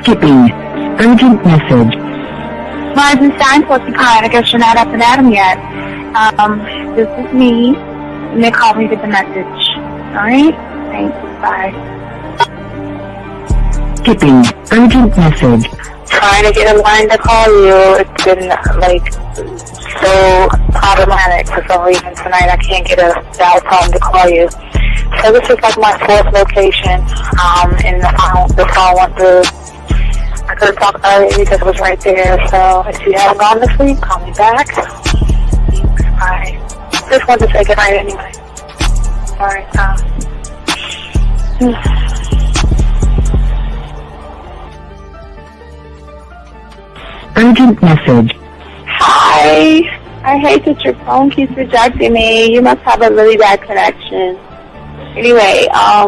Skipping. Urgent message. Rising sign, supposed to be calling. I guess you're not up and at 'em yet. This is me. And they called me to get the message. Alright? Thanks. Bye. Skipping. Urgent message. Trying to get a line to call you. It's been, so problematic for some reason tonight. I can't get a dial tone to call you. So this is my fourth location, and the phone went through. I couldn't talk earlier because it was right there. So if you haven't gone to sleep, call me back. Thanks. Bye. Just wanted to say goodnight anyway. Alright, Urgent message. Hi. I hate that your phone keeps rejecting me. You must have a really bad connection. Anyway, I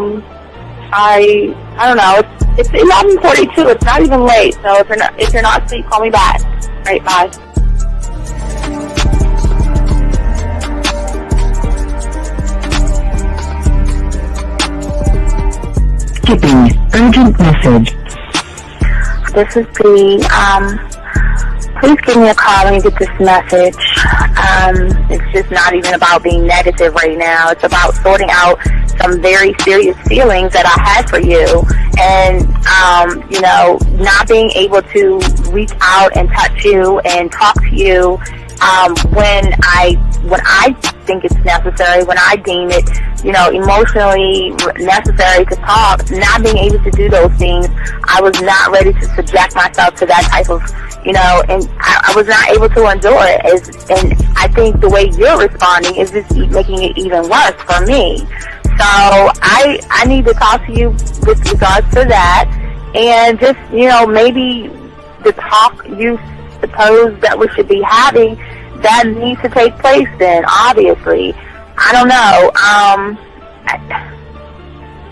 don't know. It's 11:42. It's not even late. So if you're not asleep, call me back. All right, bye. Skipping. Urgent message. This is P. Please give me a call when you get this message. It's just not even about being negative right now. It's about sorting out some very serious feelings that I had for you, and not being able to reach out and touch you and talk to you when I think it's necessary, when I deem it, emotionally necessary to talk. Not being able to do those things, I was not ready to subject myself to that type of, and I was not able to endure it. And I think the way you're responding is just making it even worse for me. So I need to talk to you with regards to that, and just, maybe the talk you suppose that we should be having, that needs to take place then, obviously. I don't know.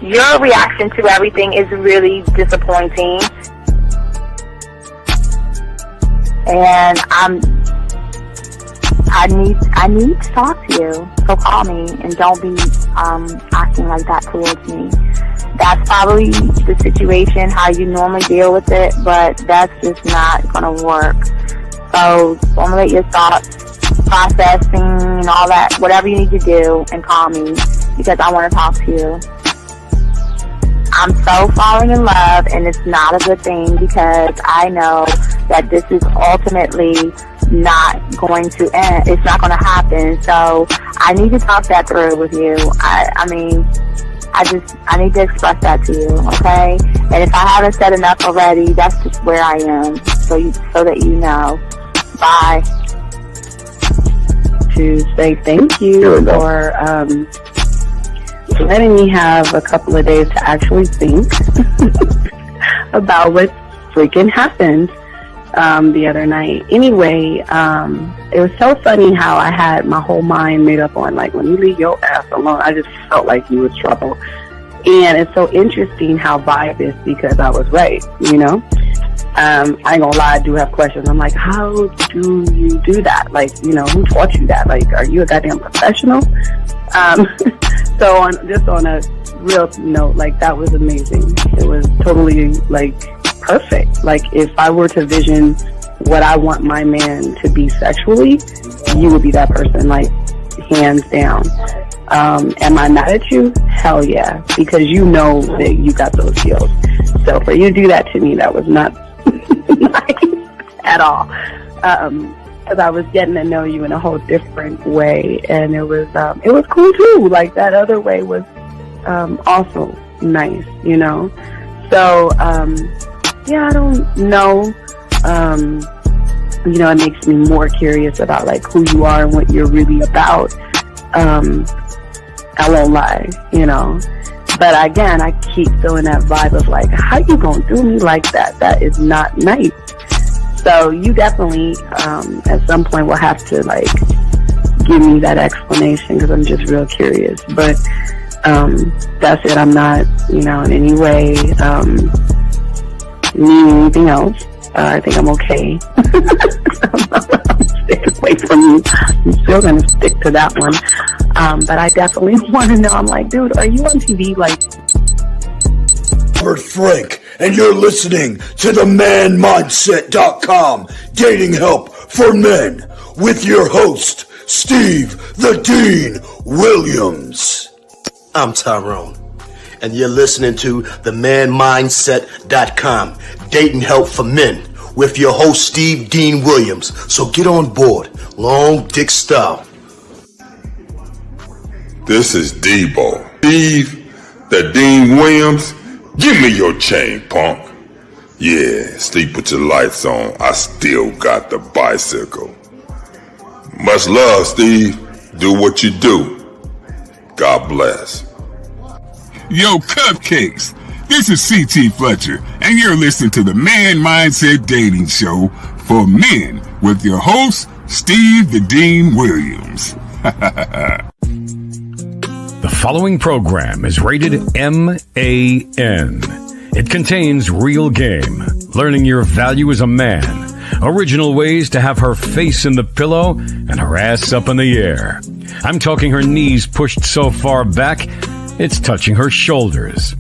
Your reaction to everything is really disappointing. And I need to talk to you. So call me and don't be acting like that towards me. That's probably the situation, how you normally deal with it, but that's just not gonna work. So formulate your thoughts, processing and all that, whatever you need to do, and call me because I want to talk to you. I'm so falling in love, and it's not a good thing because I know that this is ultimately not going to end. It's not going to happen. So I need to talk that through with you. I need to express that to you, okay? And if I haven't said enough already, that's just where I am, so that you know. Bye. To say thank you for letting me have a couple of days to actually think about what freaking happened the other night. Anyway, it was so funny how I had my whole mind made up on, when you leave your ass alone, I just felt like you was trouble. And it's so interesting how vibe is because I was right, I ain't gonna lie, I do have questions. I'm like, how do you do that? Who taught you that? Are you a goddamn professional? So on a real note, that was amazing. It was totally, perfect. If I were to vision what I want my man to be sexually, you would be that person, hands down. Am I mad at you? Hell yeah, because you know that you got those skills. So for you to do that to me, that was not nice at all. Because I was getting to know you in a whole different way, and it was cool too. That other way was also nice, So I don't know. It makes me more curious about who you are and what you're really about. I won't lie, But again, I keep feeling that vibe of how you gonna do me like that? That is not nice. So you definitely, at some point, will have to give me that explanation because I'm just real curious. But that's it. I'm not, in any way needing anything else. I think I'm okay. I'm staying away from you. I'm still gonna stick to that one. But I definitely want to know. I'm dude, are you on TV Robert Frank, and you're listening to the ManMindset.com Dating Help for Men with your host, Steve the Dean Williams. I'm Tyrone, and you're listening to the ManMindset.com Dating Help for Men with your host, Steve Dean Williams. So get on board, long dick style. This is Debo. Steve the Dean Williams, give me your chain, punk. Yeah, sleep with your lights on. I still got the bicycle. Much love, Steve. Do what you do. God bless. Yo, Cupcakes. This is C.T. Fletcher, and you're listening to the Man Mindset Dating Show for Men with your host, Steve the Dean Williams. The following program is rated MAN. It contains real game, learning your value as a man, original ways to have her face in the pillow and her ass up in the air. I'm talking her knees pushed so far back, it's touching her shoulders.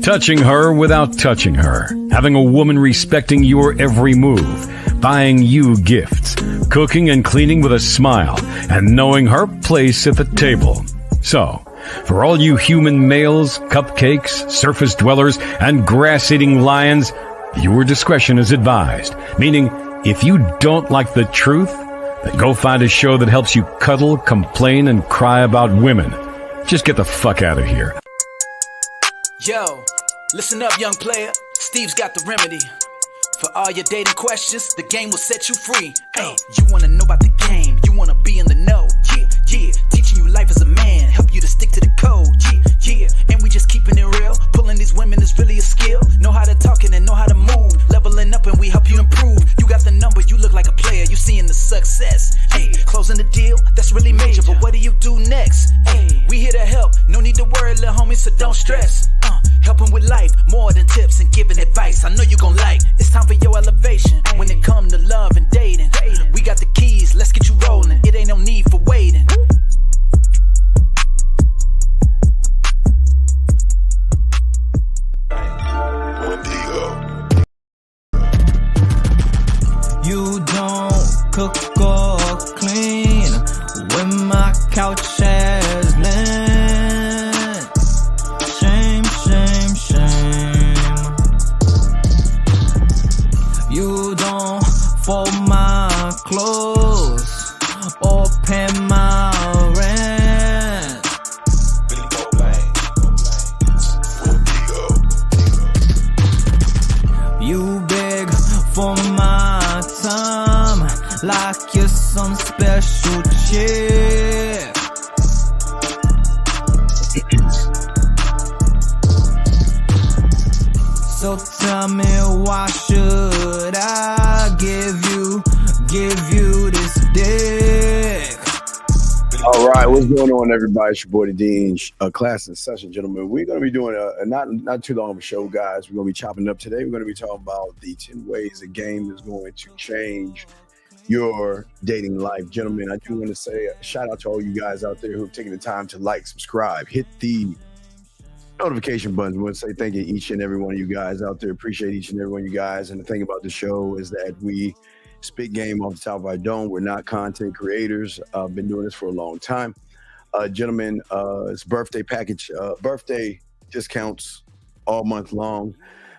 Touching her without touching her. Having a woman respecting your every move. Buying you gifts. Cooking and cleaning with a smile. And knowing her place at the table. So, for all you human males, cupcakes, surface dwellers, and grass-eating lions, your discretion is advised. Meaning, if you don't like the truth, then go find a show that helps you cuddle, complain, and cry about women. Just get the fuck out of here. Yo, listen up, young player. Steve's got the remedy. For all your dating questions, the game will set you free. Hey, you wanna know about the game, you wanna be in the know. Yeah, yeah, teaching you life as a man, help you to stick to the code. Yeah, yeah, and we just keeping it real. Pulling these women is really a skill. Know how to talk and know how to move. Leveling up and we help you improve. You got the number, you look like a player, you seeing the success. Hey, closing the deal, that's really major, but what do you do next? Hey, we here to help, no need to worry, little homie, so don't stress. Helping with life, more than tips and giving advice. I know you gon' like. It's time for your elevation. When it come to love and dating, we got the keys. Let's get you rolling. It ain't no need for waiting. You don't cook or clean when my couch has land. You don't fold my clothes or pay my rent. You beg for my time like you're some special chick. So tell me, why should I give you this dick? All right, what's going on, everybody? It's your boy, the Dean. Class in session, gentlemen. We're going to be doing a not too long of a show, guys. We're going to be chopping up today. We're going to be talking about the 10 ways a game is going to change your dating life. Gentlemen, I do want to say a shout out to all you guys out there who have taken the time to like, subscribe, hit the notification button. We want to say thank you to each and every one of you guys out there. Appreciate each and every one of you guys. And the thing about the show is that we spit game off the top of our dome. We're not content creators. I've been doing this for a long time. Gentlemen, it's birthday package, birthday discounts all month long.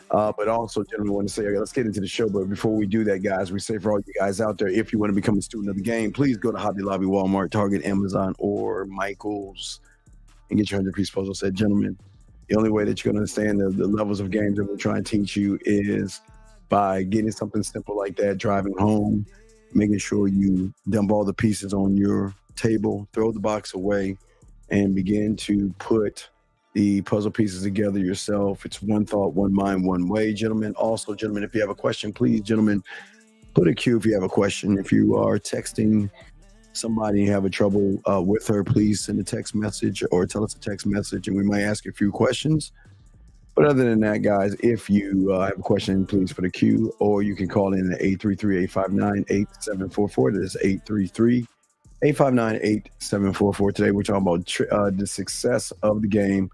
But also, gentlemen, I want to say, let's get into the show. But before we do that, guys, we say for all you guys out there, if you want to become a student of the game, please go to Hobby Lobby, Walmart, Target, Amazon, or Michael's and get your 100-piece puzzle set. Gentlemen, the only way that you're going to understand the levels of games that we're trying to teach you is by getting something simple like that, driving home, making sure you dump all the pieces on your table, throw the box away, and begin to put the puzzle pieces together yourself. It's one thought, one mind, one way, gentlemen. Also, gentlemen, if you have a question, please, gentlemen, put a Q if you have a question. If you are texting somebody and have a trouble with her, please send a text message or tell us a text message, and we might ask you a few questions. But other than that, guys, if you have a question, please put a Q, or you can call in at 833-859-8744. That is 833-859-8744. Today, we're talking about the success of the game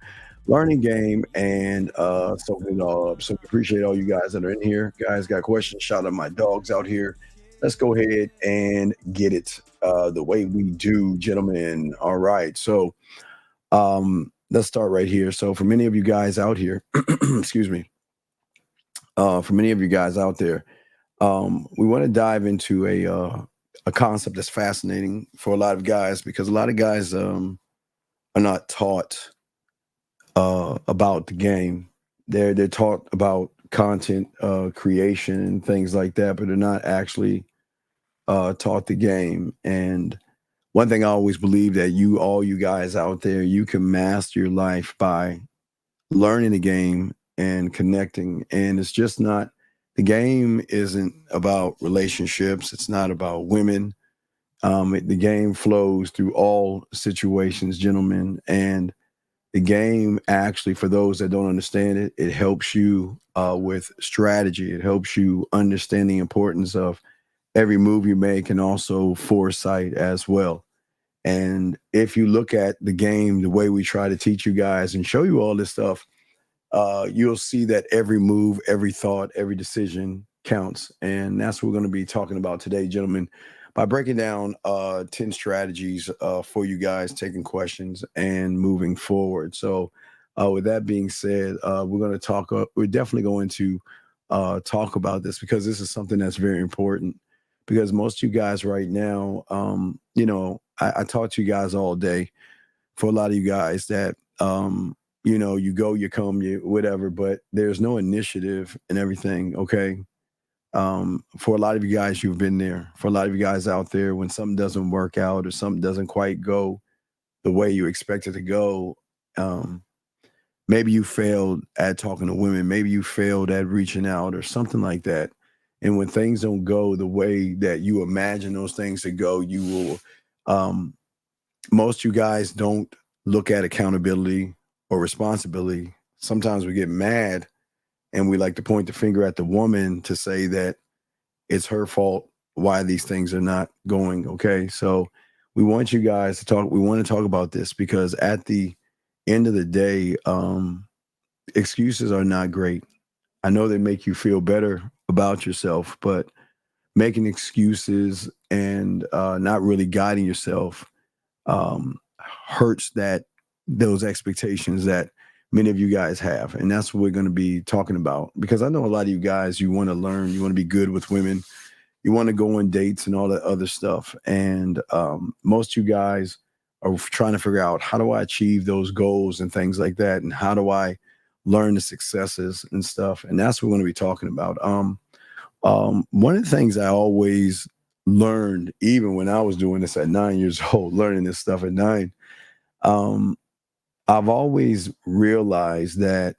learning game and soaking it all up. So we appreciate all you guys that are in here. Guys got questions, shout out my dogs out here. Let's go ahead and get it the way we do, gentlemen. All right. So let's start right here. So for many of you guys out here, excuse me, for many of you guys out there, we want to dive into a concept that's fascinating for a lot of guys, because a lot of guys are not taught about the game. They're taught about content creation and things like that, but they're not actually taught the game. And one thing I always believe, that all you guys out there, you can master your life by learning the game and connecting. And it's just not, the game isn't about relationships. It's not about women. The game flows through all situations, gentlemen. And the game, actually, for those that don't understand it, it helps you with strategy. It helps you understand the importance of every move you make, and also foresight as well. And if you look at the game, the way we try to teach you guys and show you all this stuff, you'll see that every move, every thought, every decision counts. And that's what we're going to be talking about today, gentlemen, by breaking down 10 strategies for you guys, taking questions and moving forward. So with that being said, we're going to talk, we're definitely going to talk about this, because this is something that's very important. Because most of you guys right now, I talk to you guys all day. For a lot of you guys that, you go, you come, you whatever, but there's no initiative and everything. Okay. For a lot of you guys, you've been there. For a lot of you guys out there, when something doesn't work out or something doesn't quite go the way you expect it to go, maybe you failed at talking to women. Maybe you failed at reaching out or something like that. And when things don't go the way that you imagine those things to go, you will, most of you guys don't look at accountability or responsibility. Sometimes we get mad and we like to point the finger at the woman to say that it's her fault why these things are not going. Okay. So we want you guys to talk. We want to talk about this, because at the end of the day, excuses are not great. I know they make you feel better about yourself, but making excuses and not really guiding yourself hurts those expectations that many of you guys have. And that's what we're going to be talking about, because I know a lot of you guys, you want to learn, you want to be good with women, you want to go on dates and all that other stuff. And most of you guys are trying to figure out, how do I achieve those goals and things like that? And how do I learn the successes and stuff? And that's what we're going to be talking about. One of the things I always learned, even when I was doing this at 9 years old, learning this stuff at 9, I've always realized that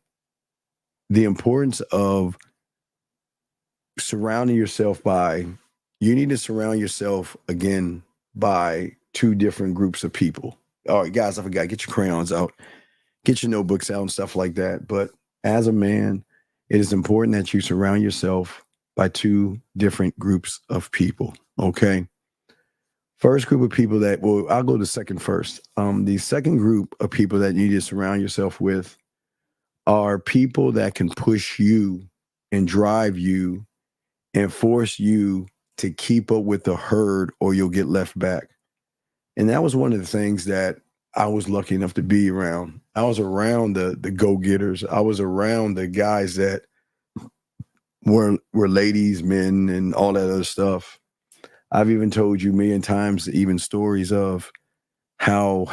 the importance of surrounding yourself you need to surround yourself again by 2 different groups of people. All right, guys, I forgot, get your crayons out, get your notebooks out and stuff like that. But as a man, it is important that you surround yourself by 2 different groups of people. Okay. First group of people I'll go to second first. The second group of people that you need to surround yourself with are people that can push you and drive you and force you to keep up with the herd, or you'll get left back. And that was one of the things that I was lucky enough to be around. I was around the go-getters. I was around the guys that were ladies, men, and all that other stuff. I've even told you a million times, even stories of how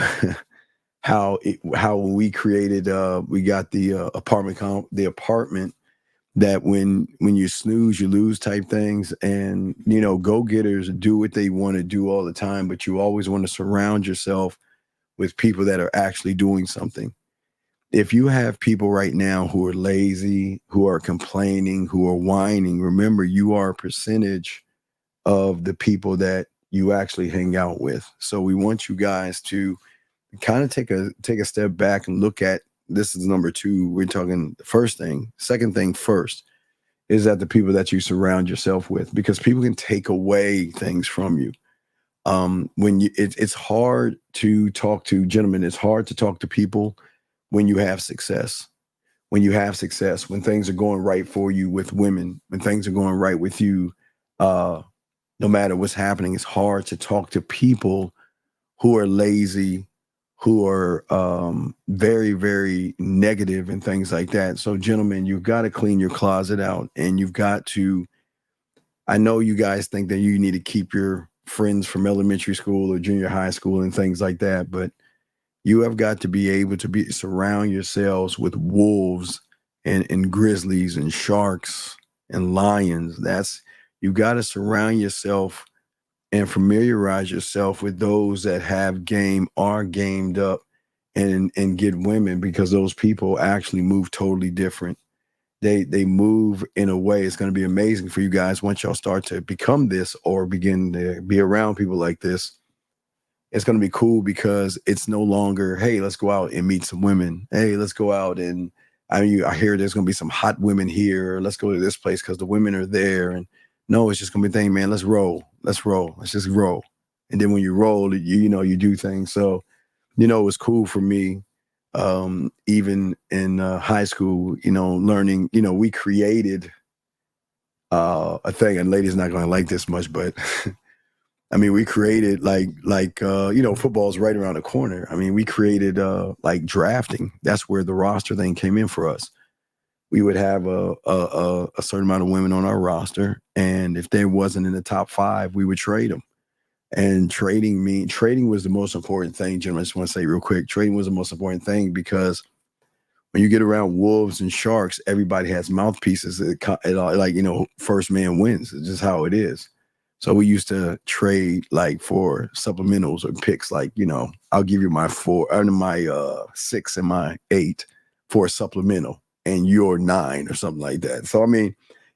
we created, we got the apartment that when you snooze, you lose type things. And, go-getters do what they want to do all the time, but you always want to surround yourself with people that are actually doing something. If you have people right now who are lazy, who are complaining, who are whining, remember, you are a percentage of the people that you actually hang out with. So we want you guys to kind of take a step back and look at, this is number 2. We're talking the first thing. Second thing first is that the people that you surround yourself with, because people can take away things from you. It's hard to talk to, gentlemen, it's hard to talk to people when you have success. When you have success, when things are going right for you with women, when things are going right with you, no matter what's happening, it's hard to talk to people who are lazy, who are very, very negative and things like that. So, gentlemen, you've got to clean your closet out, and you've got to, I know you guys think that you need to keep your friends from elementary school or junior high school and things like that, but you have got to be able to surround yourselves with wolves and grizzlies and sharks and lions. You got to surround yourself and familiarize yourself with those that have game, are gamed up, and get women, because those people actually move totally different. They move in a way. It's going to be amazing for you guys once y'all start to become this or begin to be around people like this. It's going to be cool because it's no longer, hey, let's go out and meet some women. Hey, let's go out and I hear there's going to be some hot women here. Let's go to this place because the women are there. And no, it's just going to be a thing, man. Let's roll. Let's just roll. And then when you roll, you do things. So, it was cool for me, even in high school, learning, we created a thing, and ladies not going to like this much, but I mean, we created football's right around the corner. I mean, we created like drafting. That's where the roster thing came in for us. We would have a certain amount of women on our roster, and if they wasn't in the top 5, we would trade them. And trading was the most important thing, gentlemen. I just want to say real quick, trading was the most important thing because when you get around wolves and sharks, everybody has mouthpieces. First man wins. It's just how it is. So we used to trade like for supplementals or picks, like, I'll give you my 4 or my 6 and my 8 for a supplemental and your 9 or something like that. So, I mean,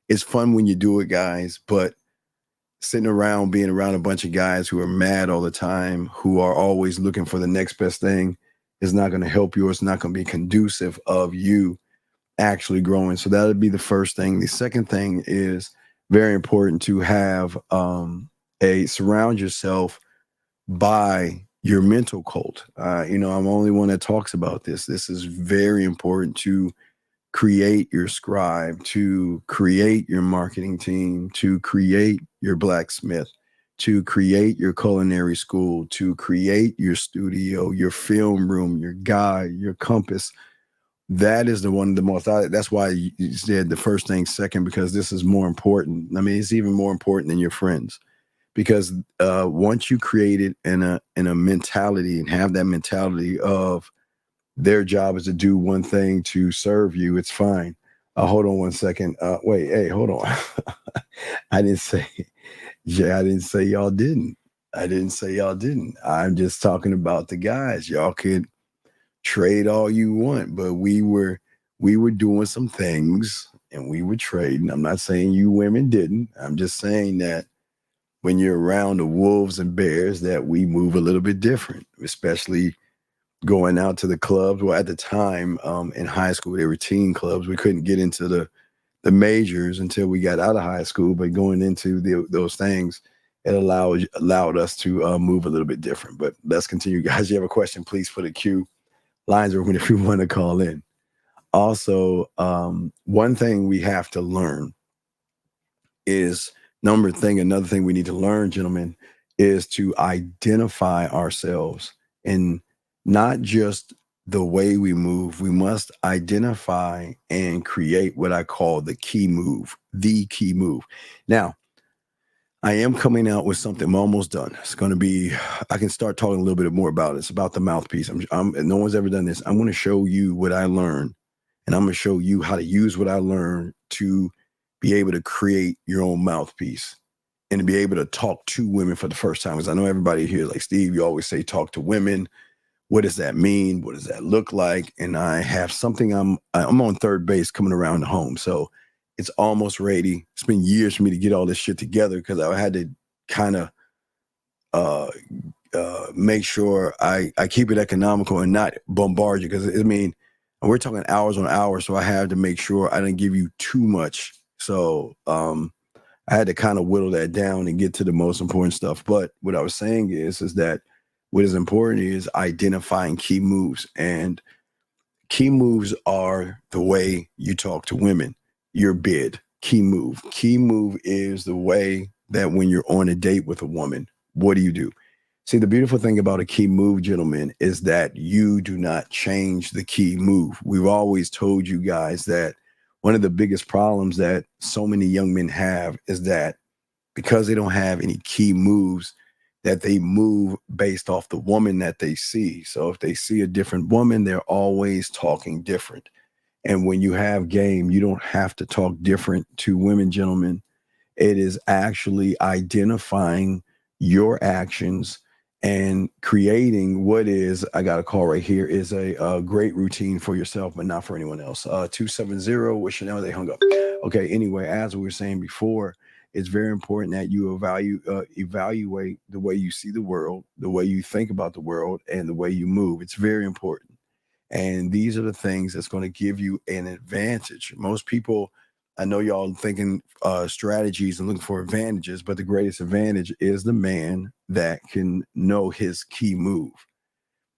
it's fun when you do it, guys, but sitting around, being around a bunch of guys who are mad all the time, who are always looking for the next best thing, is not going to help you. Or it's not going to be conducive of you actually growing. So that would be the first thing. The second thing is very important to have surround yourself by your mental cult. I'm the only one that talks about this. This is very important to create your scribe, to create your marketing team, to create your blacksmith, to create your culinary school, to create your studio, your film room, your guide, your compass. That is the one of the most, that's why you said the first thing second, because this is more important. I mean, it's even more important than your friends, because once you create it in a mentality and have that mentality of their job is to do one thing to serve you, it's fine. Hold on one second. Wait, hey, hold on. I didn't say y'all didn't. I didn't say y'all didn't. I'm just talking about the guys. Y'all could trade all you want, but we were doing some things and we were trading. I'm not saying you women didn't. I'm just saying that when you're around the wolves and bears, that we move a little bit different, especially going out to the clubs. Well, at the time in high school, they were teen clubs. We couldn't get into the majors until we got out of high school, but going into those things, it allowed us to move a little bit different. But let's continue, guys. You have a question, please put a Q. Lines are open if you want to call in. Also, one thing we have to learn is another thing we need to learn, gentlemen, is to identify ourselves, and not just the way we move. We must identify and create what I call the key move. Now, I am coming out with something. I'm almost done. It's going to be, I can start talking a little bit more about it. It's about the mouthpiece. No one's ever done this. I'm going to show you what I learned, and I'm going to show you how to use what I learned to be able to create your own mouthpiece and to be able to talk to women for the first time. Because I know everybody here, like Steve, you always say talk to women. What does that mean? What does that look like? And I have something, I'm on third base coming around the home. So it's almost ready. It's been years for me to get all this shit together because I had to kind of make sure I keep it economical and not bombard you. Because, we're talking hours on hours. So I had to make sure I didn't give you too much. So I had to kind of whittle that down and get to the most important stuff. But what I was saying is that what is important is identifying key moves. And Key moves are the way you talk to women. Your bid, key move. Key move is the way that when you're on a date with a woman, what do? See, the beautiful thing about a key move, gentlemen, is that you do not change the key move. We've always told you guys that one of the biggest problems that so many young men have is that because they don't have any key moves, that they move based off the woman that they see. So if they see a different woman, they're always talking different. And when you have game, you don't have to talk different to women, gentlemen. It is actually identifying your actions and creating what is, I got a call right here, is a great routine for yourself, but not for anyone else. 270 with Chanel, they hung up. Okay, anyway, as we were saying before, it's very important that you evaluate the way you see the world, the way you think about the world, and the way you move. It's very important. And these are the things that's going to give you an advantage. Most people, I know y'all thinking strategies and looking for advantages, but the greatest advantage is the man that can know his key move.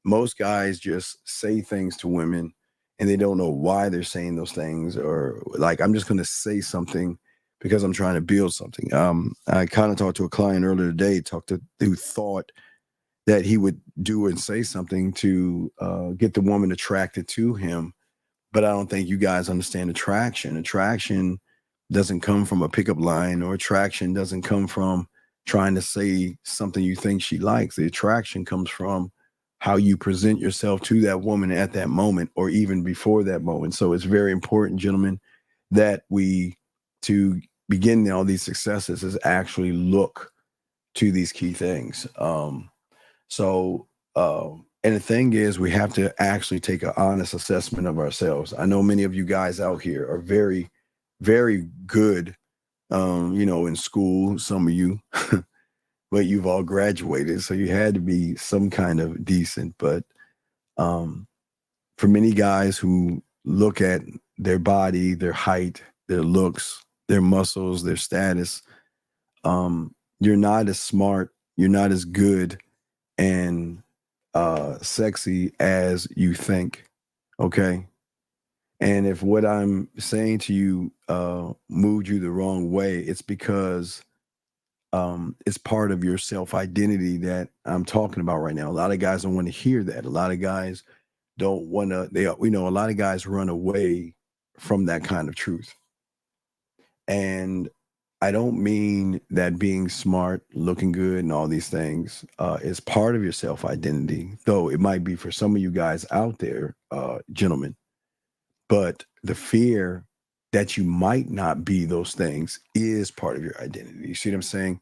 Most guys just say things to women and they don't know why they're saying those things, or like, I'm just going to say something because I'm trying to build something. I kind of talked to a client earlier today, who thought that he would do and say something to get the woman attracted to him. But I don't think you guys understand attraction. Attraction doesn't come from a pickup line, or attraction doesn't come from trying to say something you think she likes. The attraction comes from how you present yourself to that woman at that moment, or even before that moment. So it's very important, gentlemen, that to begin all these successes is actually look to these key things. And the thing is, we have to actually take an honest assessment of ourselves. I know many of you guys out here are very, very good, in school, some of you, but you've all graduated. So you had to be some kind of decent. But for many guys who look at their body, their height, their looks, their muscles, their status, you're not as smart, you're not as good and sexy as you think. Okay. And if what I'm saying to you moved you the wrong way, it's because it's part of your self-identity that I'm talking about right now. A lot of guys don't want to hear that. A lot of guys don't want to, a lot of guys run away from that kind of truth. And I don't mean that being smart, looking good, and all these things is part of your self-identity, though it might be for some of you guys out there, gentlemen. But the fear that you might not be those things is part of your identity. You see what I'm saying?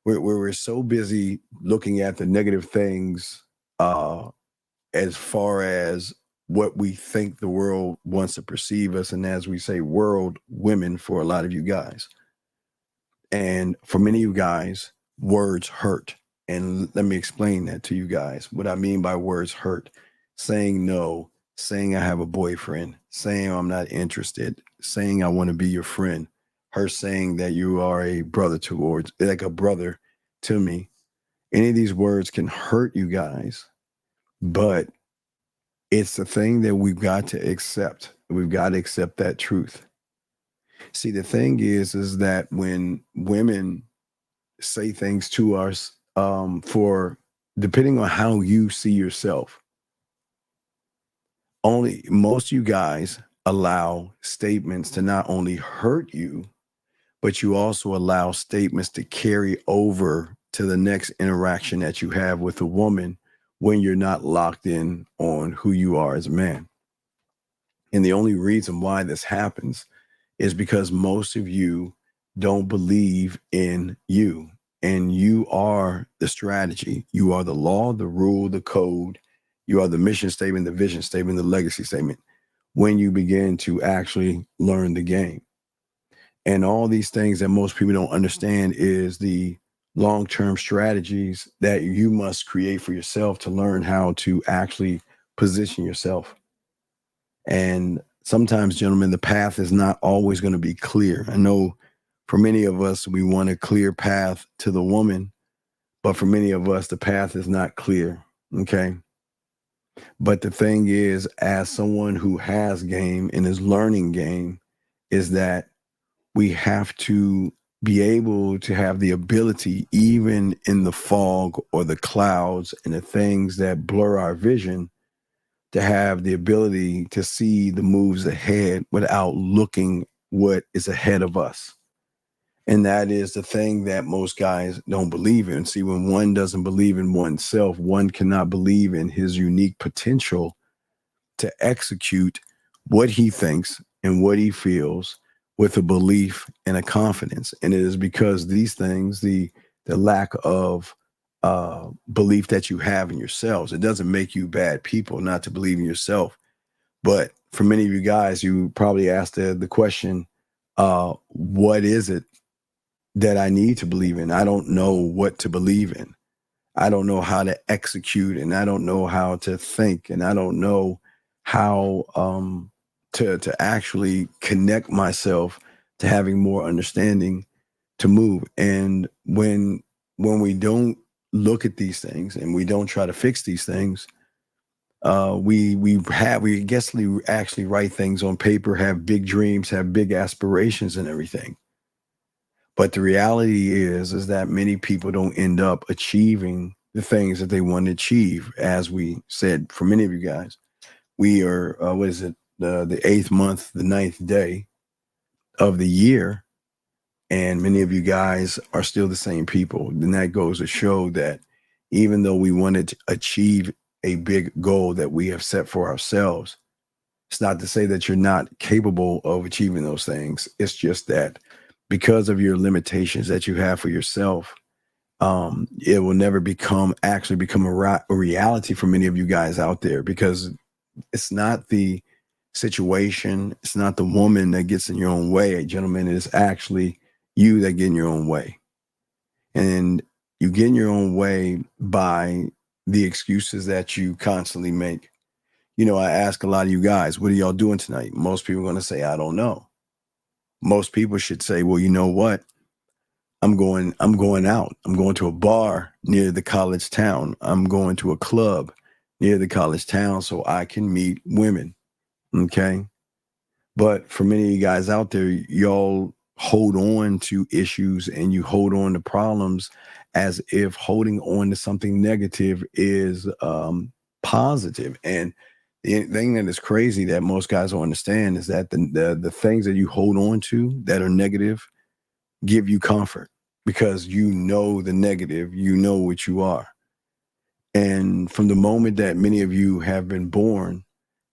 We're so busy looking at the negative things as far as what we think the world wants to perceive us. And as we say, world, women, for a lot of you guys. And for many of you guys, words hurt. And let me explain that to you guys. What I mean by words hurt: saying no, saying I have a boyfriend, saying I'm not interested, saying I want to be your friend, her saying that you are a brother towards, like a brother to me. Any of these words can hurt you guys, but it's the thing that we've got to accept. We've got to accept that truth. See, the thing is that when women say things to us for depending on how you see yourself, most of you guys allow statements to not only hurt you, but you also allow statements to carry over to the next interaction that you have with a woman when you're not locked in on who you are as a man. And the only reason why this happens is because most of you don't believe in you, and you are the strategy. You are the law, the rule, the code. You are the mission statement, the vision statement, the legacy statement when you begin to actually learn the game. And all these things that most people don't understand is the long-term strategies that you must create for yourself to learn how to actually position yourself. And sometimes, gentlemen, the path is not always going to be clear. I know for many of us, we want a clear path to the woman, but for many of us, the path is not clear. Okay. But the thing is, as someone who has game and is learning game, is that we have to be able to have the ability, even in the fog or the clouds and the things that blur our vision, to have the ability to see the moves ahead without looking what is ahead of us. And that is the thing that most guys don't believe in. See, when one doesn't believe in oneself, one cannot believe in his unique potential to execute what he thinks and what he feels with a belief and a confidence. And it is because these things, the lack of belief that you have in yourselves, it doesn't make you bad people not to believe in yourself. But for many of you guys, you probably asked the question, what is it that I need to believe in? I don't know what to believe in. I don't know how to execute, and I don't know how to think, and I don't know how to actually connect myself to having more understanding to move. And when we don't look at these things and we don't try to fix these things, we actually write things on paper, have big dreams, have big aspirations and everything. But the reality is that many people don't end up achieving the things that they want to achieve. As we said, for many of you guys, we are, the 8th month, the 9th day of the year, and many of you guys are still the same people. And that goes to show that even though we wanted to achieve a big goal that we have set for ourselves, it's not to say that you're not capable of achieving those things. It's just that because of your limitations that you have for yourself, it will never become a reality for many of you guys out there, because it's not the situation, it's not the woman that gets in your own way, gentlemen. It is actually you that get in your own way. And you get in your own way by the excuses that you constantly make. You know, I ask a lot of you guys, what are y'all doing tonight? Most people are going to say, I don't know. Most people should say, well, you know what? I'm going out. I'm going to a bar near the college town. I'm going to a club near the college town so I can meet women. Okay. But for many of you guys out there, y'all hold on to issues and you hold on to problems as if holding on to something negative is positive. And the thing that is crazy that most guys don't understand is that the things that you hold on to that are negative give you comfort, because you know the negative, you know what you are. And from the moment that many of you have been born,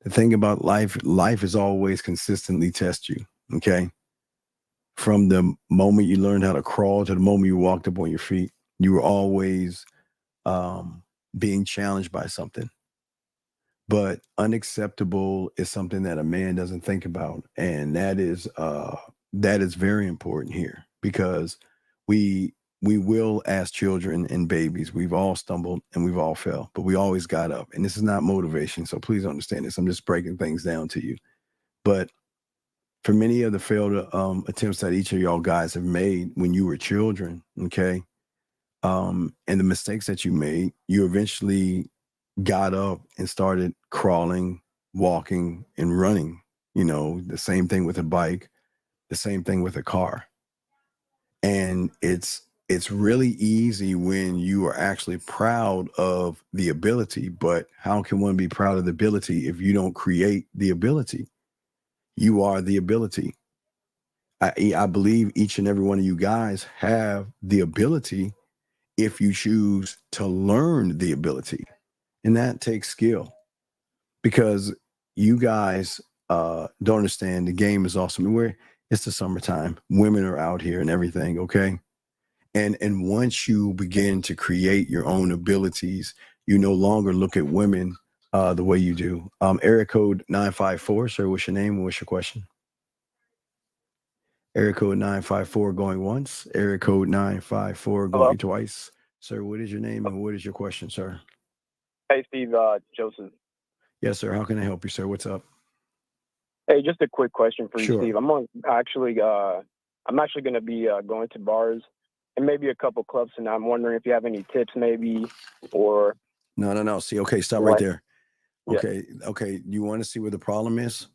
the thing about life is always consistently test you, okay? From the moment you learned how to crawl to the moment you walked up on your feet, you were always being challenged by something. But unacceptable is something that a man doesn't think about. And that is very important here, because we will, as children and babies, we've all stumbled and we've all fell, but we always got up. And this is not motivation, so please understand this. I'm just breaking things down to you. But for many of the failed attempts that each of y'all guys have made when you were children, okay, and the mistakes that you made, you eventually got up and started crawling, walking, and running. You know, the same thing with a bike, the same thing with a car. And it's really easy when you are actually proud of the ability, but how can one be proud of the ability if you don't create the ability? You are the ability. I believe each and every one of you guys have the ability if you choose to learn the ability. And that takes skill, because you guys don't understand the game is awesome. It's the summertime. Women are out here and everything, okay? And once you begin to create your own abilities, you no longer look at women the way you do. Area code 954, sir, what's your name and what's your question? Area code 954 going once. Area code 954 going twice. Sir, what is your name and what is your question, sir? Hey, Steve, Joseph. Yes, sir. How can I help you, sir? What's up? Hey, just a quick question for you, Sure. Steve. I'm actually going to be going to bars and maybe a couple clubs, and I'm wondering if you have any tips, maybe, or. No. See, okay, stop right there. Okay. Okay. You want to see what the problem is?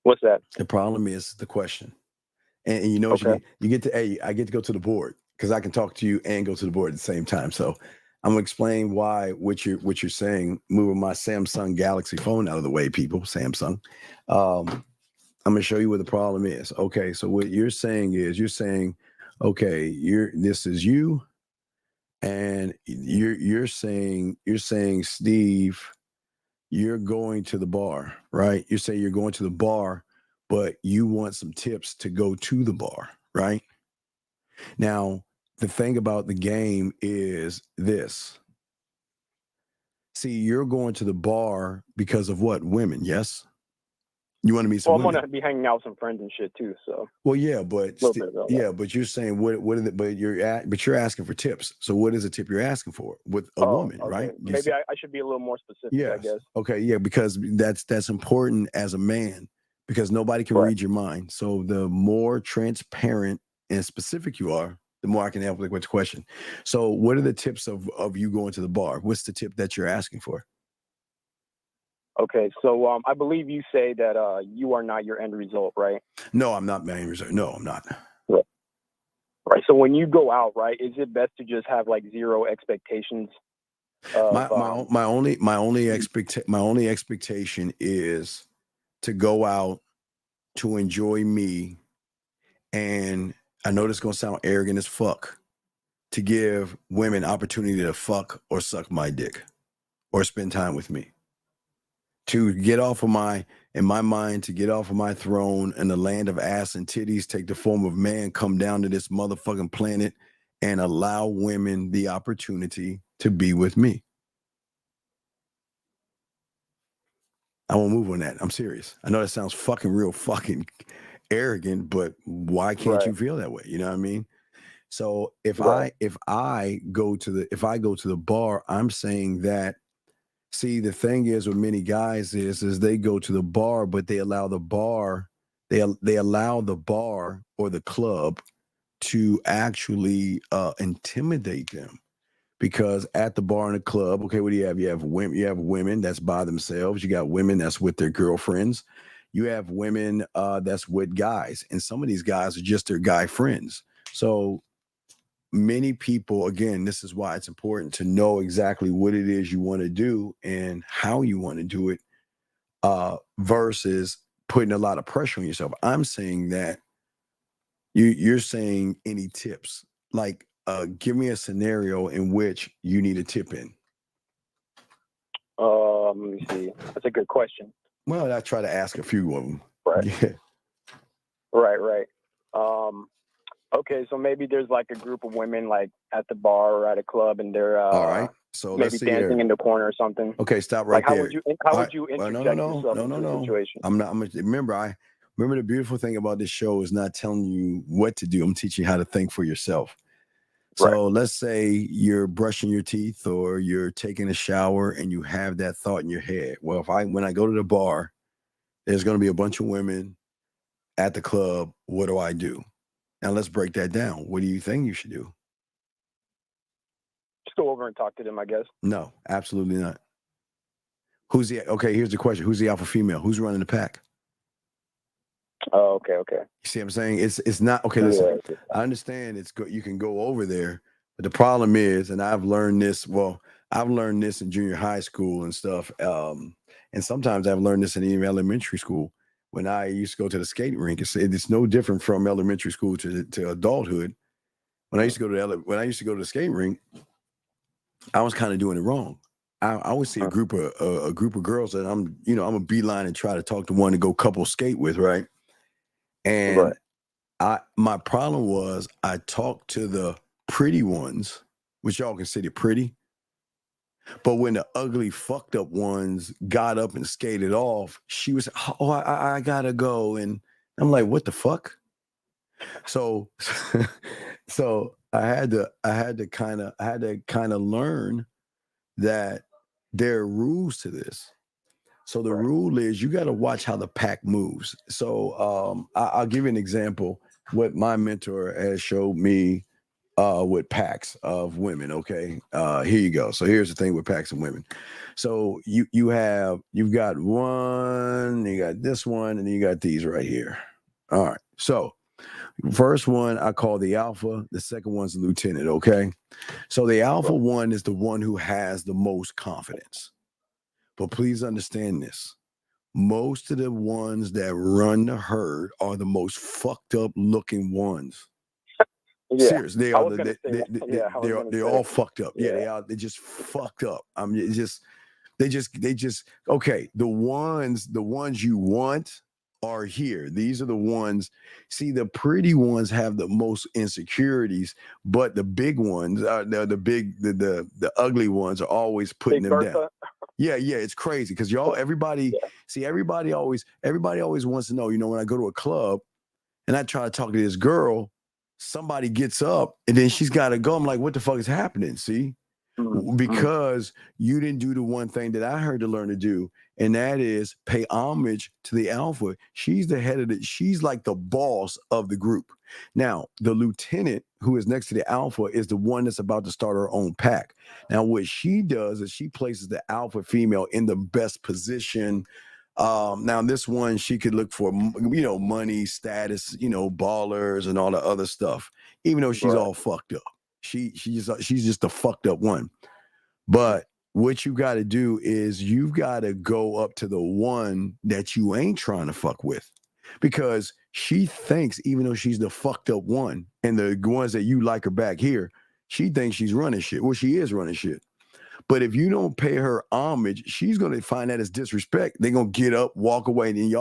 What's that? The problem is the question. And you know what you get to, hey, I get to go to the board because I can talk to you and go to the board at the same time. So I'm gonna explain why what you're saying, moving my Samsung Galaxy phone out of the way, people. Samsung. I'm gonna show you what the problem is. Okay, so what you're saying is okay, this is you, and you're saying, Steve, you're going to the bar, right? You say you're going to the bar, but you want some tips to go to the bar, right? Now, the thing about the game is this. See, you're going to the bar because of what? Women, yes? You want to meet some women? I'm going to be hanging out with some friends and shit too, so. Well, yeah, but but you're saying what are the, but you're asking for tips. So what is a tip you're asking for with a woman, right? Maybe I should be a little more specific, I guess. Okay, yeah, because that's important as a man, because nobody can read your mind. So the more transparent and specific you are, the more I can help with the question. So what are the tips of you going to the bar? What's the tip that you're asking for? Okay, so I believe you say that you are not your end result, right? No, I'm not my end result. No, I'm not. Right. So when you go out, right, is it best to just have like zero expectations? My only expectation is to go out to enjoy me, and I know this is gonna sound arrogant as fuck, to give women opportunity to fuck or suck my dick or spend time with me. To get off of my throne in the land of ass and titties, take the form of man, come down to this motherfucking planet and allow women the opportunity to be with me. I won't move on that. I'm serious. I know that sounds real fucking arrogant, but why can't you feel that way? You know what I mean? So if I go to the bar, I'm saying that, see, the thing is with many guys is they go to the bar, but they allow the bar or the club to actually intimidate them. Because at the bar and the club, okay, what do you have? You have women that's by themselves. You got women that's with their girlfriends. You have women that's with guys. And some of these guys are just their guy friends. So many people, again, this is why it's important to know exactly what it is you want to do and how you want to do it, versus putting a lot of pressure on yourself. I'm saying that you're saying any tips, like give me a scenario in which you need a tip in. Let me see. That's a good question. Well, I try to ask a few of them. Right. Yeah. Right. Okay, so maybe there's like a group of women like at the bar or at a club, and they're all right. So maybe dancing in the corner or something. Okay, stop right there. How would you interject yourself into the situation? Remember the beautiful thing about this show is not telling you what to do. I'm teaching you how to think for yourself. So let's say you're brushing your teeth or you're taking a shower and you have that thought in your head. Well, when I go to the bar, there's going to be a bunch of women at the club. What do I do? Now let's break that down. What do you think you should do? Just go over and talk to them, I guess. No, absolutely not. Okay, here's the question. Who's the alpha female? Who's running the pack? Oh, okay. You see what I'm saying? It's not okay. Listen, I understand you can go over there, but the problem is, and I've learned this in junior high school and stuff. And sometimes I've learned this in even elementary school. When I used to go to the skating rink, it's no different from elementary school to adulthood. When I used to go to the skating rink, I was kind of doing it wrong. I would see a group of girls that I'm a beeline and try to talk to one to go couple skate with, right? And my problem was I talked to the pretty ones, which y'all consider pretty. But when the ugly, fucked up ones got up and skated off, she was, oh, I gotta go. And I'm like, what the fuck? So I had to kind of learn that there are rules to this. So the rule is you got to watch how the pack moves. So I'll give you an example. What my mentor has showed me with packs of women. Okay, here you go. So here's the thing with packs of women. So you've got one, you got this one, and you got these right here. All right. So first one I call the alpha. The second one's the lieutenant. Okay. So the alpha one is the one who has the most confidence. But please understand this. Most of the ones that run the herd are the most fucked up looking ones. Yeah. Seriously, they're all fucked up. Yeah, they're just fucked up. I mean, they just okay. The ones you want are here. These are the ones. See, the pretty ones have the most insecurities, but the big ones are the ugly ones are always putting them down. Yeah, it's crazy because everybody always wants to know, when I go to a club and I try to talk to this girl, somebody gets up and then she's got to go. I'm like, what the fuck is happening? See? Because you didn't do the one thing that I heard to learn to do, and that is pay homage to the alpha. She's the head of it. She's like the boss of the group. Now, the lieutenant who is next to the alpha is the one that's about to start her own pack. Now, what she does is she places the alpha female in the best position. Now, this one, she could look for, money, status, ballers and all the other stuff, even though she's all fucked up. She's just a fucked up one. But what you got to do is you've got to go up to the one that you ain't trying to fuck with, because she thinks, even though she's the fucked up one and the ones that you like her back here, she thinks she's running shit. Well, she is running shit. But if you don't pay her homage, she's going to find that as disrespect. They're going to get up, walk away, and then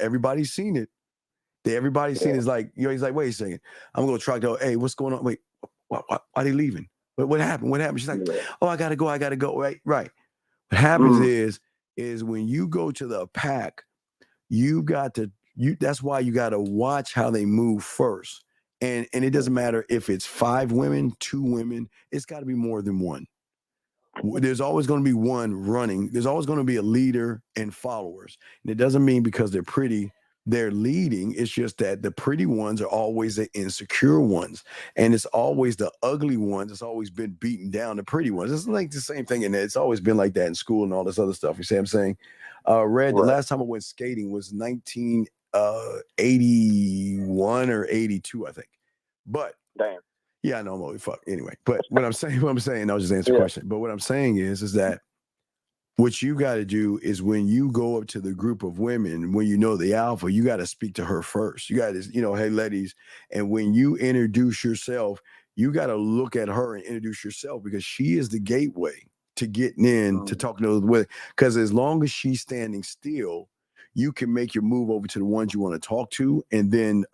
everybody's seen it. Everybody's seen it. It's like, he's like, wait a second. I'm going to try to go, hey, what's going on? Wait, why are they leaving? What happened? What happened? She's like, oh, I got to go. Right. What happens is when you go to the pack, that's why you got to watch how they move first. And it doesn't matter if it's 5 women, 2 women, it's got to be more than one. There's always going to be one running. There's always going to be a leader and followers. And it doesn't mean because they're pretty, they're leading. It's just that the pretty ones are always the insecure ones. And it's always the ugly ones. It's always been beaten down. The pretty ones. It's like the same thing. And it's always been like that in school and all this other stuff. You see what I'm saying? The last time I went skating was 1981 or 82, I think. But damn. Yeah, I know I'm only fuck anyway. But what I'm saying, I'll just answer the question. But what I'm saying is that what you got to do is when you go up to the group of women, when you know the alpha, you got to speak to her first. You got to, hey, ladies. And when you introduce yourself, you got to look at her and introduce yourself, because she is the gateway to getting in, to talking to those women. Because as long as she's standing still, you can make your move over to the ones you want to talk to, and then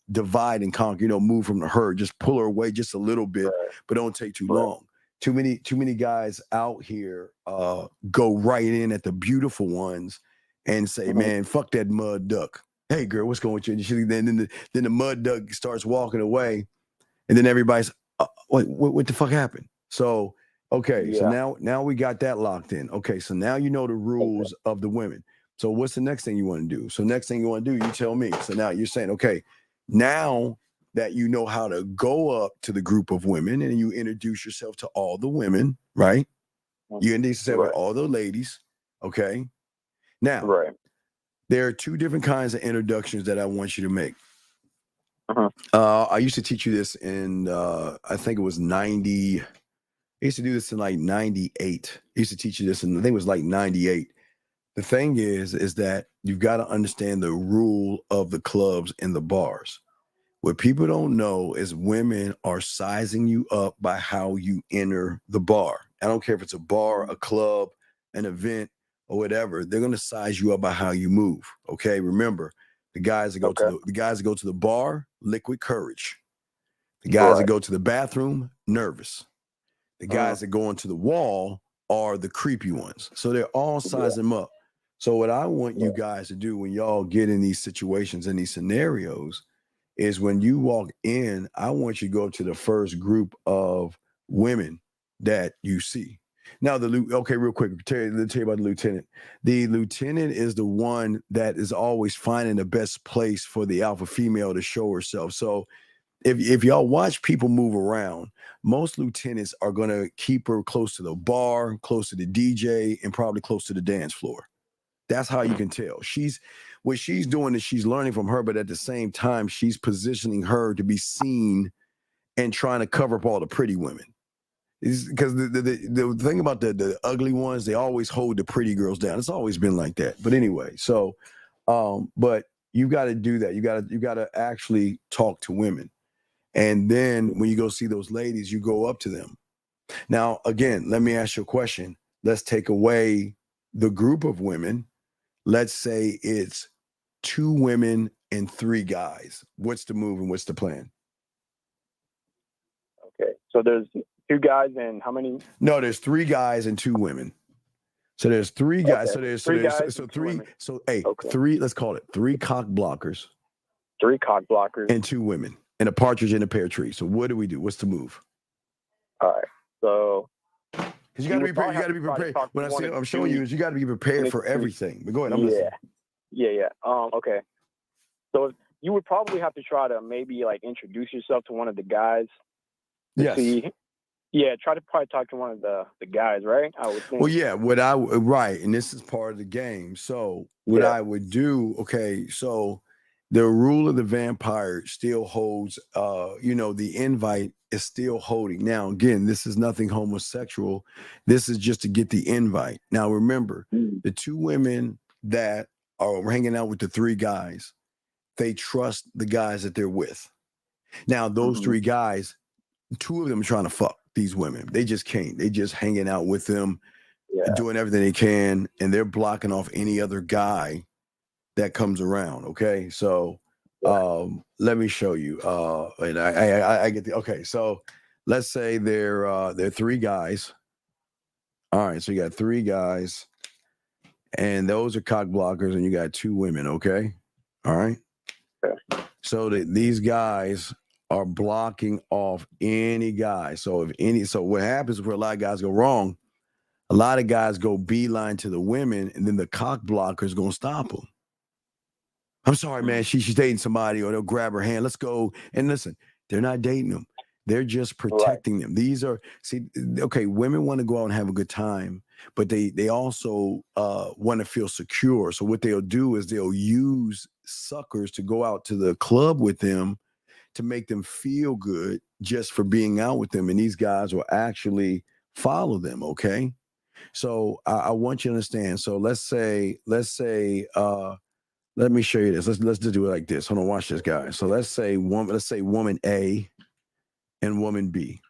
divide and conquer, move from the herd, just pull her away just a little bit, but don't take too long. Too many guys out here go right in at the beautiful ones and say, man, fuck that mud duck. Hey girl, what's going on with you? Then the mud duck starts walking away, and then everybody's, wait, what the fuck happened? So, okay, so now we got that locked in. Okay, so now you know the rules of the women. So what's the next thing you want to do? So next thing you want to do, you tell me. So now you're saying, okay, now that you know how to go up to the group of women and you introduce yourself to all the women, right? You introduce yourself to all the ladies, okay? Now, there are 2 different kinds of introductions that I want you to make. I used to teach you this in, I think it was 90. I used to do this in like 98. I used to teach you this in, I think it was like 98. The thing is that you've got to understand the rule of the clubs and the bars. What people don't know is women are sizing you up by how you enter the bar. I don't care if it's a bar, a club, an event, or whatever. They're going to size you up by how you move. Okay, remember, the guys that go to the bar, liquid courage. The guys that go to the bathroom, nervous. The guys that go onto the wall are the creepy ones. So they're all sizing them up. So what I want you guys to do when y'all get in these situations and these scenarios is when you walk in, I want you to go to the first group of women that you see. Now, real quick, tell you about the lieutenant. The lieutenant is the one that is always finding the best place for the alpha female to show herself. So if y'all watch people move around, most lieutenants are gonna keep her close to the bar, close to the DJ, and probably close to the dance floor. That's how you can tell. What she's doing is she's learning from her, but at the same time, she's positioning her to be seen and trying to cover up all the pretty women. Because the thing about the ugly ones, they always hold the pretty girls down. It's always been like that. But anyway, so but you got to do that. You got to actually talk to women. And then when you go see those ladies, you go up to them. Now, again, let me ask you a question. Let's take away the group of women. Let's say it's 2 women and 3 guys. What's the move and what's the plan? Okay. So there's 2 guys and how many? No, there's 3 guys and 2 women. So there's 3 guys. Okay. So there's 3 guys so and 2 3. women. So hey, Okay. 3. Let's call it 3 cock blockers 3 cock blockers. and 2 women and a partridge in a pear tree. So what do we do? What's the move? All right. So Because you got to be prepared. You got to be prepared. What I'm showing you is you got to be prepared for everything. But go ahead. I'm listening. Yeah. Okay. So you would probably have to try to maybe like introduce yourself to one of the guys. Yes. Yeah, try to probably talk to one of the guys, right? I would think. Well, yeah, right, and this is part of the game. So what I would do, okay, so the rule of the vampire still holds, the invite is still holding. Now, again, this is nothing homosexual. This is just to get the invite. Now, remember, the 2 women that are hanging out with the 3 guys, they trust the guys that they're with. Now, those 3 guys, 2 of them are trying to fuck these women. They just can't. They just hanging out with them, doing everything they can, and they're blocking off any other guy that comes around. Okay, so let me show you. And I get the okay. So let's say they're 3 guys. All right, so you got 3 guys, and those are cock blockers, and you got 2 women. Okay, all right. So these guys are blocking off any guy. So what happens where a lot of guys go wrong, a lot of guys go beeline to the women, and then the cock blocker is gonna stop them. I'm sorry, man. She's dating somebody, or they'll grab her hand. Let's go. And listen, they're not dating them. They're just protecting them. These are women want to go out and have a good time, but they also want to feel secure. So what they'll do is they'll use suckers to go out to the club with them to make them feel good just for being out with them. And these guys will actually follow them. Okay. So I want you to understand. So let's say, let me show you this. Let's just do it like this. Hold on, watch this, guys. So let's say woman A and woman B.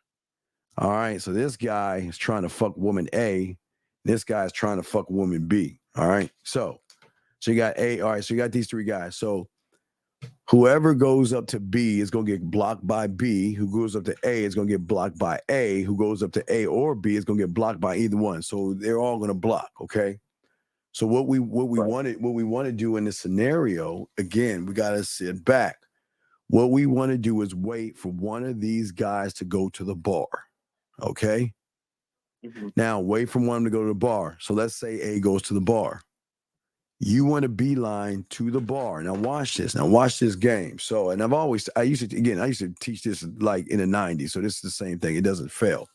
All right. So this guy is trying to fuck woman A. This guy is trying to fuck woman B. All right. So you got A. All right. So you got these 3 guys. So whoever goes up to B is going to get blocked by B. Who goes up to A is going to get blocked by A. Who goes up to A or B is going to get blocked by either one. So they're all going to block. Okay. So what we want to do in this scenario, again, we got to sit back. What we want to do is wait for one of these guys to go to the bar. Okay. Now wait for one to go to the bar. So let's say A goes to the bar. You want to beeline to the bar. Now watch this. Now watch this game. So, and I used to teach this like in the 90s. So this is the same thing. It doesn't fail.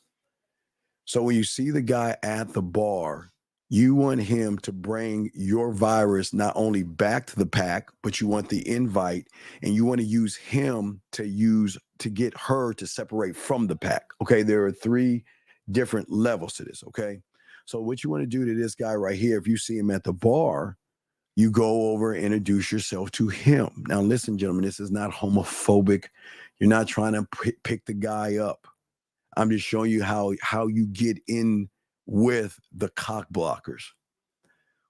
So when you see the guy at the bar, you want him to bring your virus not only back to the pack, but you want the invite, and you want to use him to get her to separate from the pack. Okay. There are 3 different levels to this. Okay. So what you want to do to this guy right here, if you see him at the bar, you go over and introduce yourself to him. Now, listen, gentlemen, this is not homophobic. You're not trying to pick the guy up. I'm just showing you how you get in with the cock blockers.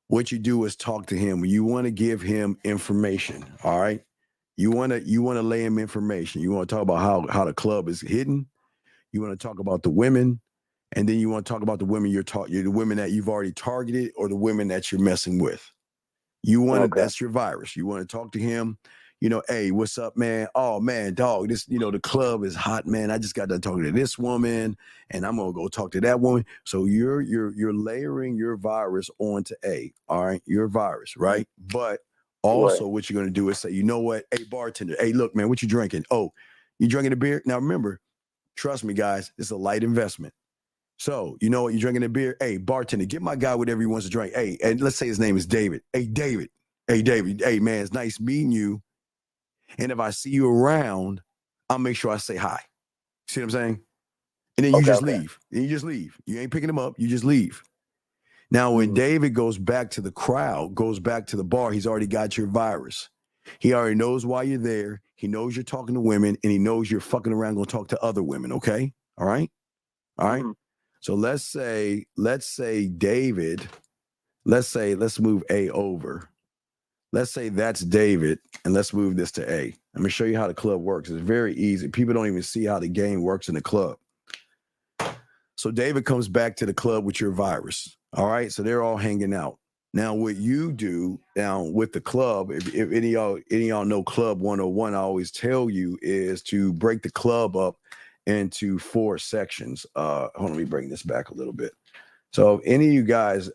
What you do is talk to him. You want to give him information. All right. You want to lay him information. You want to talk about how the club is hidden. You want to talk about the women, and then you want to talk about the women the women that you've already targeted, or the women that you're messing with. That's your virus. You want to talk to him, hey, what's up, man? Oh man, dog, this, the club is hot, man. I just got done talking to this woman, and I'm gonna go talk to that woman. So you're layering your virus onto A, all right, your virus, right? But also what you're gonna do is say, you know what, hey, bartender, hey, look, man, what you drinking? Oh, You drinking a beer? Now remember, trust me, guys, it's a light investment. So, you know what? You're drinking a beer. Hey, bartender, get my guy whatever he wants to drink. Hey, and let's say his name is David. Hey, David. Hey, David. Hey, man, it's nice meeting you. And if I see you around, I'll make sure I say hi. See what I'm saying? And then you just leave. And you just leave. You ain't picking him up. You just leave. Now, when David goes back to the crowd, goes back to the bar, he's already got your virus. He already knows why you're there. He knows you're talking to women, and he knows you're fucking around going to talk to other women, okay? All right? All right? So let's say David, let's move A over. Let's say that's David, and let's move this to A. I'm going to show you how the club works. It's very easy. People don't even see how the game works in the club. So David comes back to the club with your virus. All right. So they're all hanging out. Now, what you do now with the club, if any of y'all know Club 101, I always tell you is to break the club up into 4 sections. Hold on, let me bring this back a little bit. So if any of you guys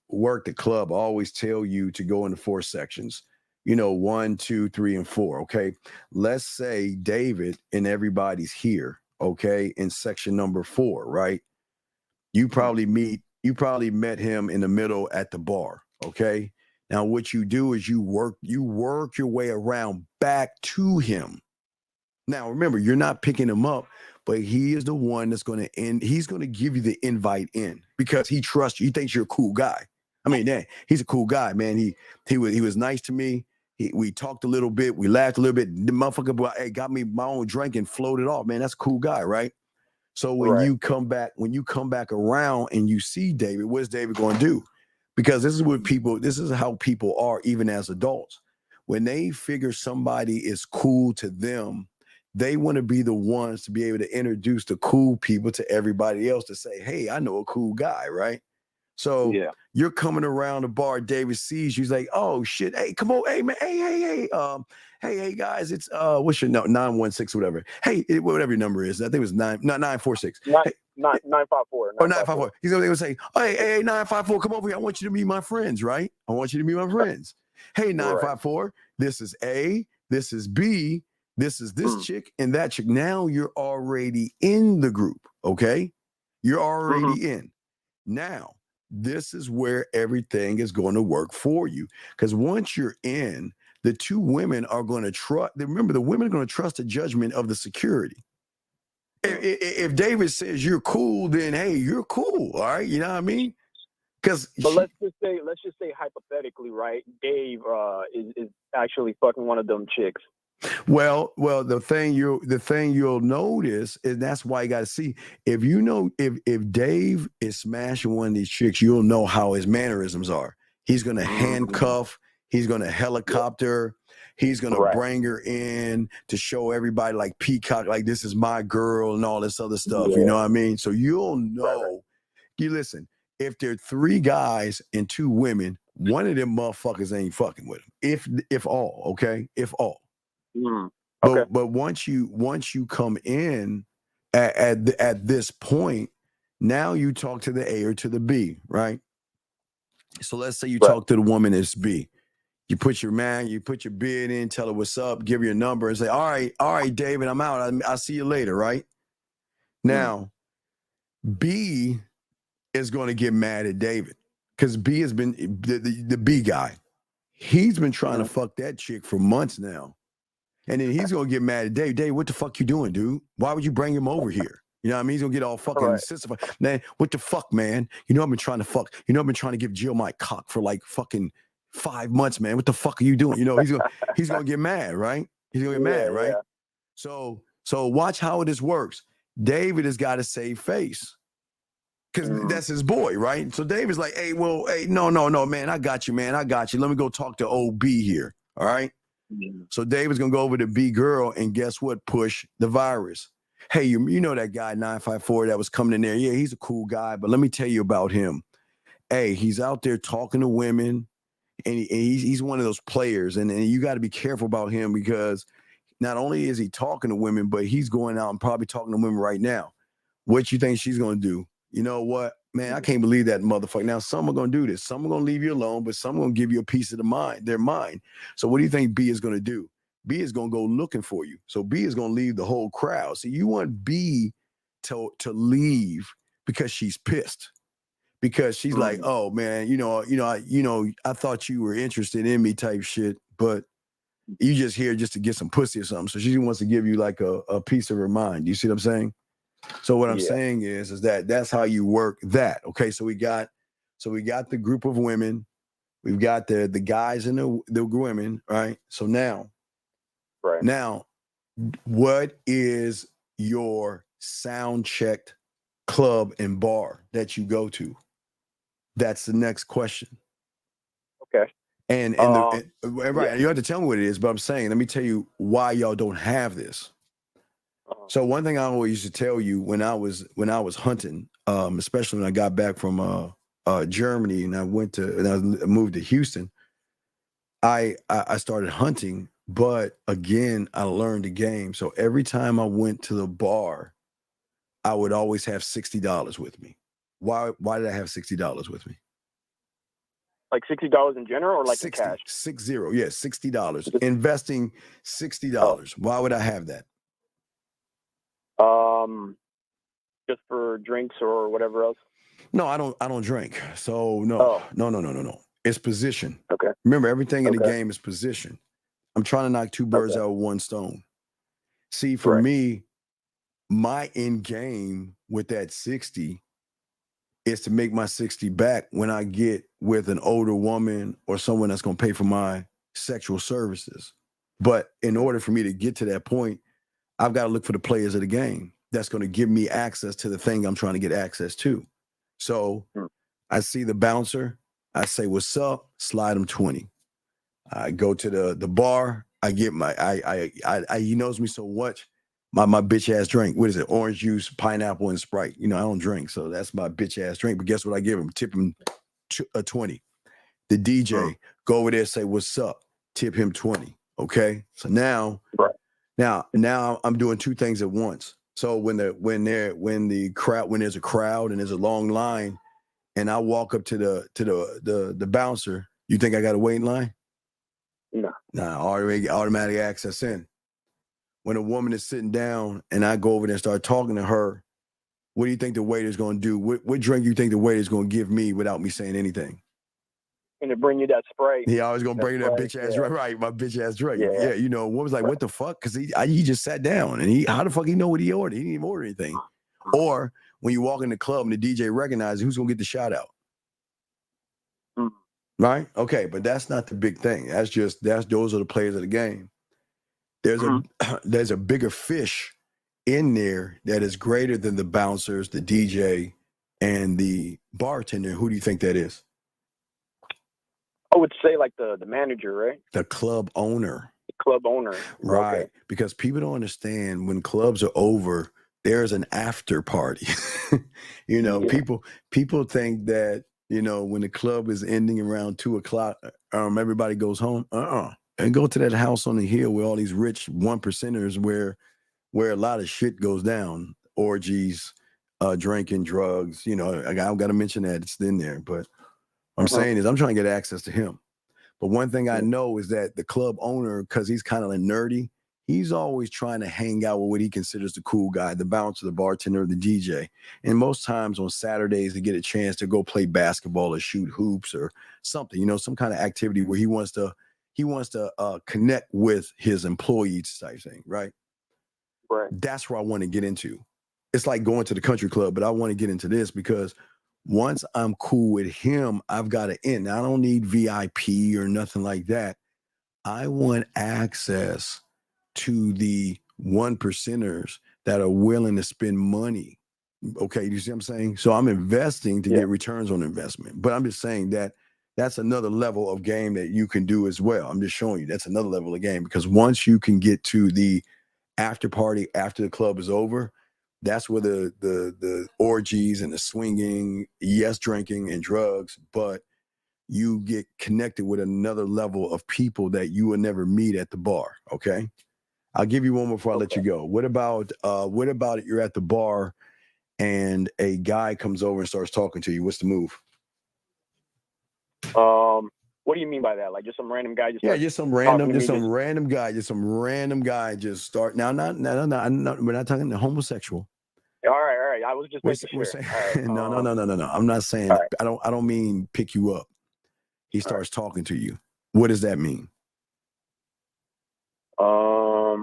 work the club, I always tell you to go into 4 sections. 1, 2, 3, and 4. Okay. Let's say David and everybody's here. Okay, in section number 4, right? You probably met him in the middle at the bar. Okay. Now what you do is you work your way around back to him. Now remember, you're not picking him up, but he is the one that's going to end. He's going to give you the invite in because he trusts you. He thinks you're a cool guy. I mean, he's a cool guy, man. He was nice to me. We talked a little bit. We laughed a little bit. The motherfucker got me my own drink and floated off. Man, that's a cool guy, right? So when you come back around and you see David, what's David going to do? Because this is how people are even as adults. When they figure somebody is cool to them, they want to be the ones to be able to introduce the cool people to everybody else to say, hey, I know a cool guy, right? So you're coming around the bar, David sees you, he's like, oh shit, hey, come on, hey man, hey guys, it's what's your number? 916, whatever. Hey, whatever your number is. I think it was 946. 954. Or 954. He's gonna say, hey, 954, come over here. I want you to meet my friends, right? I want you to meet my friends. Hey, 954, this is A, this is B, this is this chick and that chick. Now you're already in the group, okay? You're already in. Now, this is where everything is going to work for you. Because once you're in, the 2 women are going to trust. Remember, the women are going to trust the judgment of the security. If David says you're cool, then hey, you're cool. All right. You know what I mean? But let's just say hypothetically, right? Dave is actually fucking one of them chicks. Well, the thing you'll notice, and that's why you got to see if Dave is smashing one of these chicks, you'll know how his mannerisms are. He's going to handcuff, he's going to helicopter, he's going to bring her in to show everybody like Peacock, like this is my girl and all this other stuff. You know what I mean? So you'll know. You listen, if there are 3 guys and 2 women, one of them motherfuckers ain't fucking with him. If all, okay, if all. But once you come in at this point, now you talk to the A or to the B, right? So let's say you talk to the woman as B. You put your bid in, tell her what's up, give her your number, and say, all right, David, I'm out. I'll see you later, right? Now, B is going to get mad at David because B has been the B guy. He's been trying to fuck that chick for months now. And then he's going to get mad at Dave. Dave, what the fuck you doing, dude? Why would you bring him over here? You know what I mean? He's going to get all fucking sensitive. Man, what the fuck, man? You know I've been trying to fuck. You know I've been trying to give Jill my cock for like fucking 5 months, man. What the fuck are you doing? You know, he's going to get mad, right? He's going to get mad, right? So watch how this works. David has got to save face because that's his boy, right? So David's like, hey, no, man. I got you, man. I got you. Let me go talk to old B here, all right? So David's gonna go over to B girl and guess what? Push the virus. Hey, you know that guy 954 that was coming in there? Yeah, he's a cool guy, but let me tell you about him. Hey, he's out there talking to women, and he's one of those players, and you got to be careful about him because not only is he talking to women, but he's going out and probably talking to women right now. What you think she's gonna do? You know what, man? I can't believe that motherfucker. Now, some are going to do this. Some are going to leave you alone, but some are going to give you a piece of their mind. So what do you think B is going to do? B is going to go looking for you. So B is going to leave the whole crowd. So you want B to leave because she's pissed. Because she's like, oh man, I thought you were interested in me type shit, but you just here just to get some pussy or something. So she wants to give you like a piece of her mind. You see what I'm saying? So what I'm saying is that that's how you work that. Okay, so we got the group of women, we've got the guys and the women, right? So now, what is your sound checked club and bar that you go to? That's the next question. Okay. And right, you have to tell me what it is, but I'm saying, let me tell you why y'all don't have this. So one thing I always used to tell you when I was hunting, especially when I got back from Germany and I moved to Houston, I started hunting, but again, I learned the game. So every time I went to the bar, I would always have $60 with me. Why did I have $60 with me? Like $60 in general, or like 60, in cash? $60. Investing $60. Why would I have that? Just for drinks or whatever else? No, I don't drink. So no. It's position. Okay. Remember, everything in the game is position. I'm trying to knock two birds out with one stone. See, for me, my end game with that 60 is to make my 60 back when I get with an older woman or someone that's going to pay for my sexual services. But in order for me to get to that point, I've got to look for the players of the game that's going to give me access to the thing I'm trying to get access to. So I see the bouncer. I say, what's up? Slide him 20. I go to the bar. I get he knows me so much. My bitch ass drink. What is it? Orange juice, pineapple, and Sprite. I don't drink, so that's my bitch ass drink. But guess what I give him? Tip him a 20. The DJ, go over there, say what's up. Tip him 20. Okay. So now I'm doing two things at once. So when there's a crowd and there's a long line, and I walk up to the bouncer, you think I got to wait in line? No. Nah, automatic access in. When a woman is sitting down and I go over there and start talking to her, what do you think the waiter's going to do? What drink do you think the waiter's going to give me without me saying anything? And to bring you that Sprite. He always going to bring that bitch ass drink. Right, my bitch ass drink. Yeah, what was like, what the fuck? Because he just sat down and how the fuck he know what he ordered? He didn't even order anything. Or when you walk in the club and the DJ recognizes who's going to get the shout out. Right? Okay, but that's not the big thing. Those are the players of the game. There's a bigger fish in there that is greater than the bouncers, the DJ, and the bartender. Who do you think that is? I would say like the manager, right? The club owner. The club owner. Right. Okay. Because people don't understand when clubs are over, there's an after party. People think that, when the club is ending around 2:00, everybody goes home. And go to that house on the hill where all these rich 1%ers where a lot of shit goes down, orgies, drinking, drugs. I've got to mention that it's in there. But what I'm saying is I'm trying to get access to him. But one thing I know is that the club owner, because he's kind of nerdy, he's always trying to hang out with what he considers the cool guy, the bouncer, the bartender, the DJ. And most times on Saturdays, they get a chance to go play basketball or shoot hoops or something, some kind of activity where he wants to connect with his employees type thing, right? Right. That's where I want to get into. It's like going to the country club, but I want to get into this because once I'm cool with him, I've got to end. I don't need VIP or nothing like that. I want access to the 1%ers that are willing to spend money. Okay, you see what I'm saying? So I'm investing to get returns on investment. But I'm just saying that that's another level of game that you can do as well. I'm just showing you that's another level of game because once you can get to the after party after the club is over, that's where the orgies and the swinging, drinking and drugs, but you get connected with another level of people that you will never meet at the bar. Okay, I'll give you one more before I let you go. What about you're at the bar and a guy comes over and starts talking to you? What's the move? What do you mean by that? Like just some random guy just just some random guy just start now. We're not talking the homosexual. All right. I was just making We're sure. saying, All right. No. I'm not saying I don't mean pick you up. He starts talking to you. What does that mean? I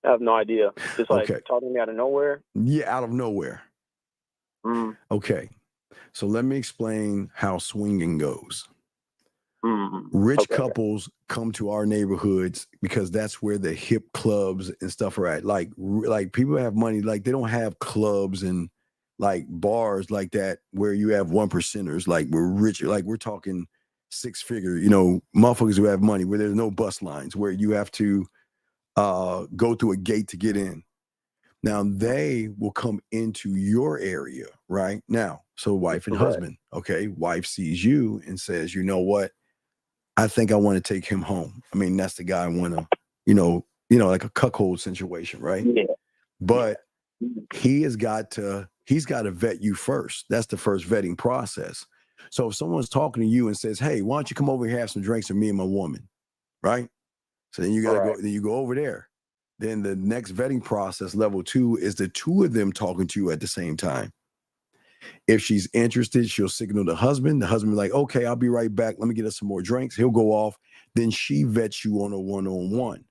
have no idea. Just like talking to me out of nowhere. Yeah, out of nowhere. Okay. So let me explain how swinging goes. Rich couples come to our neighborhoods because that's where the hip clubs and stuff are at. Like people have money, like they don't have clubs and like bars like that where you have 1%ers. Like we're rich, like we're talking 6-figure, motherfuckers who have money where there's no bus lines, where you have to go through a gate to get in. Now they will come into your area right now. So wife and husband, okay, wife sees you and says, you know what? I think I want to take him home. I mean, that's the guy I want to, like a cuckold situation, right? Yeah. But he's got to vet you first. That's the first vetting process. So if someone's talking to you and says, hey, why don't you come over here, have some drinks with me and my woman, right? So then you got to go, then you go over there. Then the next vetting process, level 2, is the two of them talking to you at the same time. If she's interested, she'll signal the husband. The husband will be like, okay, I'll be right back. Let me get us some more drinks. He'll go off. Then she vets you on a one-on-one.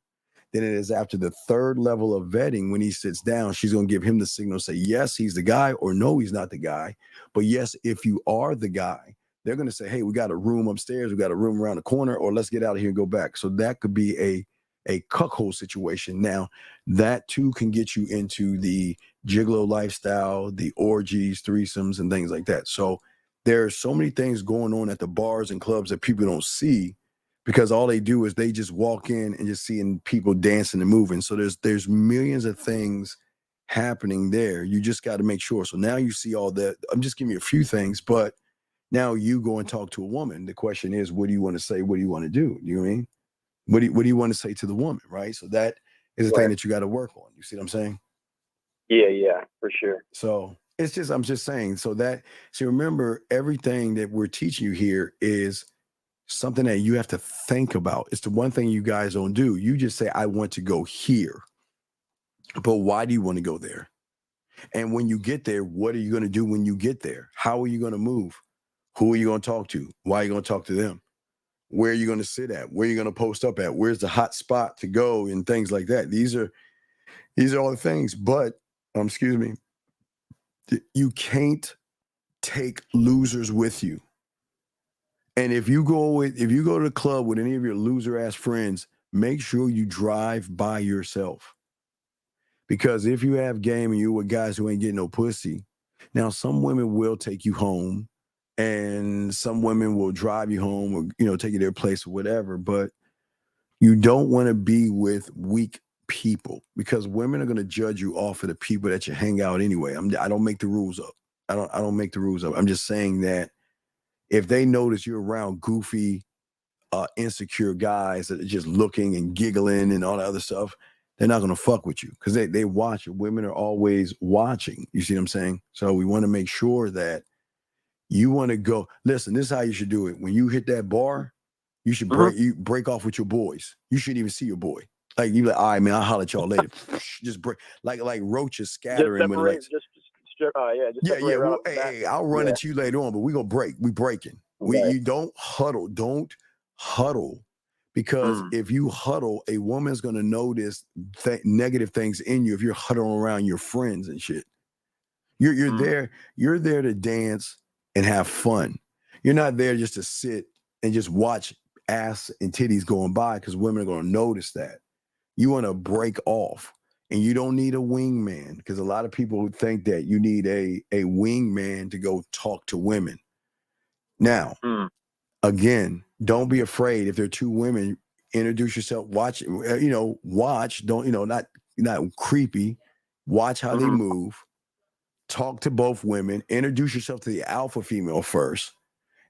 Then it is after the third level of vetting, when he sits down, she's going to give him the signal, say, yes, he's the guy, or no, he's not the guy. But yes, if you are the guy, they're going to say, hey, we got a room upstairs. We got a room around the corner, or let's get out of here and go back. So that could be a cuckold situation. Now, that too can get you into the gigolo lifestyle, the orgies, threesomes, and things like that. So there are so many things going on at the bars and clubs that people don't see, because all they do is they just walk in and just seeing people dancing and moving. So there's millions of things happening there. You just got to make sure. So now you see all that. I'm just giving you a few things, but now you go and talk to a woman. The question is, what do you want to say? What do you want to do? You know what I mean? What do you want to say to the woman, right? So that is the thing that you got to work on. You see what I'm saying? Yeah, for sure. So I'm just saying, so remember, everything that we're teaching you here is something that you have to think about. It's the one thing you guys don't do. You just say, I want to go here. But why do you want to go there? And when you get there, what are you going to do when you get there? How are you going to move? Who are you going to talk to? Why are you going to talk to them? Where are you going to sit at? Where are you going to post up at? Where's the hot spot to go and things like that? These are all the things, but you can't take losers with you. And if you go to the club with any of your loser ass friends, make sure you drive by yourself. Because if you have game and you're with guys who ain't getting no pussy, now some women will take you home, and some women will drive you home, or take you to their place or whatever. But you don't want to be with weak people, because women are going to judge you off of the people that you hang out anyway. I don't make the rules up. I don't make the rules up. I'm just saying that if they notice you're around goofy, insecure guys that are just looking and giggling and all that other stuff, they're not going to fuck with you, because they watch it. Women are always watching. You see what I'm saying? So we want to make sure that you want to go. Listen, this is how you should do it. When you hit that bar, you should break off with your boys. You shouldn't even see your boy. Like, you like, all right, man, I'll holler at y'all later. Just break like roaches scattering. Hey, I'll run into you later on, but we gonna break. We breaking. You don't huddle. Don't huddle, because if you huddle, a woman's gonna notice negative things in you. If you're huddling around your friends and shit, you're there. You're there to dance and have fun. You're not there just to sit and just watch ass and titties going by, because women are gonna notice that. You want to break off, and you don't need a wingman, because a lot of people think that you need a wingman to go talk to women. Now, again, don't be afraid. If there are two women, introduce yourself. Watch, don't, not creepy. Watch how they move. Talk to both women. Introduce yourself to the alpha female first,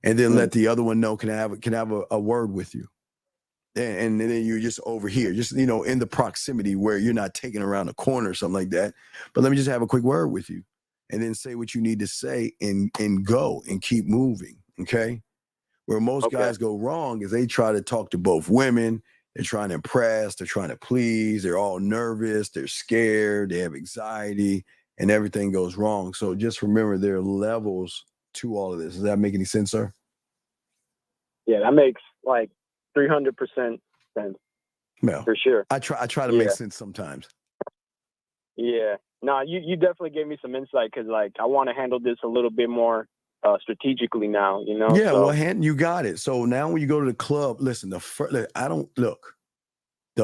and then let the other one know, can I have a word with you? And then you're just over here, just, in the proximity where you're not taking around a corner or something like that. But let me just have a quick word with you, and then say what you need to say and go and keep moving. Okay. Where most guys go wrong is they try to talk to both women. They're trying to impress. They're trying to please. They're all nervous. They're scared. They have anxiety, and everything goes wrong. So just remember there are levels to all of this. Does that make any sense, sir? Yeah, that makes like 300% sense. Well, for sure. I try to make sense sometimes. Yeah. No, you definitely gave me some insight because, like, I want to handle this a little bit more strategically now, you know? Yeah, so. well, you got it. So now when you go to the club, listen, the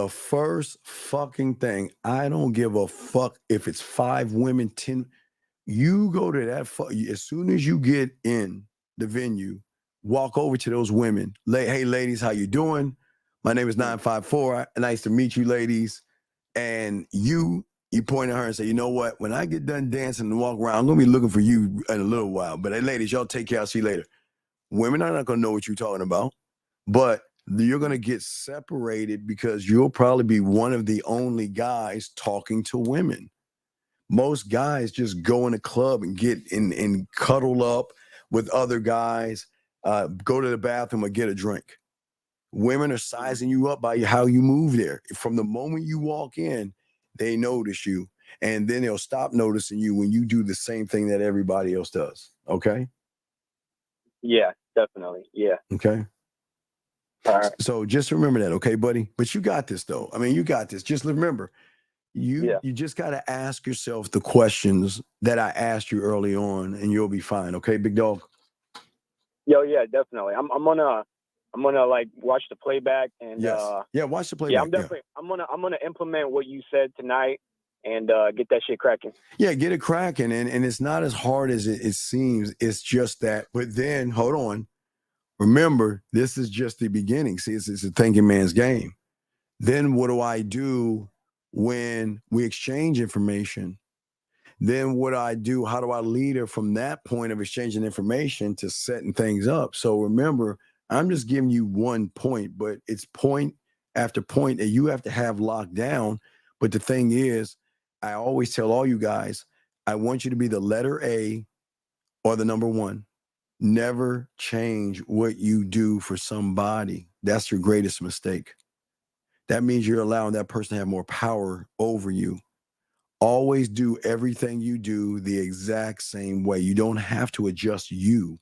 first fucking thing, I don't give a fuck if it's 5 women, 10. You go to that, as soon as you get in the venue, walk over to those women. Hey, ladies, how you doing? My name is 954. Nice to meet you, ladies. And you point at her and say, you know what? When I get done dancing and walk around, I'm going to be looking for you in a little while. But hey, ladies, y'all take care. I'll see you later. Women are not going to know what you're talking about, but you're going to get separated because you'll probably be one of the only guys talking to women. Most guys just go in a club and get in and cuddle up with other guys, go to the bathroom or get a drink. Women are sizing you up by how you move there. From the moment you walk in, they notice you, and then they'll stop noticing you when you do the same thing that everybody else does. Okay? Yeah, definitely. Yeah. Okay. All right. So just remember that, okay, buddy? But you got this, though. I mean, you got this. Just remember, you just got to ask yourself the questions that I asked you early on, and you'll be fine. Okay, big dog? Yo, yeah, definitely. I'm gonna like watch the playback and watch the playback. Yeah, I'm gonna implement what you said tonight and get that shit cracking. Yeah, get it cracking, and it's not as hard as it seems. It's just that. But then hold on, remember this is just the beginning. See, it's a thinking man's game. Then what do I do when we exchange information? Then what do I do? How do I lead her from that point of exchanging information to setting things up? So remember, I'm just giving you one point, but it's point after point that you have to have locked down. But the thing is, I always tell all you guys, I want you to be the letter A or the number 1. Never change what you do for somebody. That's your greatest mistake. That means you're allowing that person to have more power over you. Always do everything you do the exact same way. You don't have to adjust you.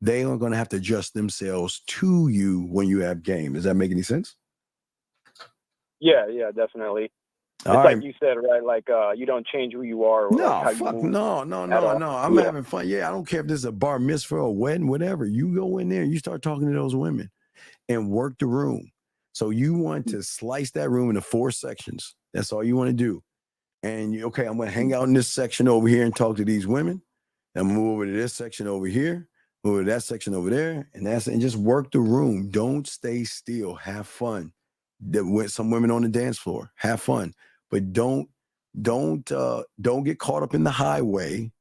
They are going to have to adjust themselves to you when you have game. Does that make any sense? Yeah, definitely. It's like you said, right? Like you don't change who you are. Or No, like how fuck, you move no. I'm having fun. Yeah, I don't care if this is a bar mitzvah or a wedding, whatever. You go in there and you start talking to those women and work the room. So you want to slice that room into 4 sections. That's all you want to do. And I'm going to hang out in this section over here and talk to these women. And move over to this section over here. Move to that section over there, and just work the room. Don't stay still. Have fun. With some women on the dance floor, have fun, but don't get caught up in the highway,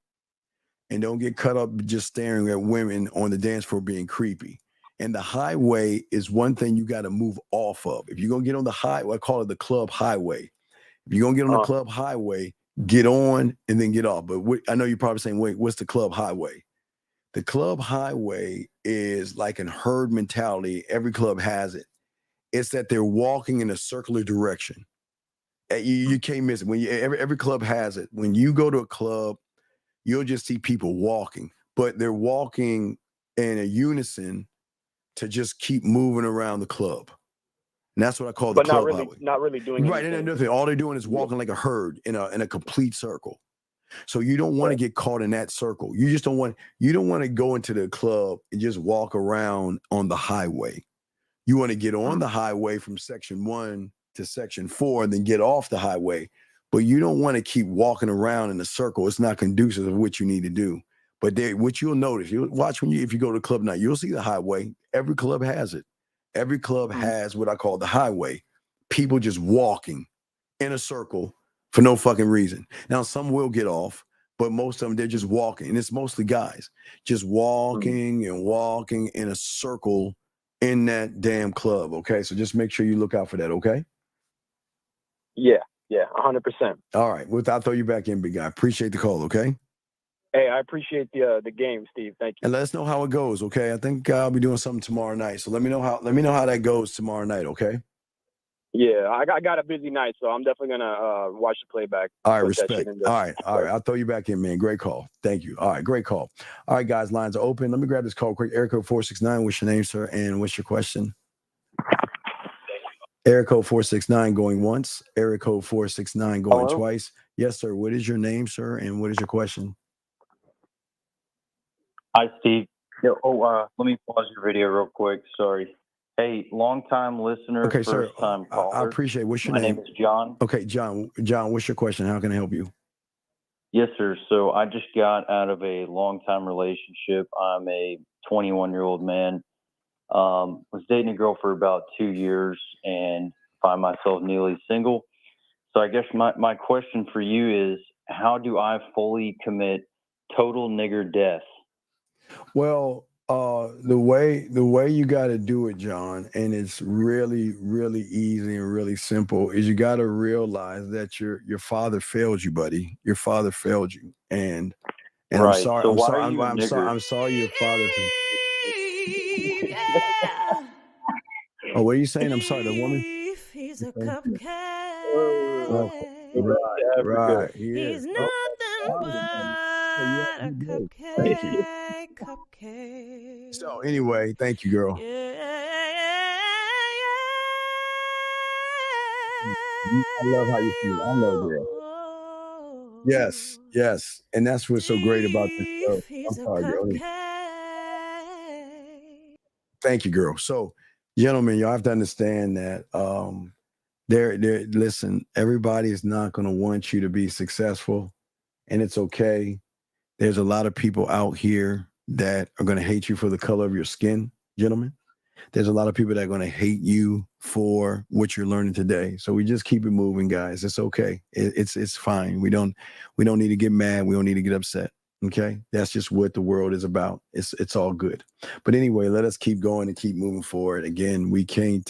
and don't get caught up just staring at women on the dance floor being creepy. And the highway is one thing you got to move off of. If you're gonna get on the highway, I call it the club highway. If you're gonna get on the club highway, get on and then get off. But I know you're probably saying, wait, what's the club highway? The club highway is like a herd mentality. Every club has it. It's that they're walking in a circular direction. You can't miss it. When every club has it. When you go to a club, you'll just see people walking, but they're walking in a unison to just keep moving around the club. And that's what I call the club highway. Not really doing right. And all they're doing is walking like a herd in a complete circle. So you don't want to get caught in that circle. You don't want to go into the club and just walk around on the highway. You want to get on the highway from section 1 to section 4 and then get off the highway. But you don't want to keep walking around in a circle. It's not conducive of what you need to do. But what you'll notice, you'll watch if you go to the club night, you'll see the highway. Every club has it. Every club has what I call the highway. People just walking in a circle for no fucking reason. Now, some will get off, but most of them, they're just walking. And it's mostly guys just walking and walking in a circle in that damn club, okay? So just make sure you look out for that, okay? Yeah, 100%. All right. I'll throw you back in, big guy. Appreciate the call, okay? Hey, I appreciate the game, Steve. Thank you. And let us know how it goes, okay? I think I'll be doing something tomorrow night. So let me know how that goes tomorrow night, okay? Yeah, I got a busy night, so I'm definitely gonna watch the playback. All right, respect. All right. I'll throw you back in, man. Great call. Thank you. All right, great call. All right, guys, lines are open. Let me grab this call quick. Area code 469. What's your name, sir? And what's your question? Area code 469 going once. Area code 469 going twice. Yes, sir. What is your name, sir? And what is your question? Hi, Steve. Let me pause your video real quick. Sorry. Hey, long-time listener, Okay, sir. first-time caller. I appreciate it. What's your My name? name is John. Okay, John. John, what's your question? How can I help you? Yes, sir. So I just got out of a long-time relationship. I'm a 21-year-old man. Was dating a girl for about 2 years and find myself newly single. So I guess my question for you is, how do I fully commit total nigger death? Well, the way you got to do it, John, and it's really, really easy and really simple, is you got to realize that your father failed you, buddy. Your father failed you, and Right. I'm sorry. So I'm why sorry. are you a I'm nigger? sorry. Your father. Oh, what are you saying? I'm sorry. The woman. He's a cupcake. Right. He He's is. nothing but a cupcake. Cupcake. So anyway, thank you, girl. I love how you feel. I know, girl. Yes, yes, and that's what's so great about this show. I'm sorry, girl. Thank you, girl. So, gentlemen, y'all have to understand that listen, everybody is not going to want you to be successful, and it's okay. There's a lot of people out here that are going to hate you for the color of your skin, gentlemen. There's a lot of people that are going to hate you for what you're learning today. So we just keep it moving, guys. It's okay. It's fine. We don't need to get mad. We don't need to get upset. Okay, that's just what the world is about. It's all good. But anyway, let us keep going and keep moving forward. Again, we can't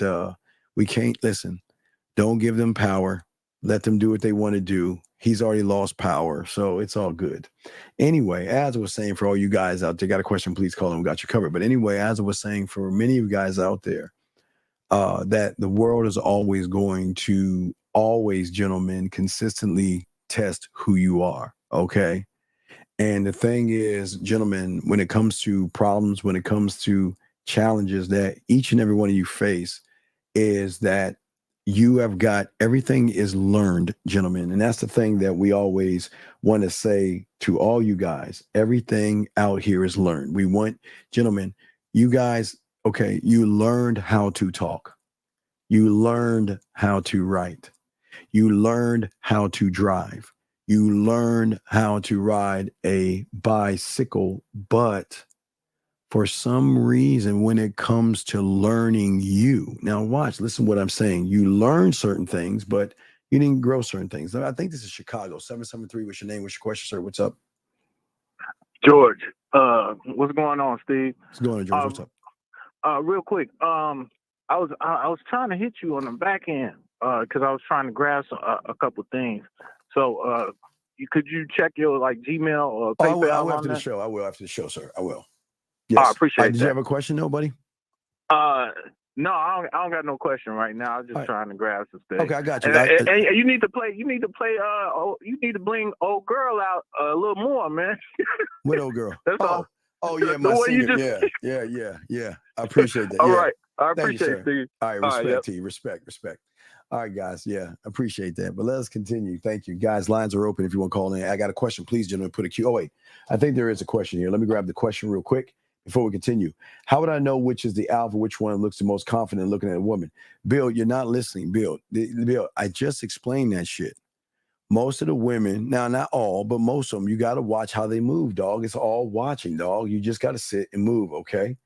listen. Don't give them power. Let them do what they want to do. He's already lost power, so it's all good. Anyway, as I was saying, for all you guys out there, got a question, please call and we got you covered. But anyway, as I was saying, for many of you guys out there, that the world is always going to gentlemen, consistently test who you are. Okay. And the thing is, gentlemen, when it comes to problems, when it comes to challenges that each and every one of you face, is that you have got everything is learned, gentlemen. And that's the thing that we always want to say to all you guys. Everything out here is learned. We want, gentlemen, you guys, okay, you learned how to talk. You learned how to write. You learned how to drive. You learned how to ride a bicycle, but for some reason, when it comes to learning you, now watch, listen to what I'm saying. You learn certain things, but you didn't grow certain things. I think this is Chicago. 773, what's your name? What's your question, sir? What's up? George, what's going on, Steve? What's going on, George? What's up? Real quick, I was trying to hit you on the back end because I was trying to grasp a couple things. So, could you check your Gmail or PayPal? I will after the show. I will after the show, sir. I will. Yes. I appreciate that. Did you have a question, nobody? No, I don't got no question right now. I'm just trying to grab some stuff. Okay, I got you. And you need to play. You need to bring old girl out a little more, man. What old girl? That's all. Oh yeah, my singer. Yeah. I appreciate that. All yeah. right, I Thank appreciate you, it, Steve. All right, respect to you. Respect. All right, guys. Yeah, appreciate that. But let us continue. Thank you, guys. Lines are open if you want to call in. I got a question. Please, gentlemen, put a Q. Oh wait, I think there is a question here. Let me grab the question real quick before we continue. How would I know which is the alpha, which one looks the most confident looking at a woman? Bill, you're not listening. Bill, I just explained that shit. Most of the women, now not all, but most of them, you got to watch how they move, dog. It's all watching, dog. You just got to sit and move, okay?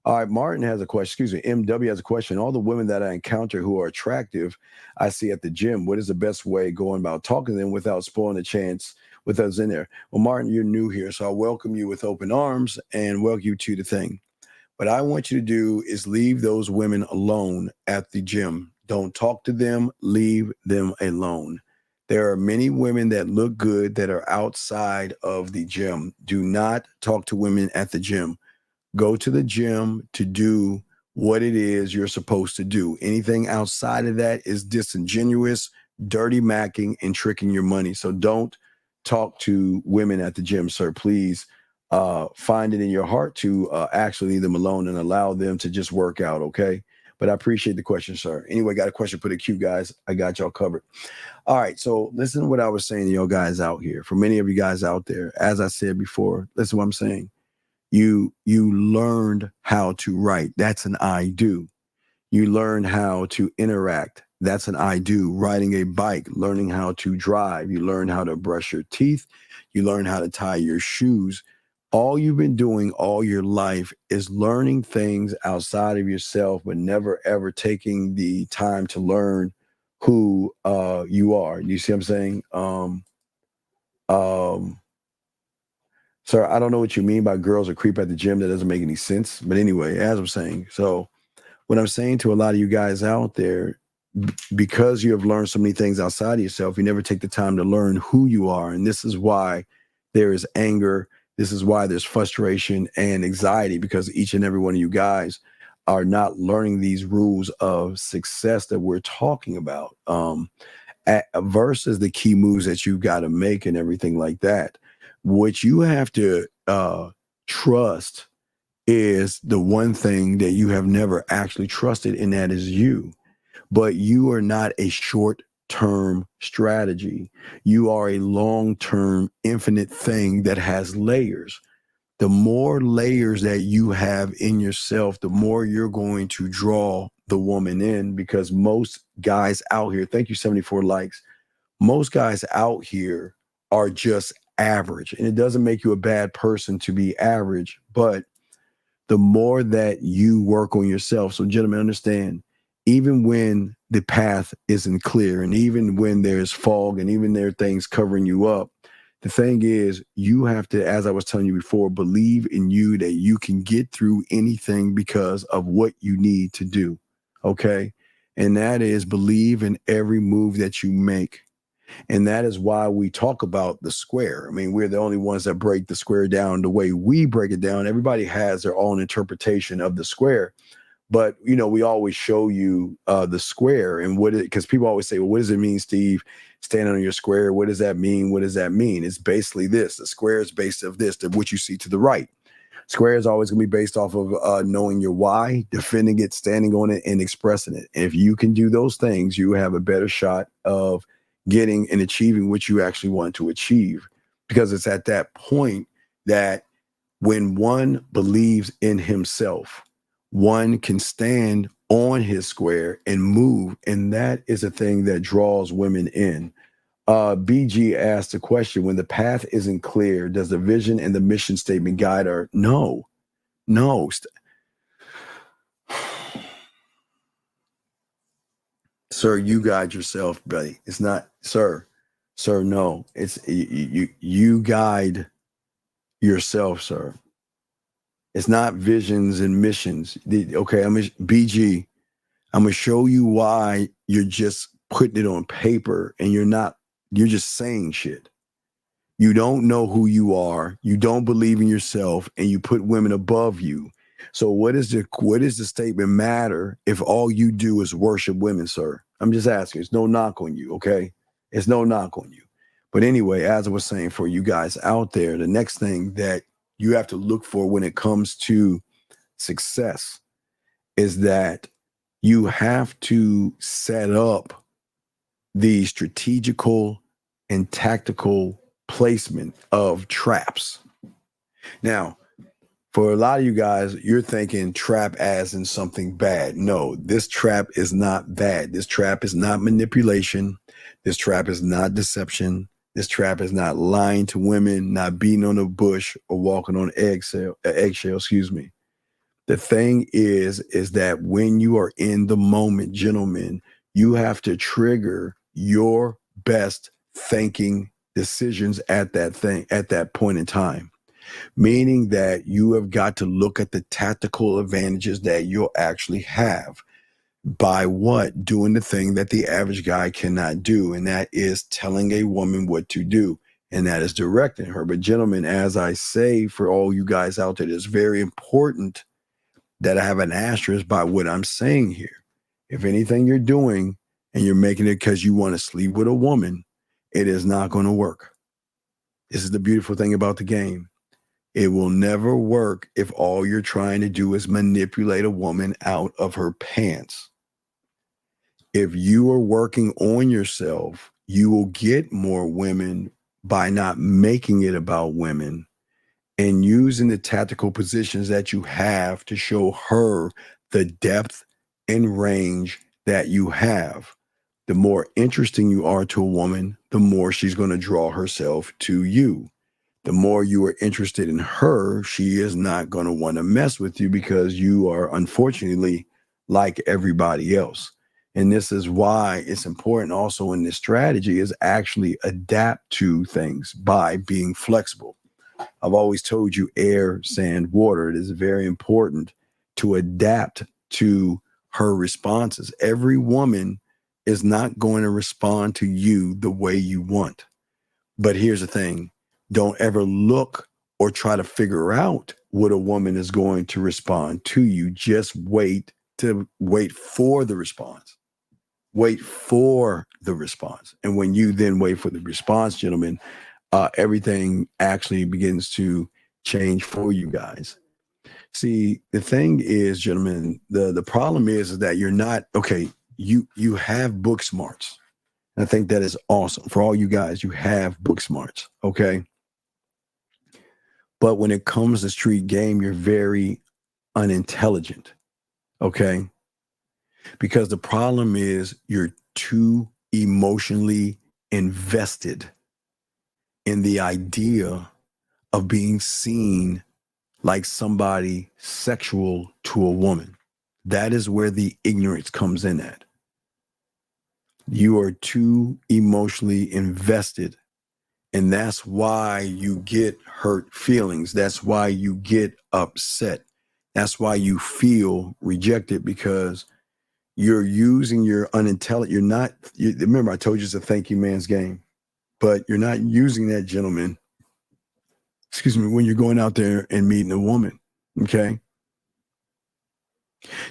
All right, Martin has a question. Excuse me, MW has a question. All the women that I encounter who are attractive, I see at the gym, what is the best way going about talking to them without spoiling the chance with us in there? Well, Martin, you're new here, so I welcome you with open arms and welcome you to the thing. What I want you to do is leave those women alone at the gym. Don't talk to them. Leave them alone. There are many women that look good that are outside of the gym. Do not talk to women at the gym. Go to the gym to do what it is you're supposed to do. Anything outside of that is disingenuous, dirty macking, and tricking your money. So don't talk to women at the gym, sir. Please find it in your heart to actually leave them alone and allow them to just work out, okay? But I appreciate the question, sir. Anyway, got a question for the queue, guys. I got y'all covered. All right, so listen to what I was saying to y'all guys out here. For many of you guys out there, as I said before, listen to what I'm saying. You learned how to write. That's an I do. You learned how to interact. That's an I do. Riding a bike, learning how to drive. You learn how to brush your teeth. You learn how to tie your shoes. All you've been doing all your life is learning things outside of yourself, but never, ever taking the time to learn who you are. You see what I'm saying? Sir, I don't know what you mean by girls are creep at the gym. That doesn't make any sense. But anyway, as I'm saying, so what I'm saying to a lot of you guys out there, because you have learned so many things outside of yourself, you never take the time to learn who you are. And this is why there is anger. This is why there's frustration and anxiety, because each and every one of you guys are not learning these rules of success that we're talking about, versus the key moves that you got to make and everything like that. What you have to trust is the one thing that you have never actually trusted, and that is you. But you are not a short-term strategy. You are a long-term, infinite thing that has layers. The more layers that you have in yourself, the more you're going to draw the woman in, because most guys out here, thank you, 74 likes, most guys out here are just average. And it doesn't make you a bad person to be average, but the more that you work on yourself. So gentlemen, understand, even when the path isn't clear, and even when there's fog, and even there are things covering you up, the thing is, you have to, as I was telling you before, believe in you that you can get through anything because of what you need to do. Okay. And that is believe in every move that you make. And that is why we talk about the square. I mean, we're the only ones that break the square down the way we break it down. Everybody has their own interpretation of the square. But, you know, we always show you the square and what it, because people always say, well, what does it mean, Steve, standing on your square? What does that mean? What does that mean? It's basically this. The square is based off this, what you see to the right. Square is always going to be based off of knowing your why, defending it, standing on it, and expressing it. And if you can do those things, you have a better shot of getting and achieving what you actually want to achieve. Because it's at that point that when one believes in himself, one can stand on his square and move. And that is a thing that draws women in. BG asked the question, when the path isn't clear, does the vision and the mission statement guide her? No. Sir, you guide yourself, buddy. It's not, sir, no. It's you guide yourself, sir. It's not visions and missions. Okay, BG, I'm gonna show you why you're just putting it on paper and you're just saying shit. You don't know who you are, you don't believe in yourself, and you put women above you. So what does the statement matter if all you do is worship women, sir? I'm just asking. It's no knock on you, okay? It's no knock on you. But anyway, as I was saying, for you guys out there, the next thing that you have to look for when it comes to success is that you have to set up the strategical and tactical placement of traps. Now, for a lot of you guys, you're thinking trap as in something bad. No, this trap is not bad. This trap is not manipulation. This trap is not deception. This trap is not lying to women, not beating on a bush or walking on eggshell, The thing is that when you are in the moment, gentlemen, you have to trigger your best thinking decisions at that point in time. Meaning that you have got to look at the tactical advantages that you'll actually have. By what? Doing the thing that the average guy cannot do, and that is telling a woman what to do, and that is directing her. But gentlemen, as I say, for all you guys out there, it's very important that I have an asterisk by what I'm saying here. If anything you're doing and you're making it because you want to sleep with a woman, it is not going to work. This is the beautiful thing about the game. It will never work if all you're trying to do is manipulate a woman out of her pants. If you are working on yourself, you will get more women by not making it about women and using the tactical positions that you have to show her the depth and range that you have. The more interesting you are to a woman, the more she's going to draw herself to you. The more you are interested in her, she is not going to want to mess with you because you are unfortunately like everybody else. And this is why it's important also in this strategy is actually adapt to things by being flexible. I've always told you air, sand, water. It is very important to adapt to her responses. Every woman is not going to respond to you the way you want. But here's the thing. Don't ever look or try to figure out what a woman is going to respond to you. Just wait for the response. Wait for the response. And when you then wait for the response, gentlemen, everything actually begins to change for you guys. See, the thing is, gentlemen, the problem is that you're not, okay, you have book smarts. And I think that is awesome. For all you guys, you have book smarts, okay? But when it comes to street game, you're very unintelligent, okay? Because the problem is you're too emotionally invested in the idea of being seen like somebody sexual to a woman. That is where the ignorance comes in at. You are too emotionally invested, and that's why you get hurt feelings. That's why you get upset. That's why you feel rejected, because you're using your unintelligent. Remember, I told you it's a thank you man's game, but you're not using that, gentleman. Excuse me, when you're going out there and meeting a woman, okay?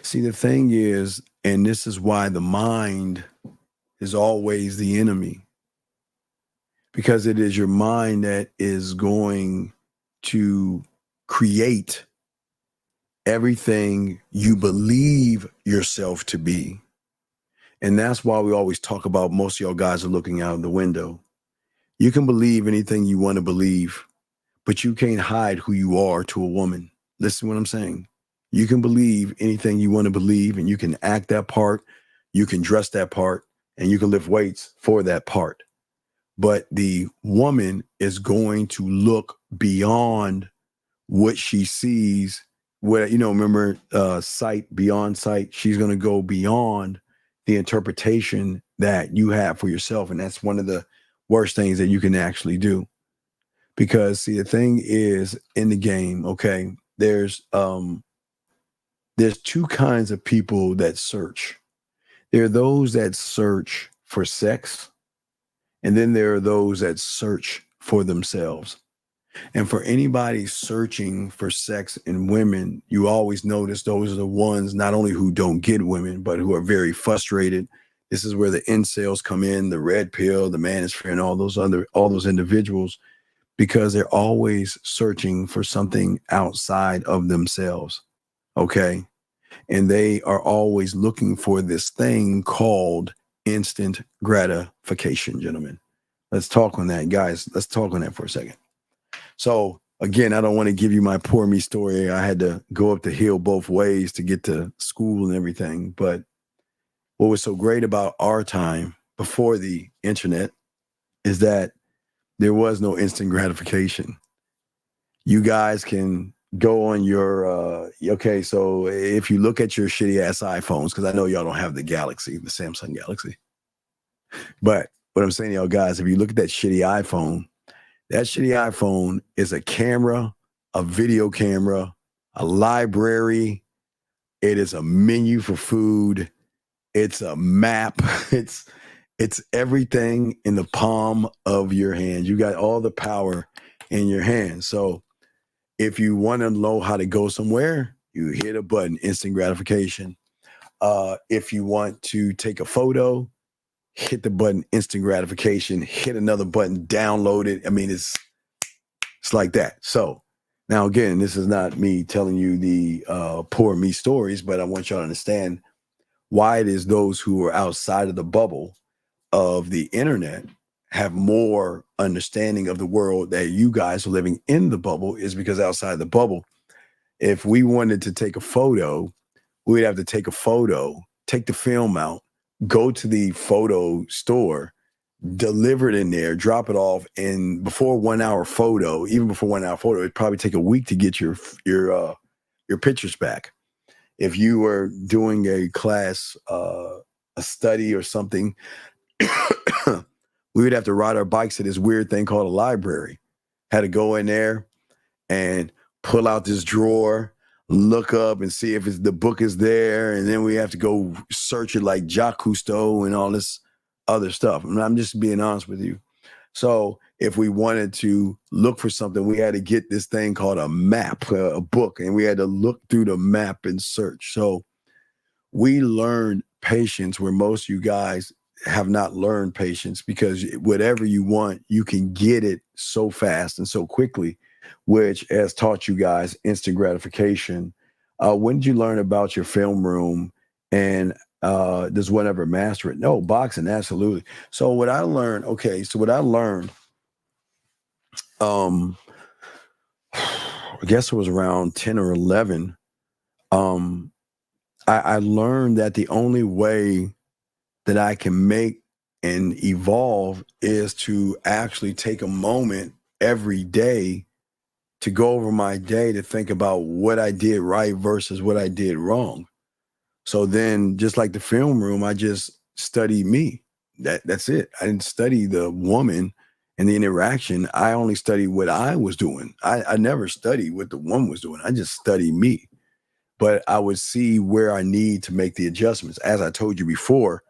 See, the thing is, and this is why the mind is always the enemy, because it is your mind that is going to create everything you believe yourself to be. And that's why we always talk about most of y'all guys are looking out the window. You can believe anything you want to believe, but you can't hide who you are to a woman. Listen to what I'm saying. You can believe anything you want to believe, and you can act that part, you can dress that part, and you can lift weights for that part. But the woman is going to look beyond what she sees. Where, remember, sight beyond sight. She's going to go beyond the interpretation that you have for yourself. And that's one of the worst things that you can actually do. Because, see, the thing is in the game, okay, there's two kinds of people that search. There are those that search for sex, and then there are those that search for themselves. And for anybody searching for sex in women, you always notice those are the ones not only who don't get women, but who are very frustrated. This is where the incels come in, the red pill, the manosphere, and all those individuals, because they're always searching for something outside of themselves. Okay. And they are always looking for this thing called instant gratification, gentlemen. Let's talk on that, guys. Let's talk on that for a second. So again, I don't want to give you my poor me story. I had to go up the hill both ways to get to school and everything. But what was so great about our time before the internet is that there was no instant gratification. You guys can go on your, okay, so if you look at your shitty ass iPhones, because I know y'all don't have the Galaxy, the Samsung Galaxy. But what I'm saying to y'all guys, if you look at that shitty iPhone is a camera, a video camera, a library. It is a menu for food. It's a map. It's everything in the palm of your hand. You got all the power in your hand. So if you want to know how to go somewhere, you hit a button, instant gratification. If you want to take a photo, hit the button, instant gratification. Hit another button, download it. I mean, it's like that. So now, again, this is not me telling you the poor me stories, but I want y'all to understand why it is those who are outside of the bubble of the internet have more understanding of the world that you guys are living in the bubble, is because outside the bubble, if we wanted to take a photo, we'd have to take a photo, take the film out, go to the photo store, deliver it in there, drop it off, and before 1 hour photo, even before 1 hour photo, it'd probably take a week to get your pictures back. If you were doing a class, a study or something, we would have to ride our bikes to this weird thing called a library. Had to go in there and pull out this drawer, look up and see if the book is there, and then we have to go search it like Jacques Cousteau and all this other stuff. I'm just being honest with you. So if we wanted to look for something, we had to get this thing called a map, a book, and we had to look through the map and search. So we learned patience where most of you guys have not learned patience, because whatever you want, you can get it so fast and so quickly, which has taught you guys instant gratification. When did you learn about your film room, and does one ever master it? No, boxing, absolutely. So what I learned, I guess it was around 10 or 11. I learned that the only way that I can make and evolve is to actually take a moment every day to go over my day, to think about what I did right versus what I did wrong. So then, just like the film room, I just studied me. That's it. I didn't study the woman and the interaction. I only studied what I was doing. I never studied what the woman was doing. I just studied me. But I would see where I need to make the adjustments. As I told you before,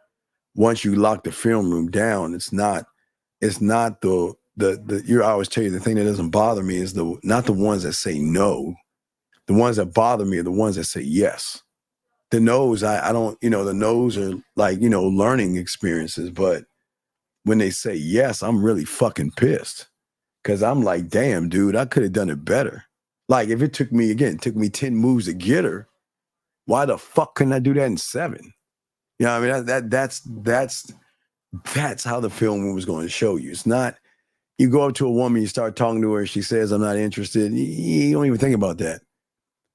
once you lock the film room down, it's not the I always tell you, the thing that doesn't bother me is not the ones that say no. The ones that bother me are the ones that say yes. The no's, I don't, the no's are like, learning experiences. But when they say yes, I'm really fucking pissed, because I'm like, damn, dude, I could have done it better. Like, if it took me 10 moves to get her, why the fuck couldn't I do that in 7? You know what I mean? That's how the film was going to show you. It's not, you go up to a woman, you start talking to her, she says, I'm not interested. You don't even think about that.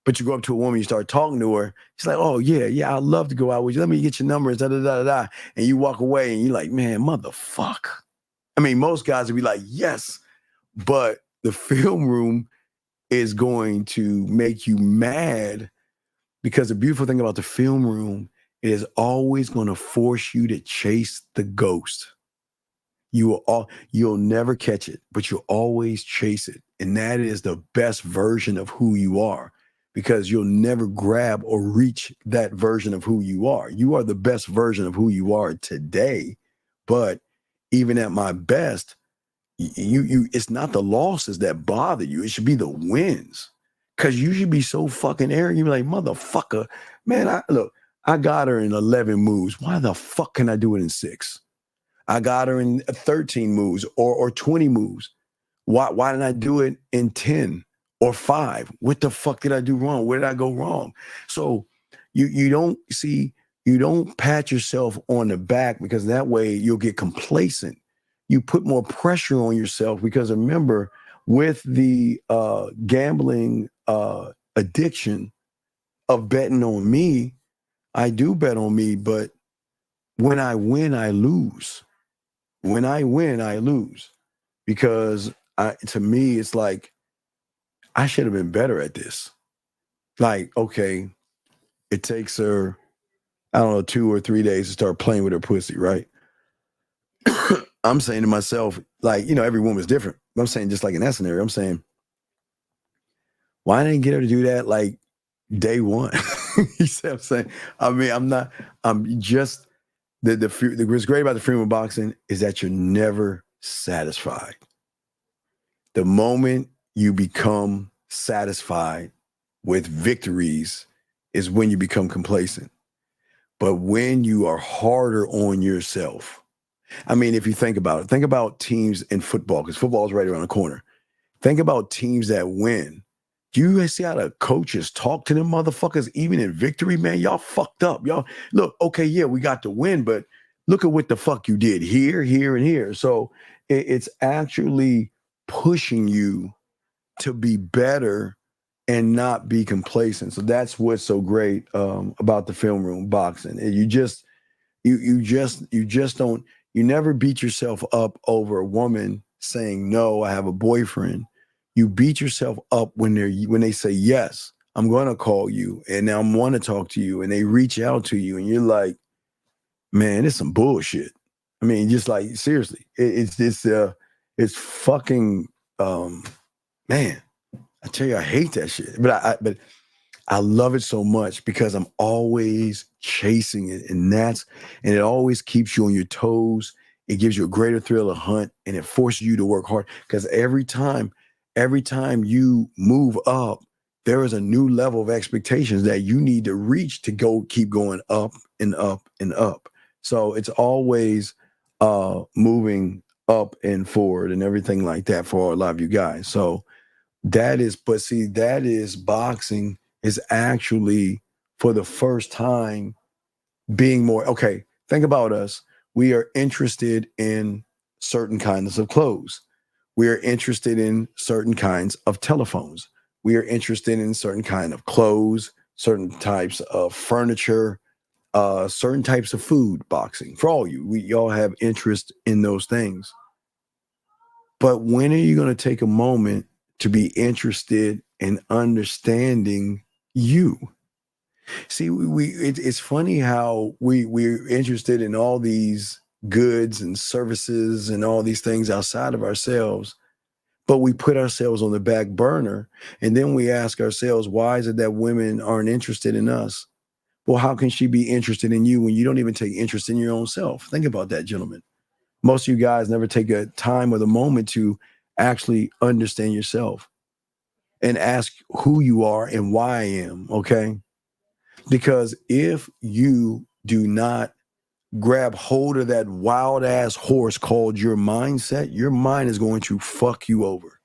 But you go up to a woman, you start talking to her, she's like, oh, yeah, I'd love to go out with you. Let me get your numbers, da-da-da-da-da. And you walk away and you're like, man, motherfuck. I mean, most guys would be like, yes, but the film room is going to make you mad, because the beautiful thing about the film room, it is always going to force you to chase the ghost. You'll never catch it, but you'll always chase it. And that is the best version of who you are, because you'll never grab or reach that version of who you are. You are the best version of who you are today. But even at my best, it's not the losses that bother you. It should be the wins, because you should be so fucking arrogant. You're like, motherfucker, man, I got her in 11 moves. Why the fuck can I do it in 6? I got her in 13 moves or 20 moves. Why didn't I do it in 10 or 5? What the fuck did I do wrong? Where did I go wrong? So you don't pat yourself on the back, because that way you'll get complacent. You put more pressure on yourself, because remember, with the gambling addiction of betting on me, I do bet on me, but when I win, I lose. When I win, I lose, because to me, it's like, I should have been better at this. Like, okay, it takes her, 2 or 3 days to start playing with her pussy, right? I'm saying to myself, like, every woman's different. I'm saying, just like in that scenario, I'm saying, why didn't I get her to do that like day 1? You see what I'm saying? I mean, I'm just, what's great about the freedom of boxing is that you're never satisfied. The moment you become satisfied with victories is when you become complacent. But when you are harder on yourself, I mean, if you think about it, think about teams in football, because football is right around the corner. Think about teams that win. Do you see how the coaches talk to them motherfuckers even in victory, man? Y'all fucked up. Y'all, look, okay, yeah, we got the win, but look at what the fuck you did here, here, and here. So it's actually pushing you to be better and not be complacent. So that's what's so great about the film room boxing. And you just don't, you never beat yourself up over a woman saying, no, I have a boyfriend. You beat yourself up when they say, yes, I'm going to call you and now I want to talk to you, and they reach out to you and you're like, man, it's some bullshit. I mean, just like, seriously, it's fucking, man, I tell you, I hate that shit, but I love it so much because I'm always chasing it, and it always keeps you on your toes. It gives you a greater thrill of hunt, and it forces you to work hard, because every time you move up, there is a new level of expectations that you need to reach to keep going up and up and up. So it's always moving up and forward and everything like that for a lot of you guys. So that is boxing is actually for the first time being more, okay, think about us. We are interested in certain kinds of clothes. We are interested in certain kinds of telephones. We are interested in certain kind of clothes, certain types of furniture, certain types of food. Boxing for all you, we all have interest in those things. But when are you going to take a moment to be interested in understanding you? See, it's funny how we're interested in all these goods and services and all these things outside of ourselves, but we put ourselves on the back burner, and then we ask ourselves, why is it that women aren't interested in us? Well, how can she be interested in you when you don't even take interest in your own self? Think about that, gentlemen. Most of you guys never take a time or the moment to actually understand yourself and ask who you are and why I am, okay? Because if you do not grab hold of that wild ass horse called your mindset, your mind is going to fuck you over.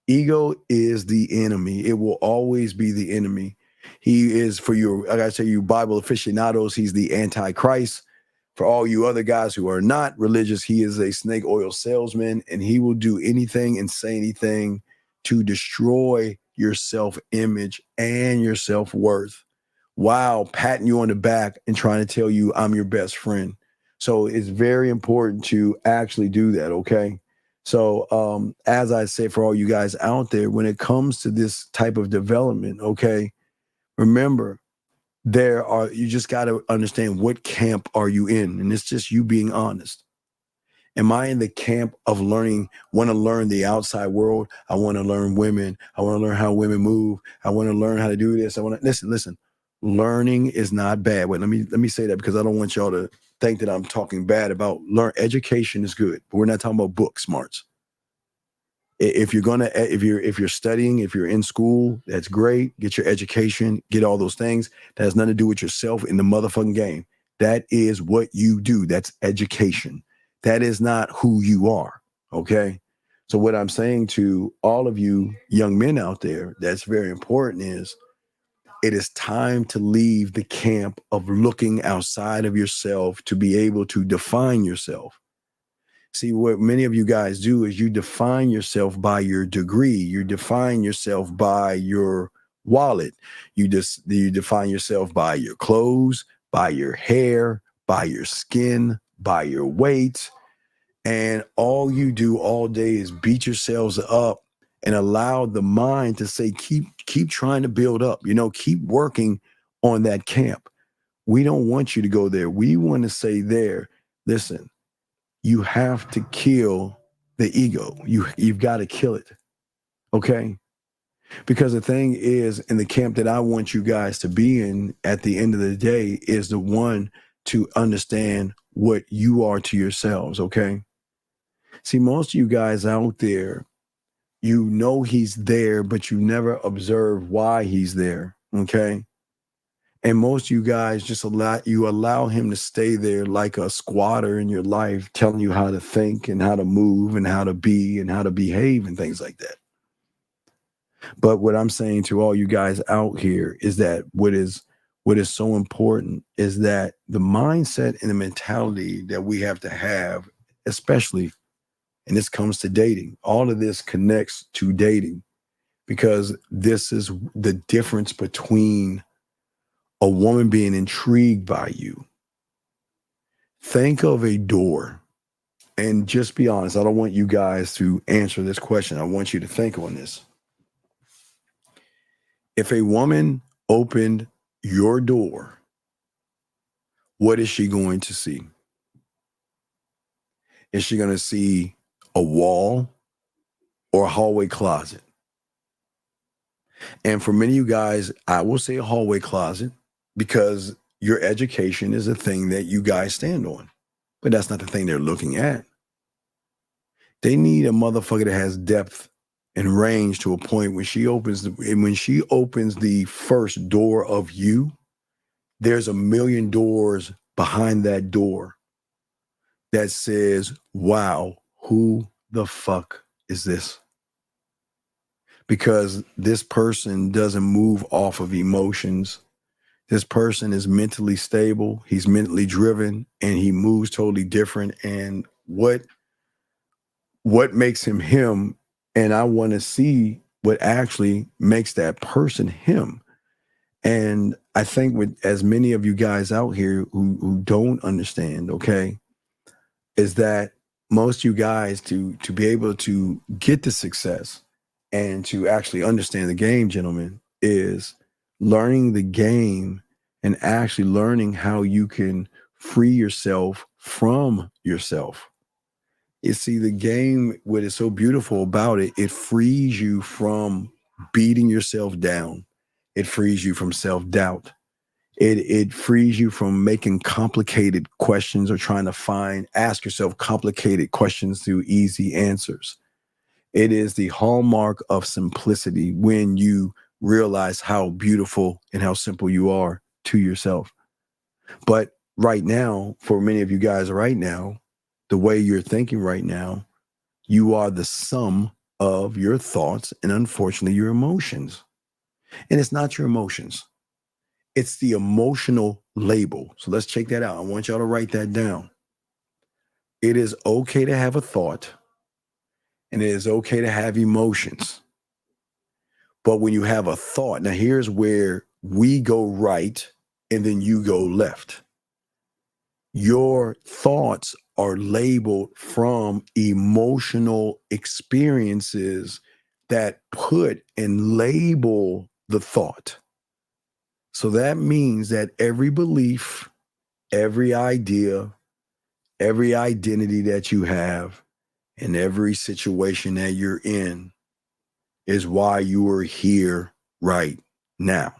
Ego is the enemy. It will always be the enemy. He is, for you, like I say, you Bible aficionados, he's the Antichrist. For all you other guys who are not religious, he is a snake oil salesman, and he will do anything and say anything to destroy your self-image and your self-worth while patting you on the back and trying to tell you I'm your best friend. So it's very important to actually do that, okay? So as I say, for all you guys out there, when it comes to this type of development, okay, remember, you just got to understand what camp are you in, and it's just you being honest. Am I in the camp of want to learn the outside world? I want to learn women. I want to learn how women move. I want to learn how to do this. I want to listen. Learning is not bad. Wait, let me say that, because I don't want y'all to think that I'm talking bad about education is good, but we're not talking about book smarts. If you're studying, if you're in school, that's great. Get your education, get all those things. That has nothing to do with yourself in the motherfucking game. That is what you do. That's education. That is not who you are. Okay. So what I'm saying to all of you young men out there, that's very important, is it is time to leave the camp of looking outside of yourself to be able to define yourself. See, what many of you guys do is you define yourself by your degree. You define yourself by your wallet. You define yourself by your clothes, by your hair, by your skin, by your weight. And all you do all day is beat yourselves up and allow the mind to say, keep trying to build up, keep working on that camp. We don't want you to go there. We want to say there, listen, you have to kill the ego. You've got to kill it. Okay. Because the thing is, in the camp that I want you guys to be in at the end of the day is the one to understand what you are to yourselves, okay? See, most of you guys out there, you know he's there, but you never observe why he's there, okay? And most of you guys just allow him to stay there like a squatter in your life, telling you how to think and how to move and how to be and how to behave and things like that. But what I'm saying to all you guys out here is that what is so important is that the mindset and the mentality that we have to have, especially, and this comes to dating, all of this connects to dating, because this is the difference between a woman being intrigued by you. Think of a door, and just be honest. I don't want you guys to answer this question. I want you to think on this. If a woman opened your door, what is she going to see? Is she going to see a wall or a hallway closet? And for many of you guys, I will say a hallway closet because your education is a thing that you guys stand on. But that's not the thing they're looking at. They need a motherfucker that has depth and range to a point when she opens the first door of you, there's a million doors behind that door that says, wow, who the fuck is this? Because this person doesn't move off of emotions. This person is mentally stable, he's mentally driven, and he moves totally different. And what makes him him, and I want to see what actually makes that person him. And I think with as many of you guys out here who don't understand, okay, is that most of you guys to be able to get the success and to actually understand the game, gentlemen, is learning the game and actually learning how you can free yourself from yourself. You see, the game, what is so beautiful about it, it frees you from beating yourself down. It frees you from self-doubt. It frees you from making complicated questions or trying to ask yourself complicated questions through easy answers. It is the hallmark of simplicity when you realize how beautiful and how simple you are to yourself. But right now, for many of you guys right now, the way you're thinking right now, you are the sum of your thoughts and unfortunately your emotions. And it's not your emotions. It's the emotional label. So let's check that out. I want y'all to write that down. It is okay to have a thought and it is okay to have emotions. But when you have a thought, now here's where we go right and then you go left. Your thoughts are labeled from emotional experiences that put and label the thought. So that means that every belief, every idea, every identity that you have, and every situation that you're in is why you are here right now.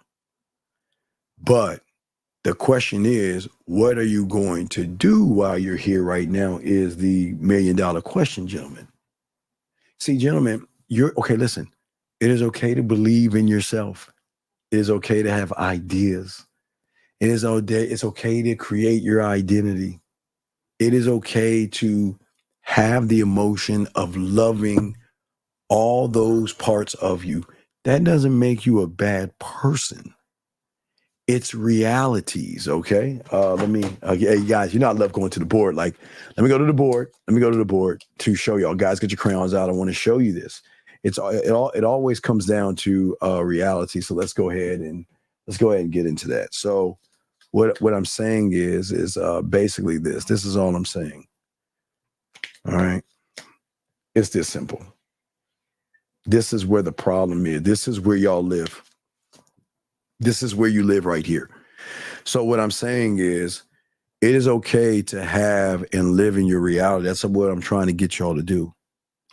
But the question is, what are you going to do while you're here right now is the $1 million question, gentlemen. See, gentlemen, listen, it is okay to believe in yourself. It is okay to have ideas. It's okay to create your identity. It is okay to have the emotion of loving all those parts of you. That doesn't make you a bad person. It's realities, okay? Hey guys, you know I love going to the board. Like, let me go to the board to show y'all. Guys, get your crayons out. I want to show you this. It always comes down to reality. So let's go ahead and get into that. So what I'm saying is basically this. This is all I'm saying. All right. It's this simple. This is where the problem is. This is where y'all live. This is where you live right here. So what I'm saying is it is okay to have and live in your reality. That's what I'm trying to get y'all to do.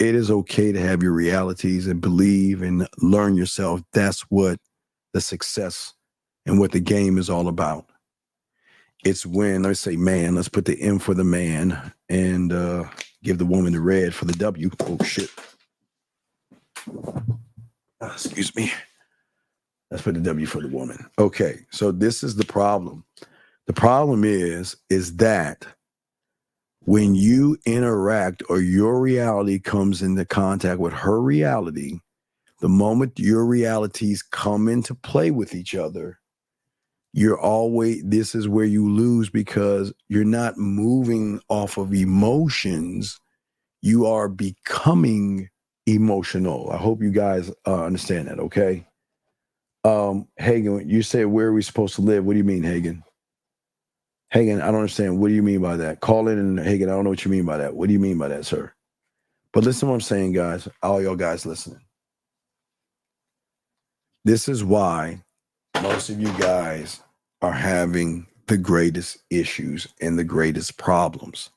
it is okay to have your realities and believe and learn yourself. That's what the success and what the game is all about. It's when, let's say man, let's put the M for the man and give the woman the red for the W. Oh, shit. Excuse me. Let's put the W for the woman. Okay, so this is the problem. The problem is that when you interact or your reality comes into contact with her reality, the moment your realities come into play with each other, this is where you lose because you're not moving off of emotions. You are becoming emotional. I hope you guys understand that, okay? Hagen, you said, where are we supposed to live? What do you mean, Hagen? Hagen, I don't understand. What do you mean by that? Call in and Hagen, I don't know what you mean by that. What do you mean by that, sir? But listen to what I'm saying, guys. All y'all guys listening. This is why most of you guys are having the greatest issues and the greatest problems.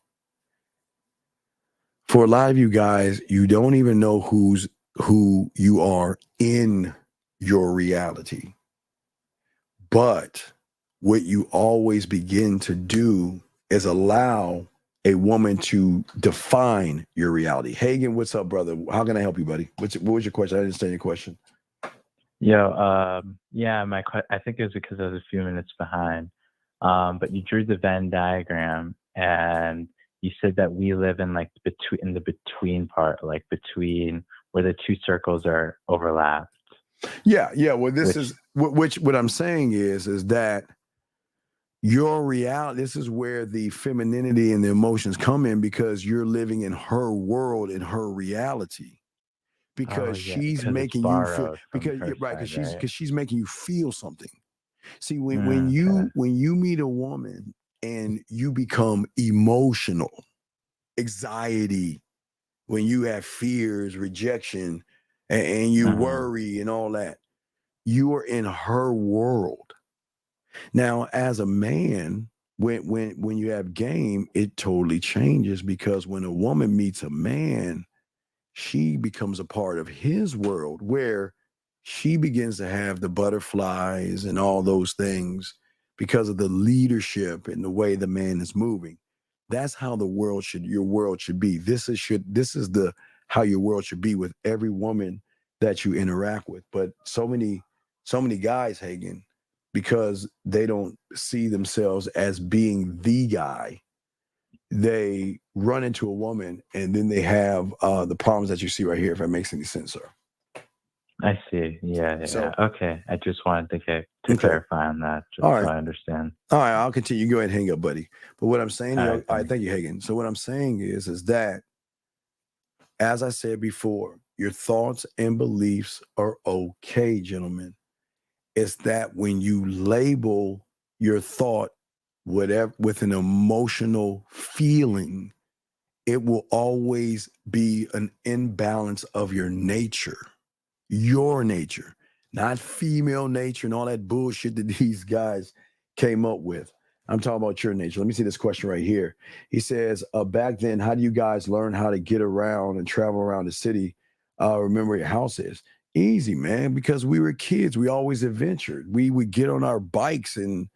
For a lot of you guys, you don't even know who you are in your reality. But what you always begin to do is allow a woman to define your reality. Hagen, what's up, brother? How can I help you, buddy? What was your question? I didn't understand your question. Yo, yeah, I think it was because I was a few minutes behind. But you drew the Venn diagram and you said that we live in like in the between part, like between where the two circles are overlapped. Yeah. Well, what I'm saying is that your reality, this is where the femininity and the emotions come in because you're living in her world, in her reality. Because she's making you feel, because she's making you feel something. See, when you meet a woman and you become emotional, anxiety, when you have fears, rejection, and you worry and all that, you are in her world. Now, as a man, when you have game, it totally changes because when a woman meets a man, she becomes a part of his world where she begins to have the butterflies and all those things because of the leadership and the way the man is moving. That's how your world should be. This is how your world should be with every woman that you interact with. But so many guys, Hagen, because they don't see themselves as being the guy, they run into a woman and then they have the problems that you see right here, if that makes any sense, sir. I see. Yeah. Okay. I just wanted to clarify on that, just so I understand. All right, I'll continue. Go ahead and hang up, buddy. But what I'm saying, all right, thank you, Hagen. So what I'm saying is that, as I said before, your thoughts and beliefs are okay, gentlemen. It's that when you label your thought whatever with an emotional feeling, it will always be an imbalance of your nature, not female nature and all that bullshit that these guys came up with. I'm talking about your nature. Let me see this question right here. He says, back then, how do you guys learn how to get around and travel around the city? Remember where your house is. Easy, man, because we were kids. We always adventured. We would get on our bikes and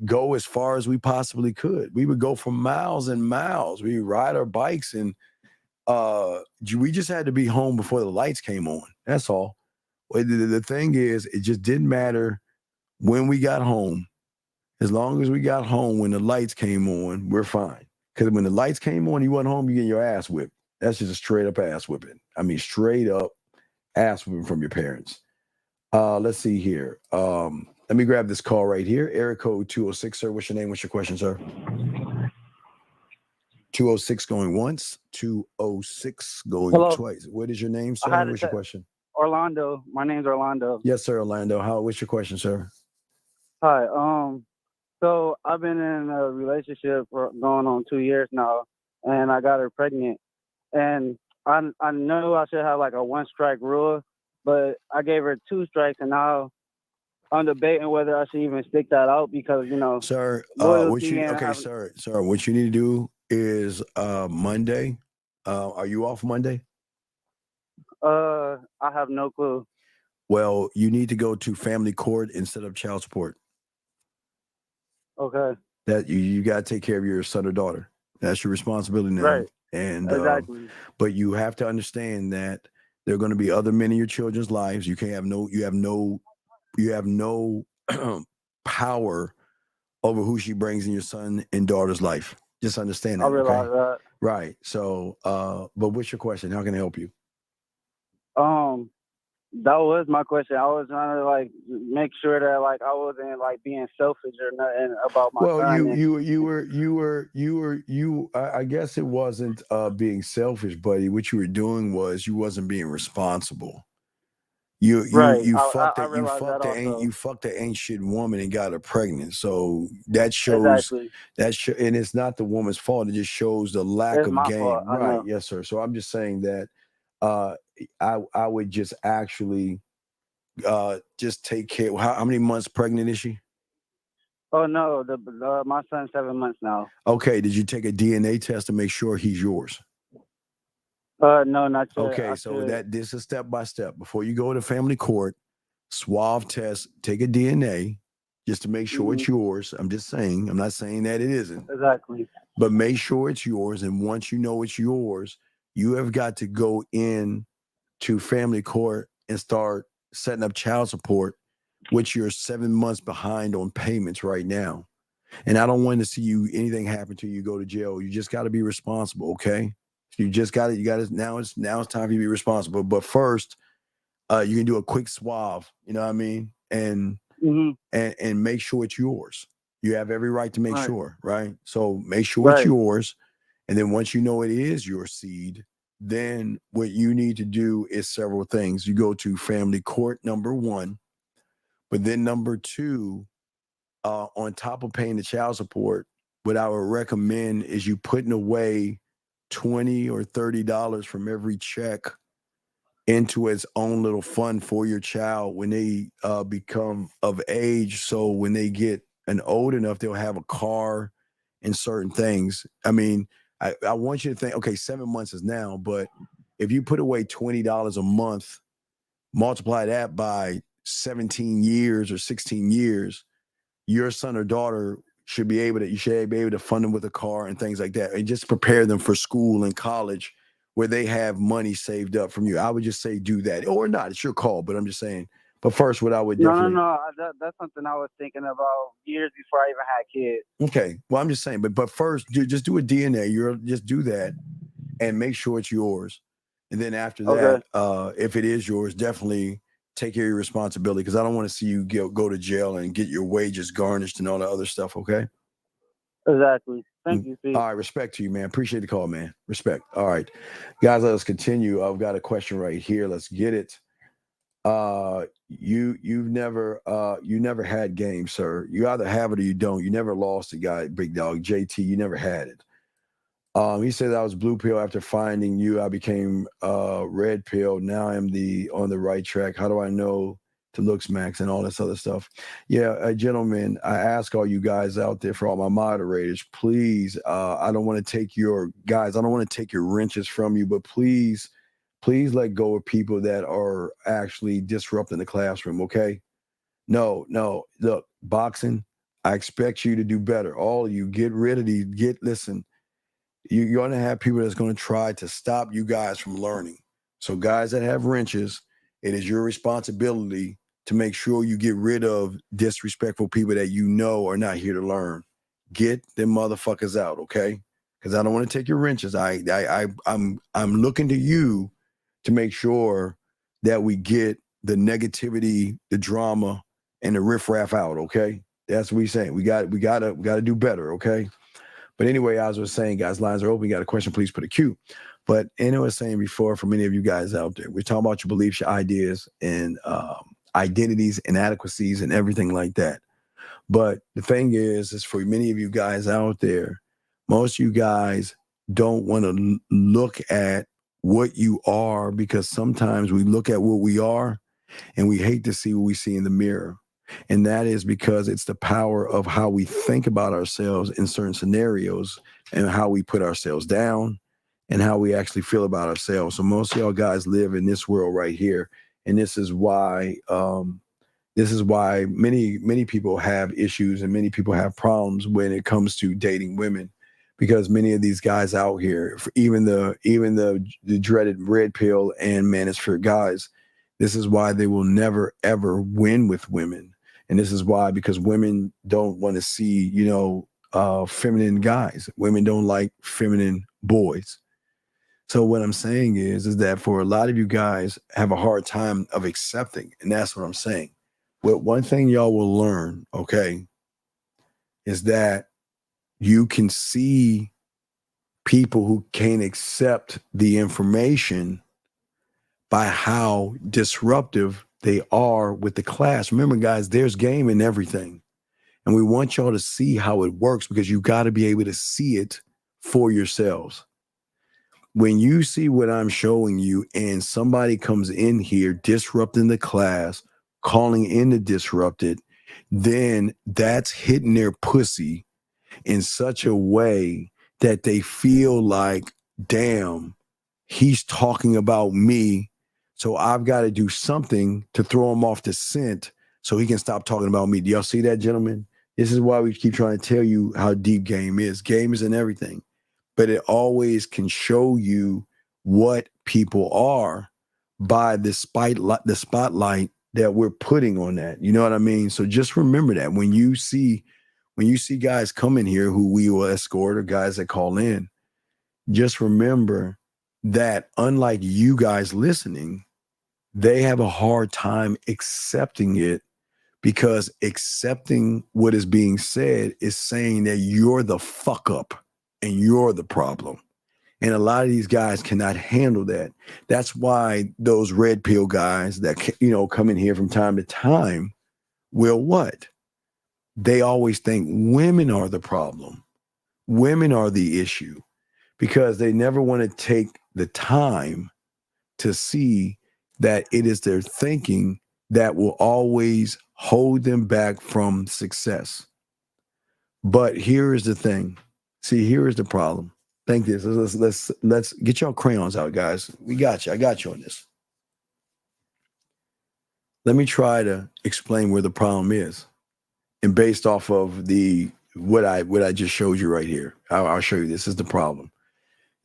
go as far as we possibly could. We would go for miles and miles. We would ride our bikes and we just had to be home before the lights came on. That's all. The thing is, it just didn't matter when we got home. As long as we got home when the lights came on, we're fine. Because when the lights came on, you went home, you get your ass whipped. That's just a straight up ass whipping. I mean, straight up ass whipping from your parents. Let's see here. Let me grab this call right here. Area code 206, sir. What's your name? What's your question, sir? 206 going once, 206 going twice. What is your name, sir? What's your question? Orlando. My name's Orlando. Yes, sir, Orlando. What's your question, sir? Hi. So I've been in a relationship for going on 2 years now, and I got her pregnant. And I know I should have like a 1 strike rule, but I gave her 2 strikes, and now I'm debating whether I should even stick that out because, sir, what you need to do is Monday, Are you off Monday? I have no clue. Well, you need to go to family court instead of child support. Okay. That you got to take care of your son or daughter. That's your responsibility now. Right. And Exactly. but you have to understand that there are going to be other men in your children's lives. You have no power over who she brings in your son and daughter's life. Just understand that. I realize okay? that. Right. So, but what's your question? How can I help you? That was my question. I was trying to like make sure that like I wasn't like being selfish or nothing about my son. I guess it wasn't being selfish, buddy. What you were doing was you wasn't being responsible. You fucked the ancient woman and got her pregnant. So that shows and it's not the woman's fault. It just shows the lack of game. Right? Yes, sir. So I'm just saying that I would just actually just take care. How many months pregnant is she? Oh no, my son's 7 months now. Okay. Did you take a DNA test to make sure he's yours? No, not yet. Okay, so this is step by step. Before you go to family court, swab test, take a DNA just to make sure it's yours. I'm just saying. I'm not saying that it isn't. Exactly. But make sure it's yours. And once you know it's yours, you have got to go in to family court and start setting up child support, which you're 7 months behind on payments right now. And I don't want to see anything happen to you go to jail. You just got to be responsible, okay? You just got it. Now it's time for you to be responsible. But first, you can do a quick swab, you know what I mean? And make sure it's yours. You have every right to make sure, right? So make sure it's yours. And then once you know it is your seed, then what you need to do is several things. You go to family court, number one. But then number two, on top of paying the child support, what I would recommend is you putting away $20 or $30 from every check into its own little fund for your child when they become of age. So when they get old enough, they'll have a car and certain things. I mean, I want you to think, okay, 7 months is now, but if you put away $20 a month, multiply that by 17 years or 16 years, your son or daughter you should be able to fund them with a car and things like that, and just prepare them for school and college where they have money saved up from you. I would just say do that, or not. It's your call, but I'm just saying. But first, what I would definitely... No. That's something I was thinking about years before I even had kids. Okay, well, I'm just saying. But first, just do a DNA. Just do that and make sure it's yours. And then after that, if it is yours, definitely take care of your responsibility, because I don't want to see you go to jail and get your wages garnished and all that other stuff, okay? Exactly. Thank you, Steve. All right, respect to you, man. Appreciate the call, man. Respect. All right. Guys, let us continue. I've got a question right here. Let's get it. You never had game, sir. You either have it or you don't. You never lost a guy, big dog. JT, you never had it. He said I was blue pill after finding you. I became red pill. Now I'm on the right track. How do I know to look smacks and all this other stuff? Yeah, gentlemen, I ask all you guys out there, for all my moderators, please, I don't want to take your wrenches from you, but please let go of people that are actually disrupting the classroom, okay? No, look, boxing, I expect you to do better. All of you, get rid of these, listen, you're going to have people that's going to try to stop you guys from learning. So guys that have wrenches, it is your responsibility to make sure you get rid of disrespectful people that you know are not here to learn. Get them motherfuckers out, okay? Because I don't want to take your wrenches. I'm looking to you to make sure that we get the negativity, the drama, and the riffraff out, okay? That's what we're saying. We gotta do better, okay? But anyway, as I was saying, guys, lines are open. You got a question, please put a Q. But I was saying before, for many of you guys out there, we're talking about your beliefs, your ideas, and identities, inadequacies, and everything like that. But the thing is for many of you guys out there, most of you guys don't want to look at what you are, because sometimes we look at what we are and we hate to see what we see in the mirror. And that is because it's the power of how we think about ourselves in certain scenarios and how we put ourselves down and how we actually feel about ourselves. So most of y'all guys live in this world right here, and this is why many people have issues and many people have problems when it comes to dating women, because many of these guys out here, even the dreaded red pill and manosphere guys, this is why they will never ever win with women. And this is why, because women don't want to see, feminine guys. Women don't like feminine boys. So what I'm saying is that for a lot of you guys have a hard time of accepting, and that's what I'm saying. Well, one thing y'all will learn, okay, is that you can see people who can't accept the information by how disruptive they are with the class. Remember, guys, there's game in everything. And we want y'all to see how it works, because you got to be able to see it for yourselves. When you see what I'm showing you and somebody comes in here disrupting the class, calling in to disrupt it, then that's hitting their pussy in such a way that they feel like, damn, he's talking about me, so I've got to do something to throw him off the scent so he can stop talking about me. Do y'all see that, gentlemen? This is why we keep trying to tell you how deep game is. Game is in everything, but it always can show you what people are by the spotlight that we're putting on that. You know what I mean? So just remember that when you see guys come in here who we will escort, or guys that call in, just remember that unlike you guys listening, they have a hard time accepting it, because accepting what is being said is saying that you're the fuck up and you're the problem. And a lot of these guys cannot handle that. That's why those red pill guys that, come in here from time to time will what? They always think women are the problem. Women are the issue, because they never want to take the time to see that it is their thinking that will always hold them back from success. But here is the thing. See, here is the problem. Think this. Let's get y'all crayons out, guys. We got you. I got you on this. Let me try to explain where the problem is. And based off of what I just showed you right here, I'll show you. This is the problem.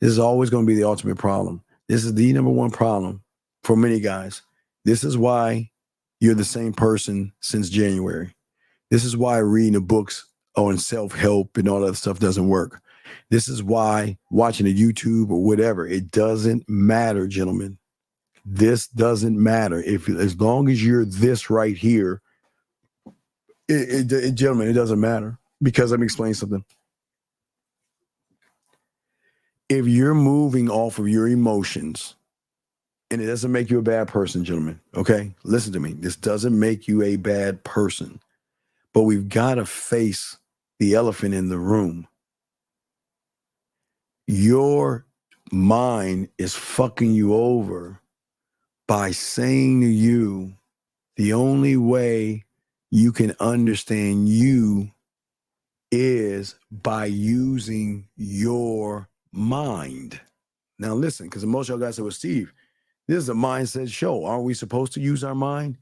This is always going to be the ultimate problem. This is the number one problem for many guys. This is why you're the same person since January. This is why reading the books on self-help and all that stuff doesn't work. This is why watching a YouTube or whatever, it doesn't matter, gentlemen. This doesn't matter. As long as you're this right here, gentlemen, it doesn't matter. Because let me explain something. If you're moving off of your emotions, and it doesn't make you a bad person, gentlemen, okay? Listen to me. This doesn't make you a bad person. But we've got to face the elephant in the room. Your mind is fucking you over by saying to you, the only way you can understand you is by using your mind. Now listen, because most of y'all guys say, well, Steve, this is a mindset show. Aren't we supposed to use our mind?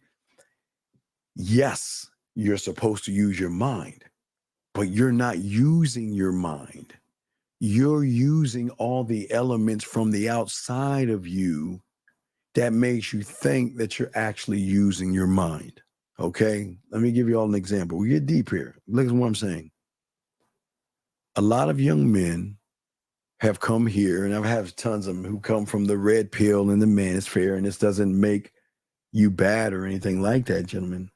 Yes, you're supposed to use your mind, but you're not using your mind. You're using all the elements from the outside of you that makes you think that you're actually using your mind. Okay, let me give you all an example. We get deep here. Look at what I'm saying. A lot of young men have come here, and I've had tons of them who come from the red pill and the manosphere, and this doesn't make you bad or anything like that, gentlemen.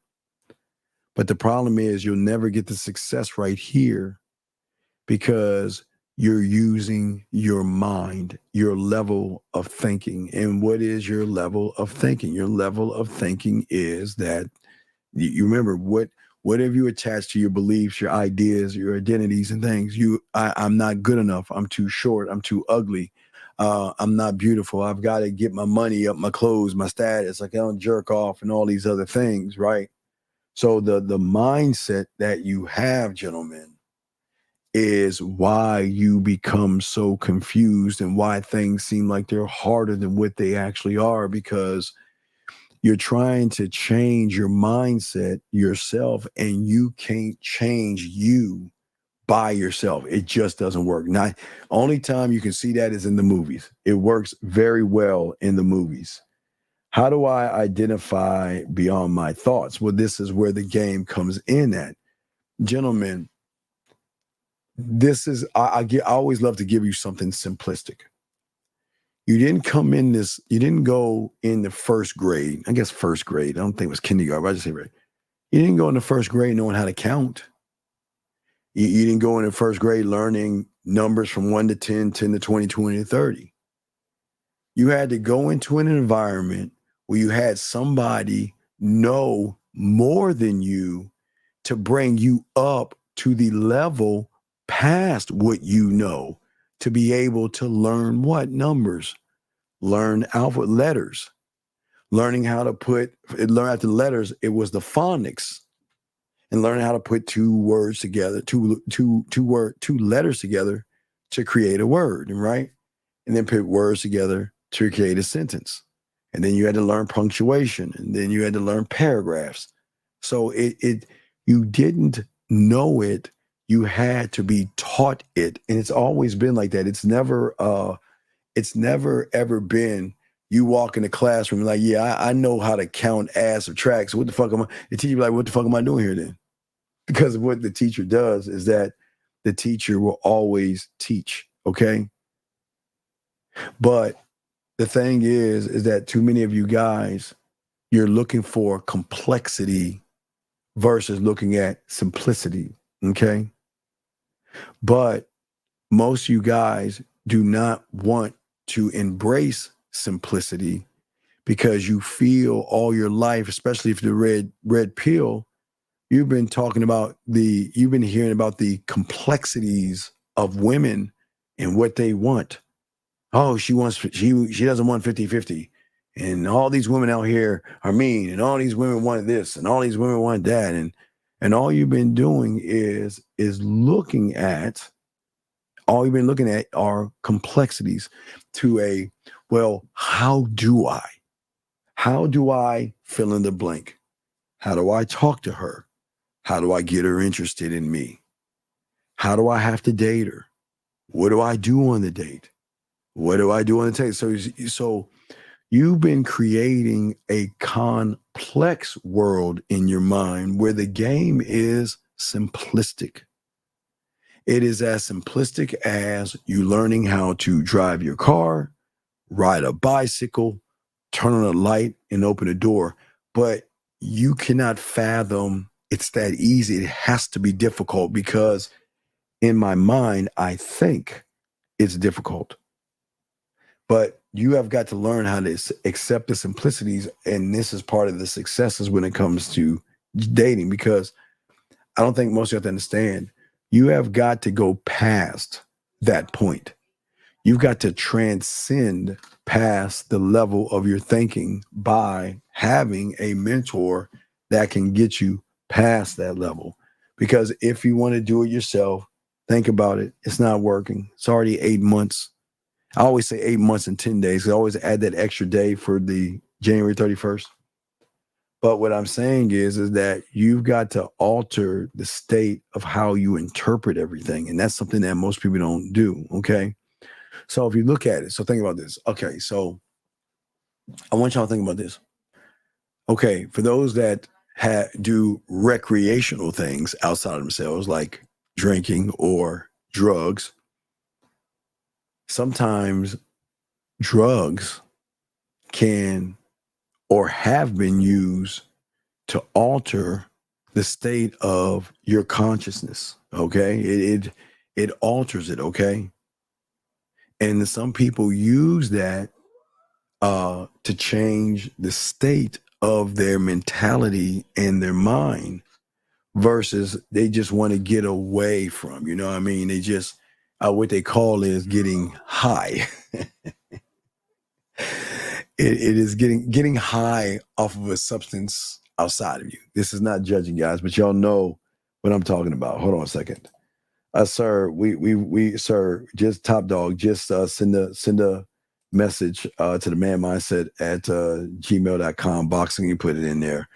But the problem is you'll never get the success right here because you're using your mind, your level of thinking. And what is your level of thinking? Your level of thinking is that you remember whatever you attach to your beliefs, your ideas, your identities and things. I'm not good enough. I'm too short. I'm too ugly. I'm not beautiful. I've got to get my money up, my clothes, my status. Like I don't jerk off and all these other things, right? So the mindset that you have, gentlemen, is why you become so confused and why things seem like they're harder than what they actually are, because you're trying to change your mindset yourself, and you can't change you by yourself. It just doesn't work. Now, only time you can see that is in the movies. It works very well in the movies. How do I identify beyond my thoughts? Well, this is where the game comes in at. Gentlemen, this is, I always love to give you something simplistic. You didn't go in the first grade. I guess first grade. I don't think it was kindergarten, but I just say right. You didn't go in the first grade knowing how to count. You didn't go in the first grade learning numbers from 1 to 10, 10 to 20, 20 to 30. You had to go into an environment where you had somebody know more than you to bring you up to the level past what you know, to be able to learn what? Numbers, learn alphabet letters, learning how to learn after letters, it was the phonics, and learning how to put two words together, two letters together to create a word, right? And then put words together to create a sentence. And then you had to learn punctuation, and then you had to learn paragraphs. So you didn't know it, you had to be taught it. And it's always been like that. It's never ever been you walk in the classroom like, yeah, I know how to count, add, subtract. So what the fuck am I? The teacher be like, what the fuck am I doing here then? Because what the teacher does is that the teacher will always teach, okay? But the thing is that too many of you guys, you're looking for complexity versus looking at simplicity, okay? But most of you guys do not want to embrace simplicity because you feel all your life, especially if the red pill, you've been hearing about the complexities of women and what they want. Oh, she doesn't want 50-50. And all these women out here are mean, and all these women want this, and all these women want that. And all you've been doing is looking at, all you've been looking at are complexities to how do I fill in the blank? How do I talk to her? How do I get her interested in me? How do I have to date her? What do I do on the date? What do I do on the date? So you've been creating a complex world in your mind where the game is simplistic. It is as simplistic as you learning how to drive your car, ride a bicycle, turn on a light, and open a door. But you cannot fathom it's that easy. It has to be difficult because in my mind, I think it's difficult. But you have got to learn how to accept the simplicities. And this is part of the successes when it comes to dating, because I don't think most of you have to understand. You have got to go past that point. You've got to transcend past the level of your thinking by having a mentor that can get you past that level. Because if you want to do it yourself, think about it. It's not working. It's already 8 months. I always say 8 months and 10 days. I always add that extra day for the January 31st. But what I'm saying is that you've got to alter the state of how you interpret everything. And that's something that most people don't do, okay? So if you look at it, so think about this. Okay, so I want y'all to think about this. Okay, for those that do recreational things outside of themselves, like drinking or drugs, sometimes drugs can or have been used to alter the state of your consciousness, okay? It alters it, okay? And some people use that to change the state of their mentality and their mind versus they just want to get away from, you know what I mean? They just, what they call is getting high. It is getting high off of a substance outside of you. This is not judging, guys, but y'all know what I'm talking about. Hold on a second. Sir, we sir, just Top Dog, just send a message to the man mindset at gmail.com, boxing, you put it in there.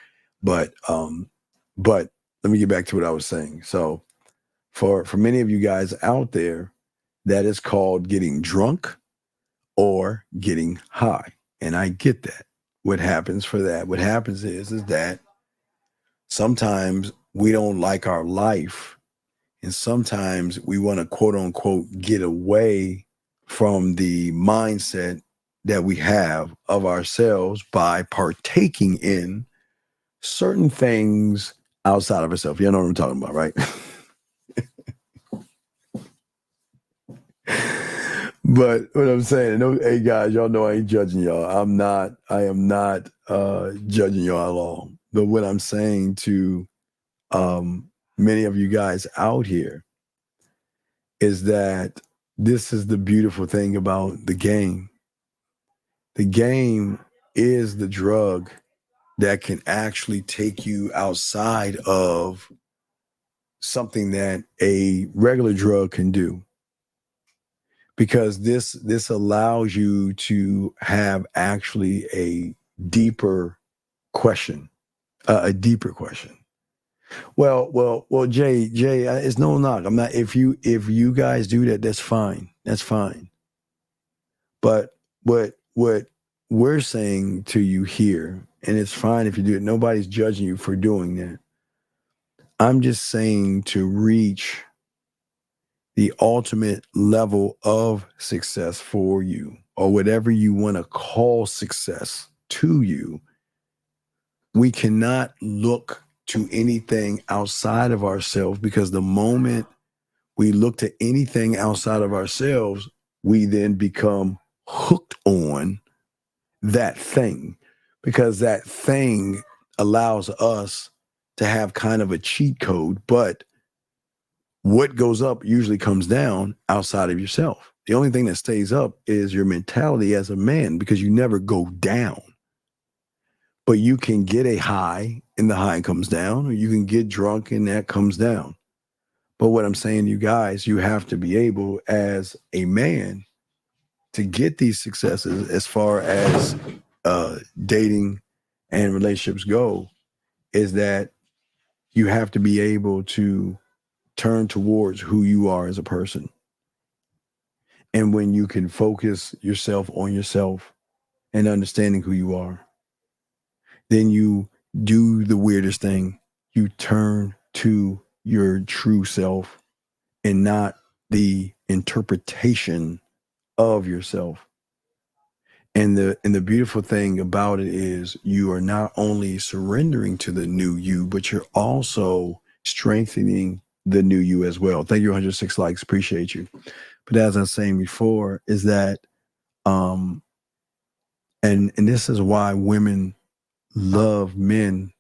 But let me get back to what I was saying. So for many of you guys out there, that is called getting drunk or getting high. And I get that. What happens for that? What happens is that sometimes we don't like our life. And sometimes we want to, quote unquote, get away from the mindset that we have of ourselves by partaking in certain things outside of ourselves. You know what I'm talking about, right? But what I'm saying, hey guys, y'all know I ain't judging y'all. I am not judging y'all at all. But what I'm saying to many of you guys out here is that this is the beautiful thing about the game. The game is the drug that can actually take you outside of something that a regular drug can do. Because this allows you to have actually a deeper question. Well, Jay, it's no knock. I'm not. If you guys do that, that's fine. That's fine. But what we're saying to you here, and it's fine if you do it. Nobody's judging you for doing that. I'm just saying to reach the ultimate level of success for you, or whatever you want to call success to you, we cannot look to anything outside of ourselves, because the moment we look to anything outside of ourselves, we then become hooked on that thing, because that thing allows us to have kind of a cheat code. But what goes up usually comes down outside of yourself. The only thing that stays up is your mentality as a man, because you never go down. But you can get a high and the high comes down, or you can get drunk and that comes down. But what I'm saying to you guys, you have to be able as a man to get these successes as far as dating and relationships go, is that you have to be able to turn towards who you are as a person. And when you can focus yourself on yourself and understanding who you are, then you do the weirdest thing. You turn to your true self and not the interpretation of yourself. And the beautiful thing about it is you are not only surrendering to the new you, but you're also strengthening the new you as well. Thank you, 106 likes. Appreciate you. But as I was saying before, is that, and this is why women love men,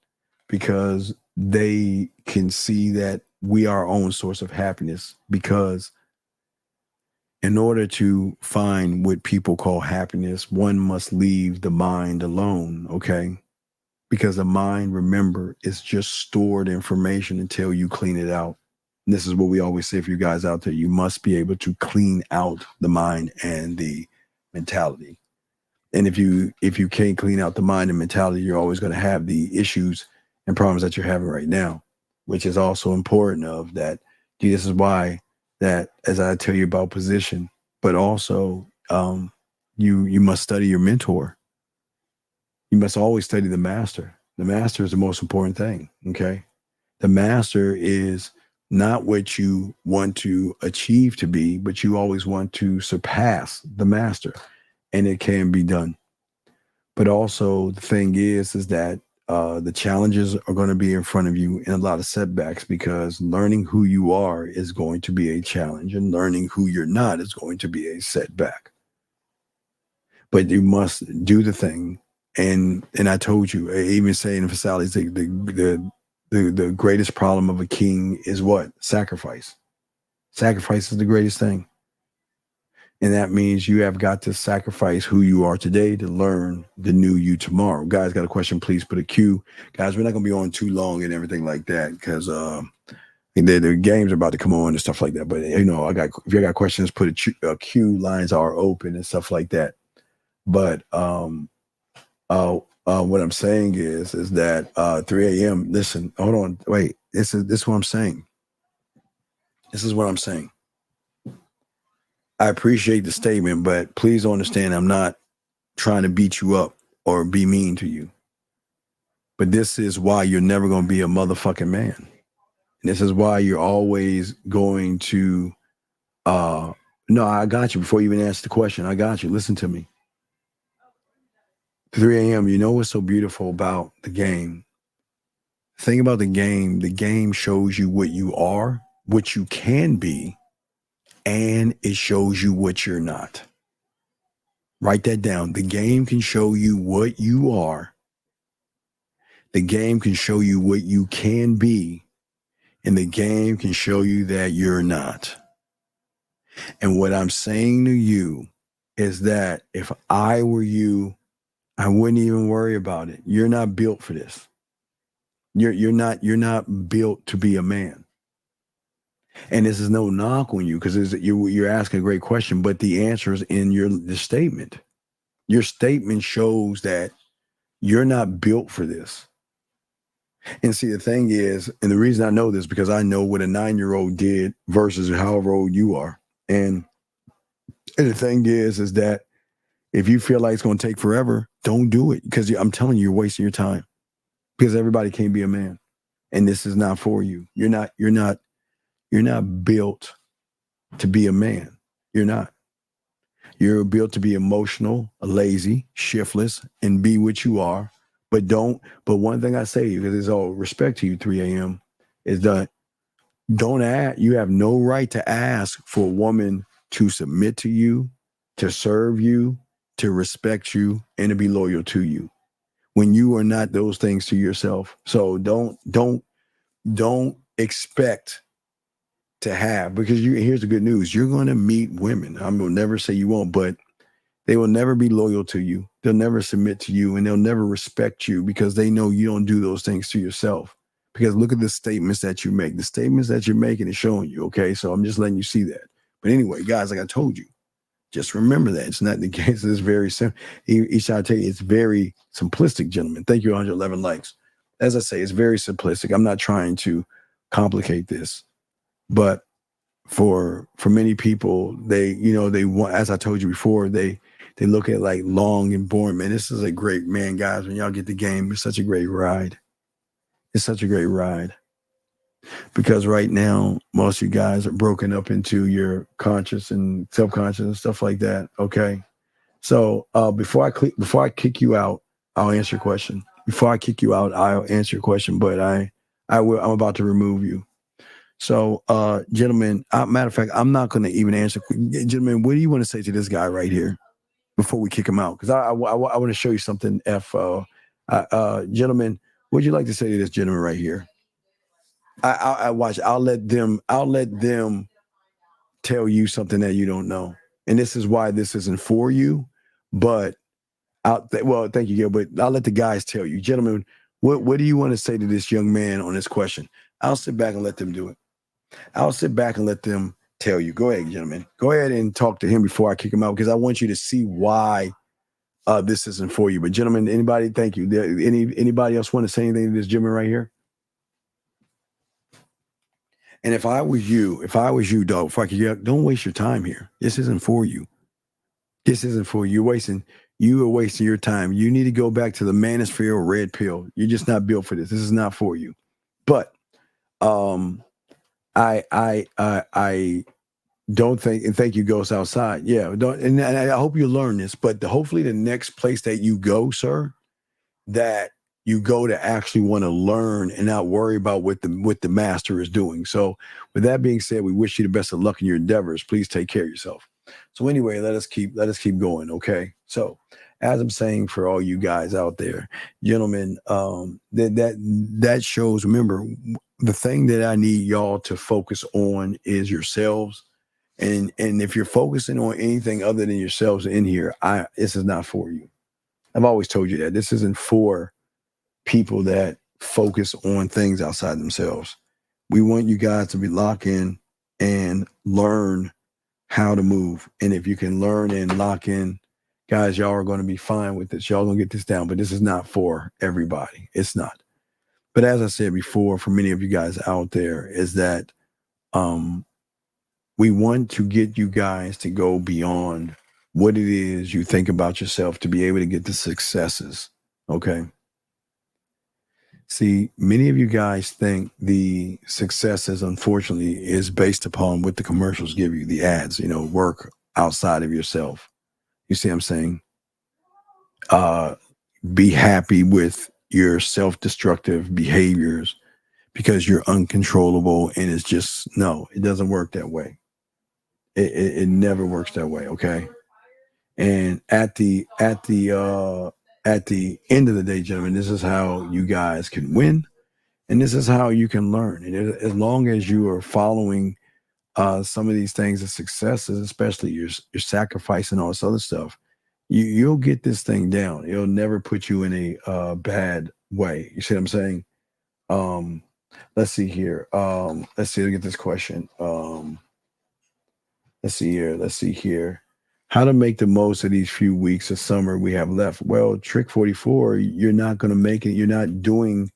because they can see that we are our own source of happiness. Because in order to find what people call happiness, one must leave the mind alone, okay? Because the mind, remember, is just stored information until you clean it out. And this is what we always say for you guys out there. You must be able to clean out the mind and the mentality. And if you can't clean out the mind and mentality, you're always going to have the issues and problems that you're having right now, which is also important of that. This is why that, as I tell you about position, but also you must study your mentor. You must always study the master. The master is the most important thing, okay? The master is not what you want to achieve to be, but you always want to surpass the master. And it can be done. But also the thing is that the challenges are going to be in front of you, and a lot of setbacks, because learning who you are is going to be a challenge, and learning who you're not is going to be a setback. But you must do the thing. And I told you, I even say in Fasali's, the greatest problem of a king is what? Sacrifice. Sacrifice is the greatest thing. And that means you have got to sacrifice who you are today to learn the new you tomorrow. Guys, got a question? Please put a Q. Guys, we're not going to be on too long and everything like that, because The games are about to come on and stuff like that. But if you got questions, put a queue. Lines are open and stuff like that. But what I'm saying is that 3 a.m. Listen, hold on, wait. This is what I'm saying. This is what I'm saying. I appreciate the statement, but please understand I'm not trying to beat you up or be mean to you. But this is why you're never going to be a motherfucking man. And this is why you're always going to, no, I got you before you even ask the question. I got you. Listen to me. 3 a.m., you know what's so beautiful about the game? The thing about the game shows you what you are, what you can be, and it shows you what you're not. Write that down. The game can show you what you are. The game can show you what you can be, and the game can show you that you're not. And what I'm saying to you is that if I were you, I wouldn't even worry about it. You're not built for this. You're not built to be a man. And this is no knock on you because you're asking a great question, but the answer is in the statement. Your statement shows that you're not built for this. And see, the thing is, and the reason I know this because I know what a 9-year-old did versus however old you are. And the thing is that if you feel like it's going to take forever, don't do it because I'm telling you, you're wasting your time because everybody can't be a man. And this is not for you. You're not built to be a man. You're not. You're built to be emotional, lazy, shiftless, and be what you are. But one thing I say, because it's all respect to you, 3 a.m., is that you have no right to ask for a woman to submit to you, to serve you, to respect you, and to be loyal to you when you are not those things to yourself. So don't expect to have, because here's the good news. You're going to meet women. I will never say you won't, but they will never be loyal to you. They'll never submit to you, and they'll never respect you because they know you don't do those things to yourself. Because look at the statements that you make. The statements that you're making is showing you, okay? So I'm just letting you see that. But anyway, guys, like I told you, just remember that. It's not the case. It's very simple. Each time I tell you, it's very simplistic, gentlemen. Thank you, 111 likes. As I say, it's very simplistic. I'm not trying to complicate this. But for many people, they want, as I told you before, they look at like long and boring. Man, this is a great, man, guys, when y'all get the game, it's such a great ride. It's such a great ride. Because right now, most of you guys are broken up into your conscious and subconscious and stuff like that. Okay. So before I kick you out, I'll answer your question. Before I kick you out, I'll answer your question, but I'm about to remove you. So, gentlemen, matter of fact, I'm not going to even answer. Gentlemen, what do you want to say to this guy right here before we kick him out? Because I want to show you something. Gentlemen, what would you like to say to this gentleman right here? I watch. I'll let them tell you something that you don't know, and this is why this isn't for you. But thank you, Gil. But I'll let the guys tell you, gentlemen. What do you want to say to this young man on this question? I'll sit back and let them do it. I'll sit back and let them tell you. Go ahead, gentlemen. Go ahead and talk to him before I kick him out because I want you to see why this isn't for you. But gentlemen, anybody, thank you. Anybody else want to say anything to this gentleman right here? And if I was you, dog, don't waste your time here. This isn't for you. This isn't for you. You are wasting your time. You need to go back to the manosphere or red pill. You're just not built for this. This is not for you. But I don't think, and thank you, Ghost Outside. Yeah, and I hope you learn this. But hopefully, the next place that you go, sir, that you go to actually want to learn and not worry about what the master is doing. So, with that being said, we wish you the best of luck in your endeavors. Please take care of yourself. So, anyway, let us keep going. Okay. So, as I'm saying for all you guys out there, gentlemen, that shows. Remember, the thing that I need y'all to focus on is yourselves. And if you're focusing on anything other than yourselves in here, this is not for you. I've always told you that this isn't for people that focus on things outside themselves. We want you guys to be locked in and learn how to move. And if you can learn and lock in, guys, y'all are going to be fine with this. Y'all going to get this down, but this is not for everybody. It's not. But as I said before, for many of you guys out there, is that we want to get you guys to go beyond what it is you think about yourself to be able to get the successes. Okay. See, many of you guys think the successes, unfortunately, is based upon what the commercials give you, the ads, work outside of yourself. You see what I'm saying? Be happy with your self-destructive behaviors because you're uncontrollable, and it's just, no, it doesn't work that way. It never works that way, okay? And at the end of the day, gentlemen, this is how you guys can win, and this is how you can learn. And as long as you are following some of these things as successes, especially your sacrifice and all this other stuff, you'll get this thing down. It'll never put you in a bad way. You see what I'm saying? Let's see here. Let's get this question. Let's see here. How to make the most of these few weeks of summer we have left? Well, trick 44, you're not going to make it. You're not doing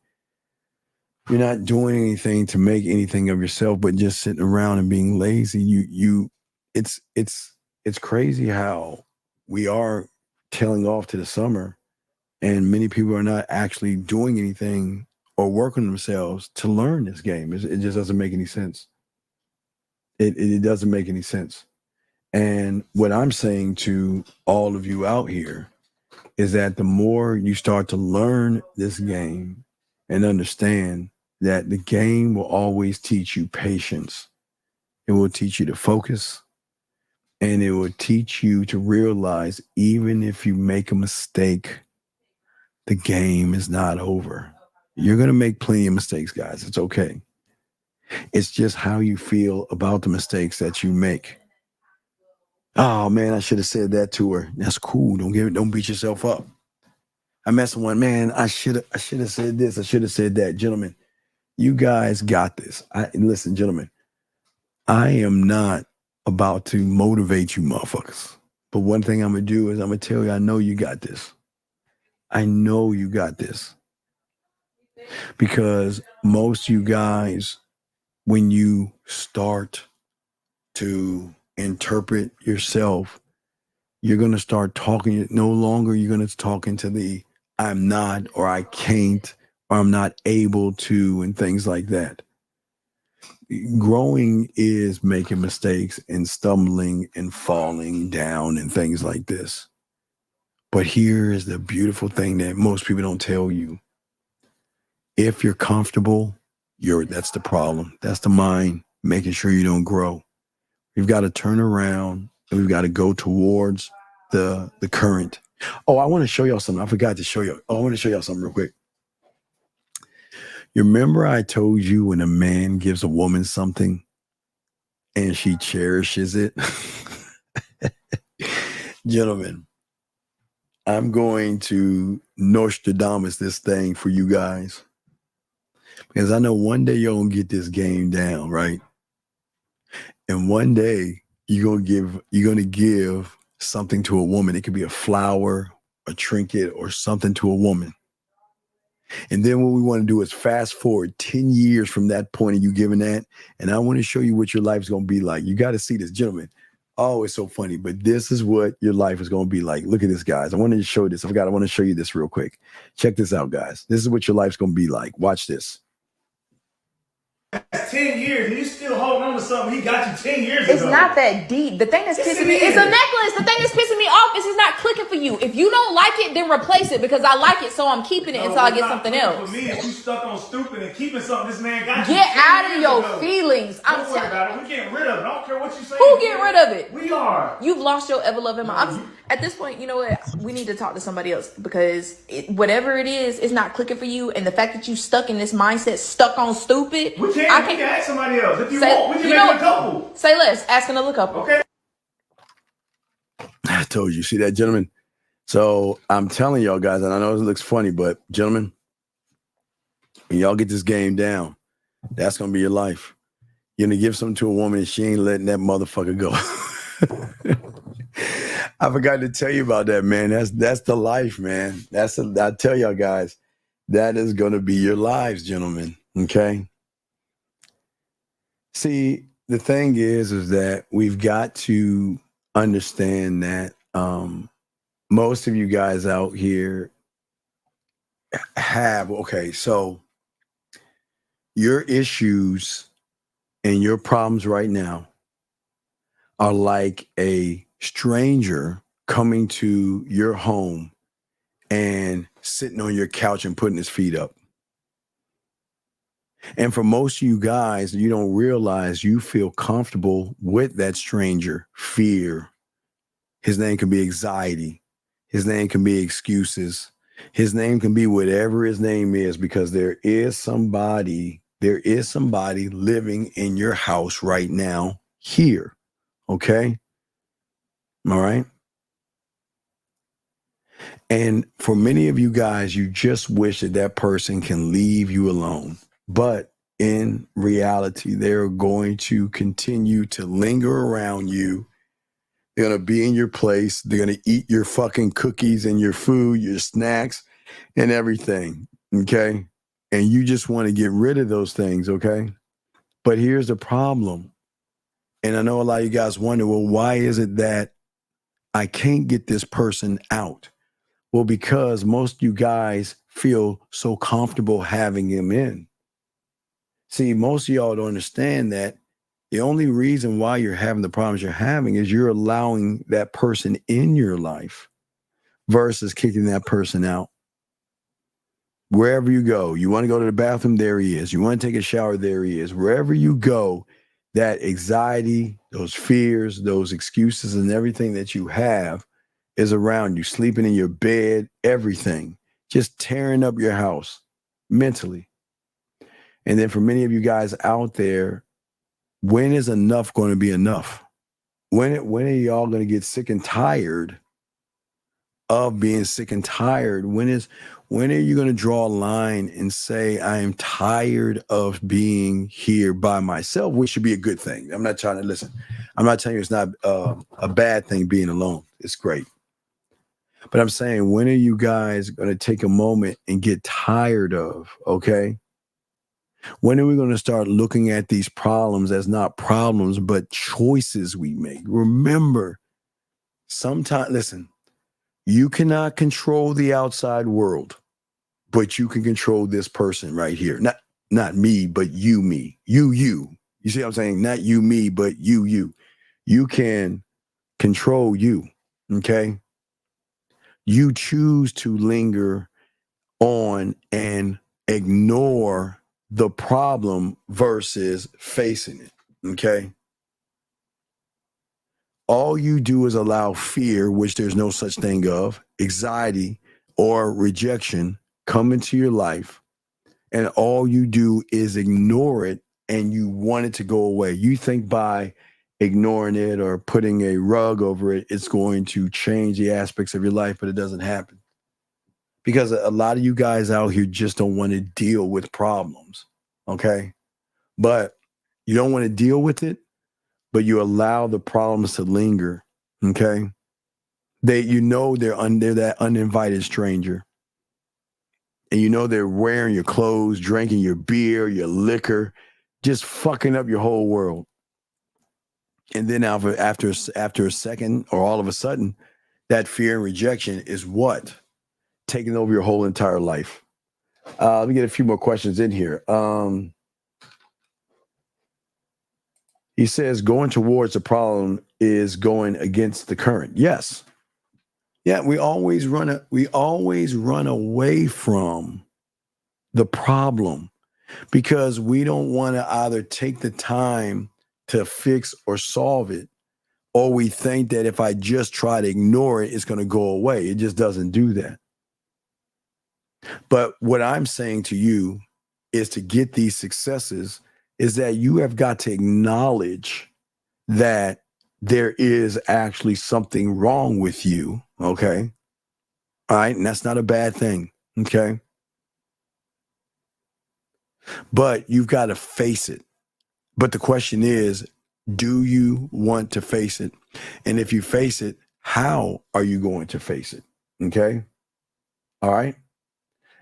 anything to make anything of yourself, but just sitting around and being lazy. It's crazy how we are tailing off to the summer, and many people are not actually doing anything or working themselves to learn this game. It just doesn't make any sense. It doesn't make any sense. And what I'm saying to all of you out here is that the more you start to learn this game and understand that the game will always teach you patience, it will teach you to focus, and it will teach you to realize even if you make a mistake, the game is not over. You're going to make plenty of mistakes, guys. It's okay. It's just how you feel about the mistakes that you make. Oh man, I should have said that to her. That's cool. Don't beat yourself up. I met someone, man, I should have said this. I should have said that. Gentlemen, you guys got this. Listen, gentlemen, I am not about to motivate you motherfuckers. But one thing I'm going to do is I'm going to tell you, I know you got this. I know you got this. Because most you guys, when you start to interpret yourself, you're going to start talking. No longer you're going to talk into the I'm not, or I can't, or I'm not able to, and things like that. Growing is making mistakes and stumbling and falling down and things like this. But here is the beautiful thing that most people don't tell you. If you're comfortable, that's the problem. That's the mind making sure you don't grow. We've got to turn around and we've got to go towards the current. Oh, I want to show y'all something. I forgot to show you. I want to show y'all something real quick. You remember I told you when a man gives a woman something and she cherishes it? Gentlemen, I'm going to Nostradamus this thing for you guys. Because I know one day you're going to get this game down, right? And one day you're going to give something to a woman. It could be a flower, a trinket, or something to a woman. And then what we want to do is fast forward 10 years from that point of you giving that. And I want to show you what your life is going to be like. You got to see this, gentlemen. Oh, it's so funny. But this is what your life is going to be like. Look at this, guys. I wanted to show this. I want to show you this real quick. Check this out, guys. This is what your life's going to be like. Watch this. 10 years and you still holding on to something he got you 10 years ago. It's not that deep. The thing that's pissing me, it's a necklace. The thing that's pissing me off is it's not clicking for you. If you don't like it, then replace it because I like it, so I'm keeping it until I get something else. For me, if you stuck on stupid and keeping something this man got you. Get out of your feelings. Don't worry about it. We getting rid of it. I don't care what you say. Who getting rid of it? We are. You've lost your ever loving mind. At this point, you know what? We need to talk to somebody else because whatever it is, it's not clicking for you. And the fact that you stuck in this mindset, stuck on stupid. We can ask somebody else. If you want, we can make a couple. Say less. Ask another couple. Okay. I told you. See that, gentlemen? So I'm telling y'all guys, and I know it looks funny, but gentlemen, when y'all get this game down, That's going to be your life. You're going to give something to a woman and she ain't letting that motherfucker go. I forgot to tell you about that, man. That's the life, man. I tell y'all guys, that is going to be your lives, gentlemen. Okay. See, the thing is that we've got to understand that most of you guys out here have, okay, so your issues and your problems right now are like a stranger coming to your home and sitting on your couch and putting his feet up. And for most of you guys, you don't realize you feel comfortable with that stranger. Fear. His name can be anxiety. His name can be excuses. His name can be whatever his name is, because there is somebody living in your house right now here. Okay? All right? And for many of you guys, you just wish that that person can leave you alone. But in reality, they're going to continue to linger around you. They're going to be in your place. They're going to eat your fucking cookies and your food, your snacks and everything. Okay? And you just want to get rid of those things. Okay? But here's the problem. And I know a lot of you guys wonder, well, why is it that I can't get this person out? Well, because most of you guys feel so comfortable having him in. See, most of y'all don't understand that the only reason why you're having the problems you're having is you're allowing that person in your life versus kicking that person out. Wherever you go, you want to go to the bathroom, there he is. You want to take a shower, there he is. Wherever you go, that anxiety, those fears, those excuses and everything that you have is around you, sleeping in your bed, everything, just tearing up your house mentally. And then for many of you guys out there, when is enough going to be enough? When are y'all going to get sick and tired of being sick and tired? When are you going to draw a line and say, I am tired of being here by myself, which should be a good thing. I'm not trying to listen. I'm not telling you it's not a bad thing being alone. It's great. But I'm saying, when are you guys going to take a moment and get tired of, okay? When are we going to start looking at these problems as not problems, but choices we make? Remember, sometimes, listen, you cannot control the outside world, but you can control this person right here. Not me, but you, me. You. You see what I'm saying? Not you, me, but you. You can control you, okay? You choose to linger on and ignore the problem versus facing it, okay? All you do is allow fear, which there's no such thing of, anxiety or rejection come into your life, and all you do is ignore it and you want it to go away. You think by ignoring it or putting a rug over it, it's going to change the aspects of your life, but it doesn't happen. Because a lot of you guys out here just don't want to deal with problems, okay? But you don't want to deal with it, but you allow the problems to linger, okay? They're that uninvited stranger. And you know they're wearing your clothes, drinking your beer, your liquor, just fucking up your whole world. And then after a second, or all of a sudden, that fear and rejection is what? Taking over your whole entire life. Let me get a few more questions in here. He says going towards the problem is going against the current. Yes. Yeah, we always run away from the problem because we don't want to either take the time to fix or solve it, or we think that if I just try to ignore it, it's going to go away. It just doesn't do that. But what I'm saying to you is, to get these successes, is that you have got to acknowledge that there is actually something wrong with you, okay? All right, and that's not a bad thing, okay? but you've got to face it. But the question is, do you want to face it? And if you face it, how are you going to face it? Okay. All right.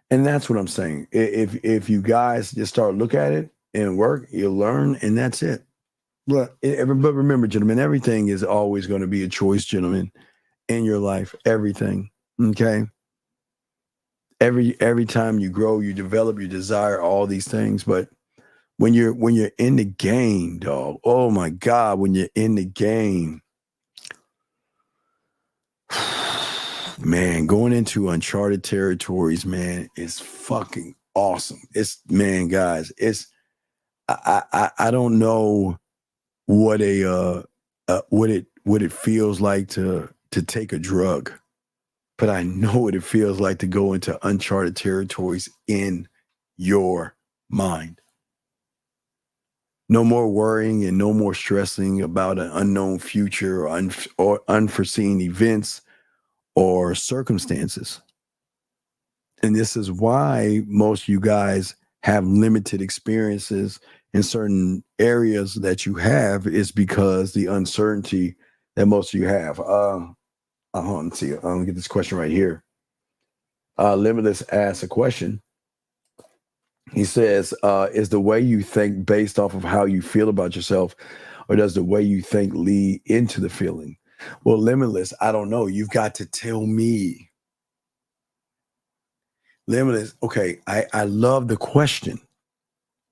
And that's what I'm saying. If you guys just start look at it and work, you'll learn, and that's it. But remember, gentlemen, everything is always going to be a choice, gentlemen, in your life. Everything. Okay. Every time you grow, you develop, you desire all these things. But when you're in the game, dog, oh my God, when you're in the game, man, going into uncharted territories, man, is fucking awesome. It's, man, guys, it's, I don't know what what it feels like to take a drug, but I know what it feels like to go into uncharted territories in your mind. No more worrying and no more stressing about an unknown future or unforeseen events or circumstances. And this is why most of you guys have limited experiences in certain areas that you have, is because the uncertainty that most of you have. Let's see. Let me get this question right here. Limitless asks a question. He says, is the way you think based off of how you feel about yourself, or does the way you think lead into the feeling? Well, Limitless, I don't know. You've got to tell me. Limitless, okay, I love the question,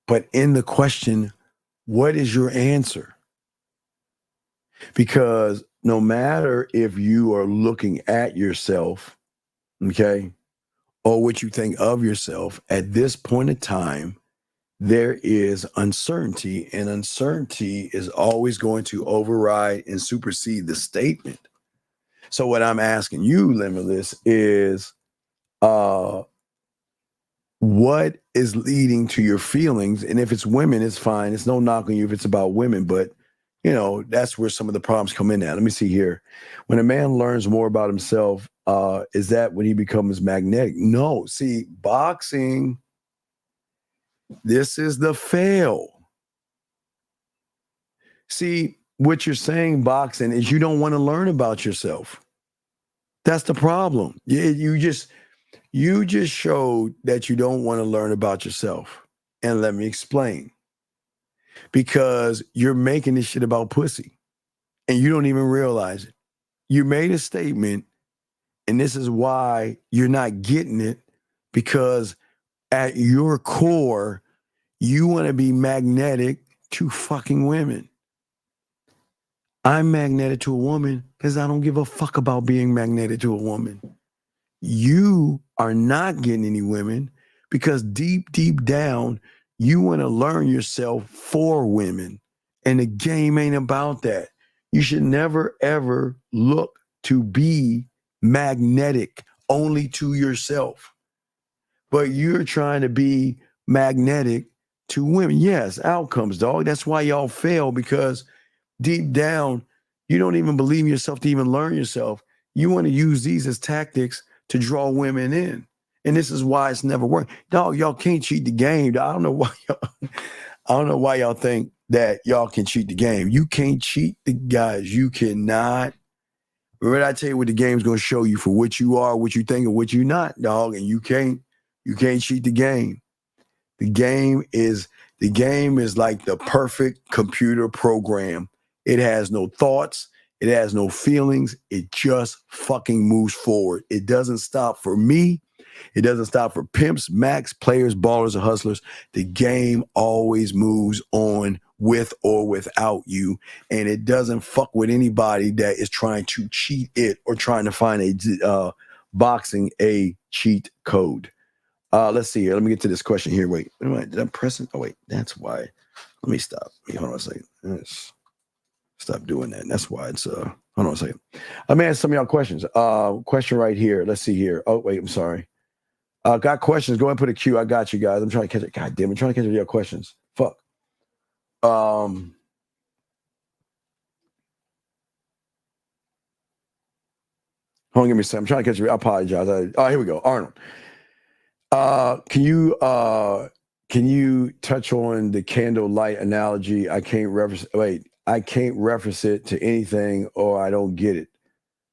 but in the question, what is your answer? Because no matter if you are looking at yourself, okay, or what you think of yourself, at this point in time, there is uncertainty, and uncertainty is always going to override and supersede the statement. So what I'm asking you, Limitless, is what is leading to your feelings? And if it's women, it's fine. It's no knock on you if it's about women, but you know, that's where some of the problems come in at. Let me see here. When a man learns more about himself, is that when he becomes magnetic? No. See, boxing, this is the fail. See, what you're saying, boxing, is you don't want to learn about yourself. That's the problem. You just showed that you don't want to learn about yourself. And let me explain. Because you're making this shit about pussy, and you don't even realize it. You made a statement, and this is why you're not getting it, because at your core, you want to be magnetic to fucking women. I'm magnetic to a woman because I don't give a fuck about being magnetic to a woman. You are not getting any women because deep, deep down, you want to learn yourself for women. And the game ain't about that. You should never, ever look to be magnetic only to yourself. But you're trying to be magnetic to women. Yes, outcomes, dog. That's why y'all fail, because deep down, you don't even believe in yourself to even learn yourself. You want to use these as tactics to draw women in. And this is why it's never worked. Dog, y'all can't cheat the game. I don't know why y'all think that y'all can cheat the game. You can't cheat the guys. You cannot. Remember, I tell you what the game's going to show you for what you are, what you think, and what you're not, dog. And you can't cheat the game. The game is like the perfect computer program. It has no thoughts. It has no feelings. It just fucking moves forward. It doesn't stop for me. It doesn't stop for pimps, max, players, ballers, or hustlers. The game always moves on with or without you. And it doesn't fuck with anybody that is trying to cheat it or trying to find a cheat code. Let's see here. Let me get to this question here. Wait, did I press it? Oh, wait, that's why. Let me stop. Hold on a second. Let's stop doing that. And that's why it's, hold on a second. Let me ask some of y'all questions. Question right here. Let's see here. Oh, wait, I'm sorry. Got questions. Go ahead and put a Q. I got you guys. I'm trying to catch it. God damn, I'm trying to catch your questions. Fuck. Hold on, give me a second. I'm trying to catch you. I apologize. Here we go. Arnold. Can can you touch on the candlelight analogy? I can't reference it to anything, or I don't get it.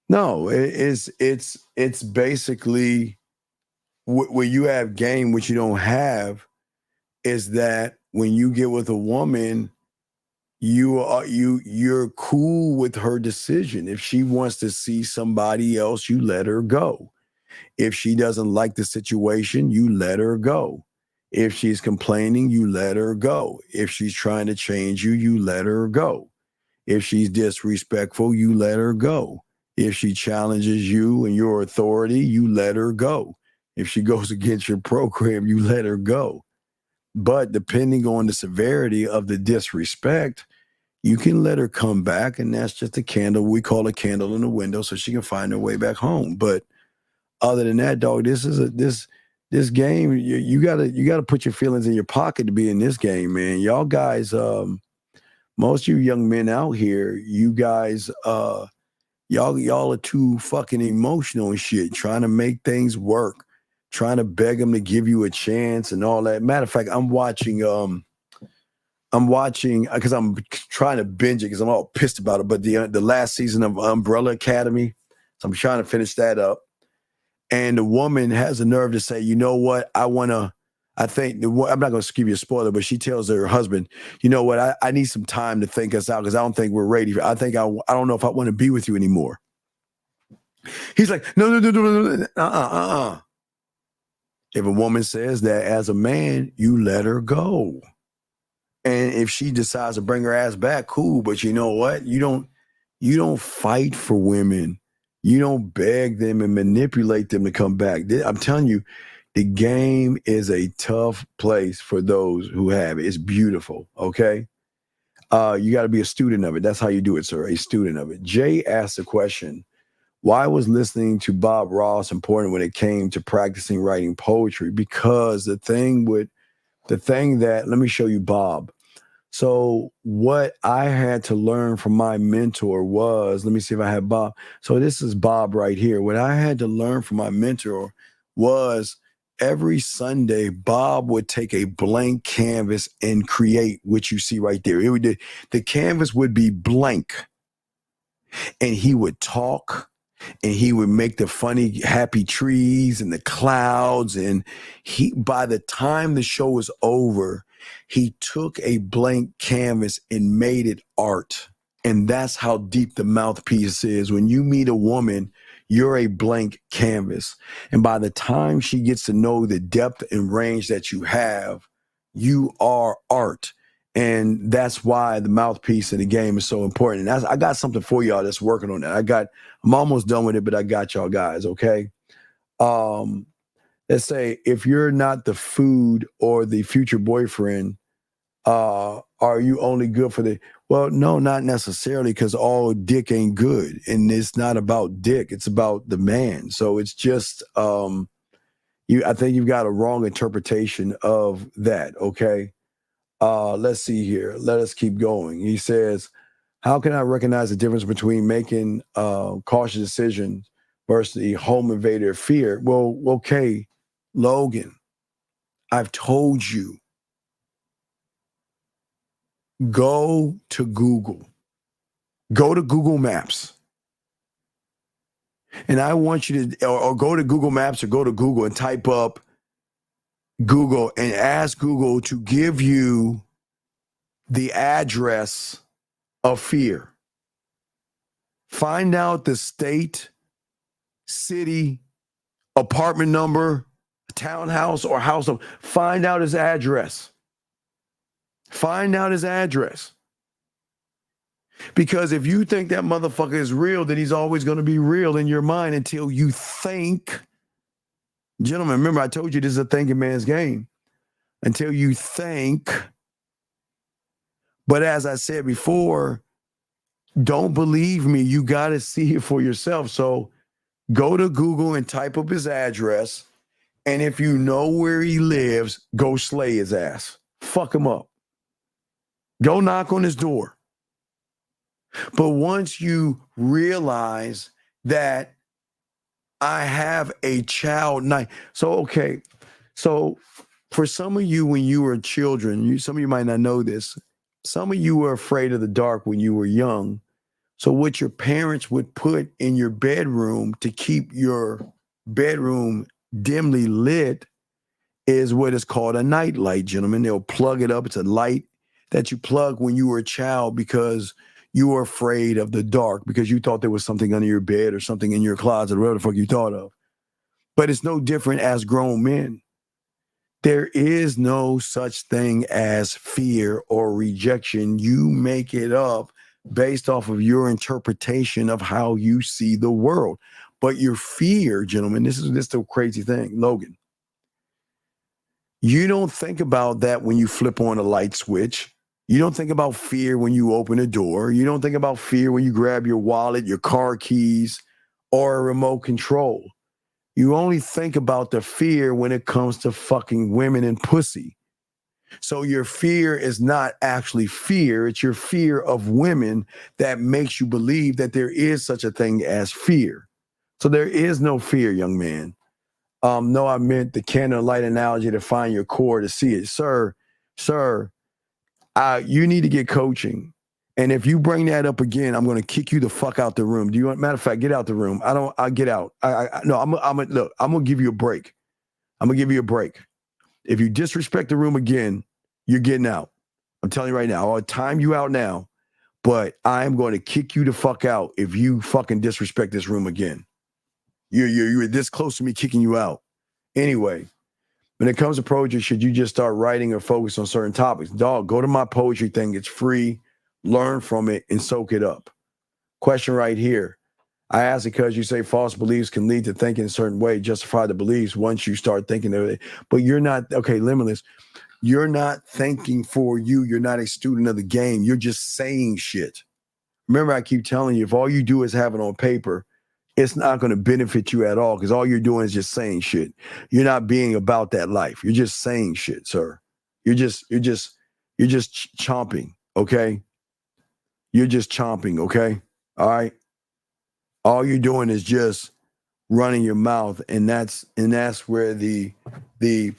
No, it's basically where you have game, which you don't have, is that when you get with a woman, you're cool with her decision. If she wants to see somebody else, you let her go. If she doesn't like the situation, you let her go. If she's complaining, you let her go. If she's trying to change you, you let her go. If she's disrespectful, you let her go. If she challenges you and your authority, you let her go. If she goes against your program, you let her go. But depending on the severity of the disrespect, you can let her come back, and that's just a candle. We call a candle in the window so she can find her way back home. But other than that, dog, this game, you gotta put your feelings in your pocket to be in this game, man. Y'all guys, most of you young men out here, you guys, y'all are too fucking emotional and shit, trying to make things work, trying to beg them to give you a chance and all that. Matter of fact, I'm watching because I'm trying to binge it because I'm all pissed about it. But the last season of Umbrella Academy, so I'm trying to finish that up. And the woman has the nerve to say, you know what, I'm not going to give you a spoiler, but she tells her husband, you know what, I need some time to think us out because I don't think we're ready. I don't know if I want to be with you anymore. He's like, no. If a woman says that as a man, you let her go. And if she decides to bring her ass back, cool. But you know what? You don't fight for women. You don't beg them and manipulate them to come back. I'm telling you, the game is a tough place for those who have it. It's beautiful, okay? You got to be a student of it. That's how you do it, sir, a student of it. Jay asked the question, why was listening to Bob Ross important when it came to practicing writing poetry? Because let me show you Bob. So what I had to learn from my mentor was, let me see if I have Bob. So this is Bob right here. What I had to learn from my mentor was every Sunday, Bob would take a blank canvas and create what you see right there. The canvas would be blank, and he would talk, and he would make the funny, happy trees and the clouds. And by the time the show was over, he took a blank canvas and made it art. And that's how deep the mouthpiece is. When you meet a woman, you're a blank canvas. And by the time she gets to know the depth and range that you have, you are art. And that's why the mouthpiece in the game is so important. And I got something for y'all that's working on that. I'm almost done with it, but I got y'all guys, okay? Let's say if you're not the food or the future boyfriend, are you only good for well, no, not necessarily, because all dick ain't good. And it's not about dick. It's about the man. So it's just, I think you've got a wrong interpretation of that, okay? Let's see here. Let us keep going. He says, how can I recognize the difference between making cautious decisions versus the home invader fear? Well, okay, Logan, I've told you, go to Google. Go to Google Maps. And I want you to, or go to Google Maps or go to Google and type up Google and ask Google to give you the address of fear. Find out the state, city, apartment number, townhouse, or house. Find out his address. Find out his address. Because if you think that motherfucker is real, then he's always going to be real in your mind until you think. Gentlemen, remember I told you this is a thinking man's game. Until you think. But as I said before, don't believe me. You got to see it for yourself. So go to Google and type up his address. And if you know where he lives, go slay his ass. Fuck him up. Go knock on his door. But once you realize that I have a child night. So, okay. So For some of you, when you were children, some of you might not know this. Some of you were afraid of the dark when you were young. So what your parents would put in your bedroom to keep your bedroom dimly lit is what is called a night light, gentlemen. They'll plug it up. It's a light that you plug when you were a child because you were afraid of the dark, because you thought there was something under your bed or something in your closet, or whatever the fuck you thought of. But it's no different as grown men. There is no such thing as fear or rejection. You make it up based off of your interpretation of how you see the world. But your fear, gentlemen, this is the crazy thing, Logan. You don't think about that when you flip on a light switch. You don't think about fear when you open a door. You don't think about fear when you grab your wallet, your car keys, or a remote control. You only think about the fear when it comes to fucking women and pussy. So your fear is not actually fear. It's your fear of women that makes you believe that there is such a thing as fear. So there is no fear, young man. No, I meant the candle light analogy to find your core to see it. Sir, you need to get coaching. And if you bring that up again, I'm going to kick you the fuck out the room. Matter of fact, get out the room. I'll get out. Look, I'm going to give you a break. I'm going to give you a break. If you disrespect the room again, you're getting out. I'm telling you right now, I'll time you out now, but I'm going to kick you the fuck out if you fucking disrespect this room again. You're this close to me kicking you out. Anyway, when it comes to poetry, should you just start writing or focus on certain topics? Dog, go to my poetry thing. It's free. Learn from it and soak it up. Question right here. I ask it because you say false beliefs can lead to thinking a certain way, justify the beliefs once you start thinking of it. But you're not, okay, Limitless, you're not thinking for you. You're not a student of the game. You're just saying shit. Remember, I keep telling you, if all you do is have it on paper, it's not going to benefit you at all because all you're doing is just saying shit. You're not being about that life. You're just saying shit, sir. You're just chomping, okay? You're just chomping, okay? All right? All you're doing is just running your mouth, and that's where the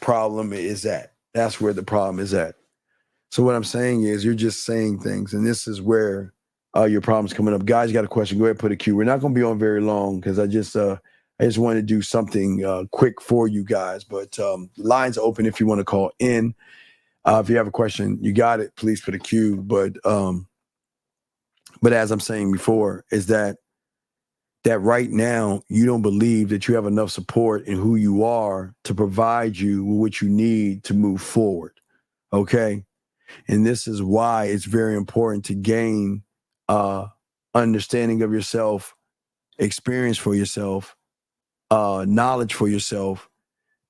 problem is at. That's where the problem is at. So what I'm saying is you're just saying things, and this is where your problem's coming up. Guys, you got a question? Go ahead, put a Q. We're not going to be on very long because I just want to do something quick for you guys. But lines open if you want to call in. If you have a question, you got it. Please put a Q. But as I'm saying before, is that right now you don't believe that you have enough support in who you are to provide you with what you need to move forward. Okay. And this is why it's very important to gain understanding of yourself, experience for yourself, knowledge for yourself,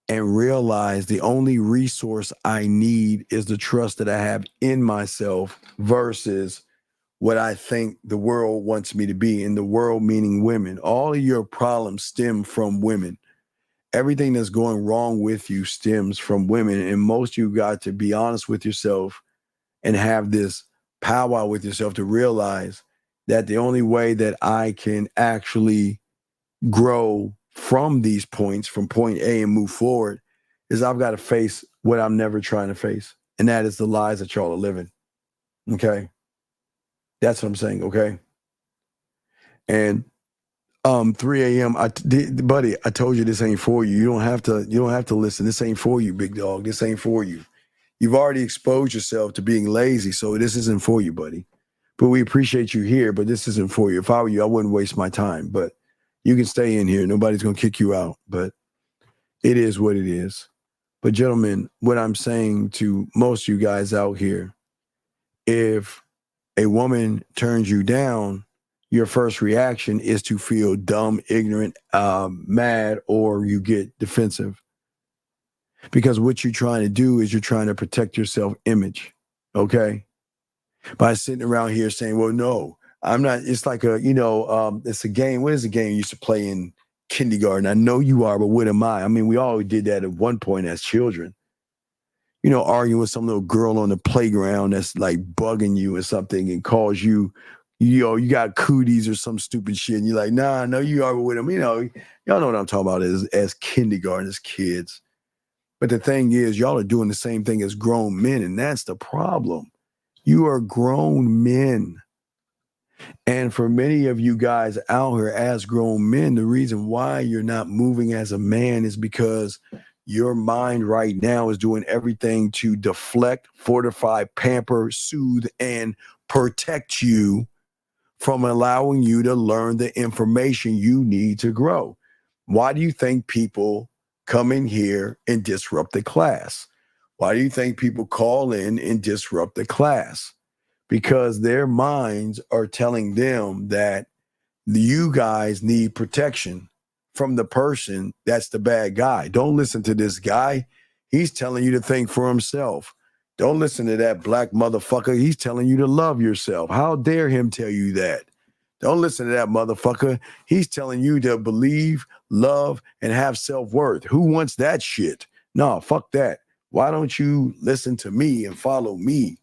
and realize the only resource I need is the trust that I have in myself versus what I think the world wants me to be. In the world, meaning women. All of your problems stem from women. Everything that's going wrong with you stems from women. And most of you got to be honest with yourself and have this powwow with yourself to realize that the only way that I can actually grow from these points, from point A, and move forward is I've got to face what I'm never trying to face. And that is the lies that y'all are living. Okay. That's what I'm saying, okay? And 3 a.m. Buddy, I told you this ain't for you. You don't have to listen. This ain't for you, big dog. This ain't for you. You've already exposed yourself to being lazy, so this isn't for you, buddy. But we appreciate you here, but this isn't for you. If I were you, I wouldn't waste my time. But you can stay in here. Nobody's gonna kick you out. But it is what it is. But gentlemen, what I'm saying to most of you guys out here, if a woman turns you down, your first reaction is to feel dumb, ignorant, mad, or you get defensive. Because what you're trying to do is you're trying to protect your self-image, okay? By sitting around here saying, well, no, I'm not. It's like it's a game. What is the game you used to play in kindergarten? I know you are, but what am I? I mean, we all did that at one point as children. You know, arguing with some little girl on the playground that's like bugging you or something and calls you, you got cooties or some stupid shit. And you're like, nah, I know you are with them. You know, y'all know what I'm talking about as kindergarten, as kids. But the thing is, y'all are doing the same thing as grown men, and that's the problem. You are grown men. And for many of you guys out here as grown men, the reason why you're not moving as a man is because your mind right now is doing everything to deflect, fortify, pamper, soothe, and protect you from allowing you to learn the information you need to grow. Why do you think people come in here and disrupt the class? Why do you think people call in and disrupt the class? Because their minds are telling them that you guys need protection from the person that's the bad guy. Don't listen to this guy. He's telling you to think for himself. Don't listen to that black motherfucker. He's telling you to love yourself. How dare him tell you that? Don't listen to that motherfucker. He's telling you to believe, love, and have self-worth. Who wants that shit? No, fuck that. Why don't you listen to me and follow me?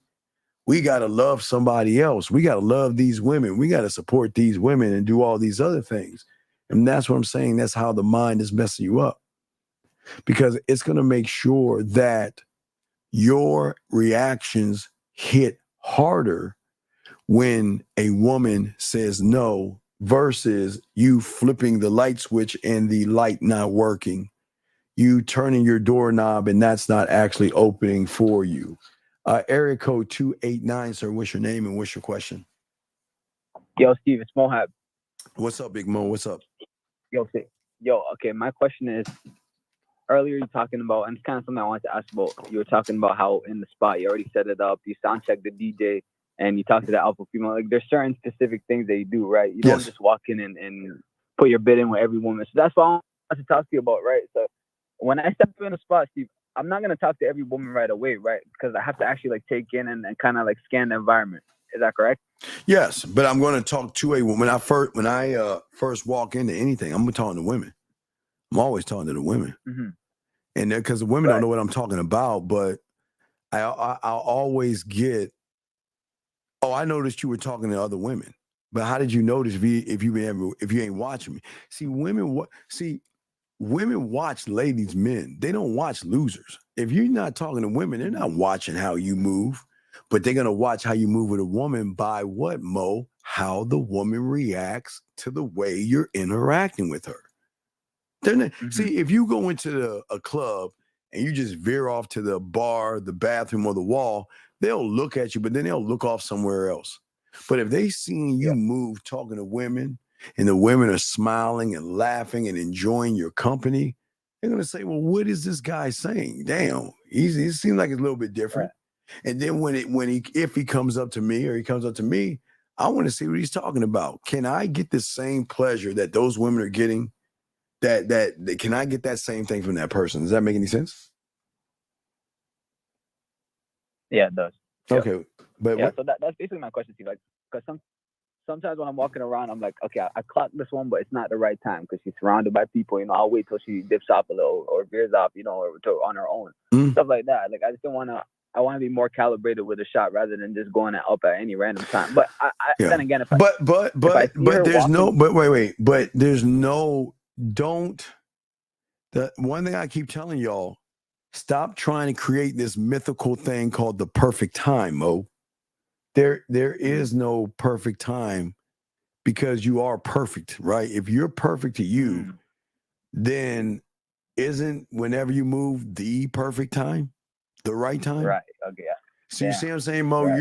We got to love somebody else. We got to love these women. We got to support these women and do all these other things. And that's what I'm saying. That's how the mind is messing you up. Because it's going to make sure that your reactions hit harder when a woman says no versus you flipping the light switch and the light not working. You turning your doorknob and that's not actually opening for you. Area code 289, sir. What's your name and what's your question? Yo, Steve, it's Mohab. What's up, Big Mo? What's up? Yo, okay, my question is, earlier you talking about, and it's kind of something I wanted to ask about, you were talking about how in the spot, you already set it up, you sound check the DJ, and you talk to the alpha female. Like, there's certain specific things that you do, right? You don't just walk in and put your bid in with every woman. So that's what I want to talk to you about, right? So when I step in the spot, Steve, I'm not going to talk to every woman right away, right? Because I have to actually like take in and kind of like scan the environment. Is that correct? Yes, but I'm going to talk to a woman. When I first walk into anything, I'm talking to women. I'm always talking to the women. Mm-hmm. And because the women don't know what I'm talking about, but I'll always get, oh, I noticed you were talking to other women. But how did you notice if you ain't watching me? See, women watch ladies' men. They don't watch losers. If you're not talking to women, they're not watching how you move, but they're going to watch how you move with a woman by what, Mo? How the woman reacts to the way you're interacting with her. See, if you go into a club and you just veer off to the bar, the bathroom, or the wall, they'll look at you, but then they'll look off somewhere else. But if they seen you move talking to women, and the women are smiling and laughing and enjoying your company, they're going to say, well, what is this guy saying? Damn, he seems like it's a little bit different. Right. And then if he comes up to me or he comes up to me, I want to see what he's talking about. Can I get the same pleasure that those women are getting? That can I get that same thing from that person? Does that make any sense? Yeah, it does. Okay. But yeah, so that's basically my question to you. Like, because sometimes when I'm walking around, I'm like, okay, I clocked this one, but it's not the right time because she's surrounded by people. You know, I'll wait till she dips off a little or veers off, you know, or on her own, stuff like that. Like, I just don't want to. I want to be more calibrated with a shot rather than just going up at any random time. But then again, the one thing I keep telling y'all, stop trying to create this mythical thing called the perfect time, Mo. There is no perfect time because you are perfect, right? If you're perfect to you, then isn't whenever you move the perfect time, the right time? Right. Okay. Yeah. So you see what I'm saying, Mo? Right.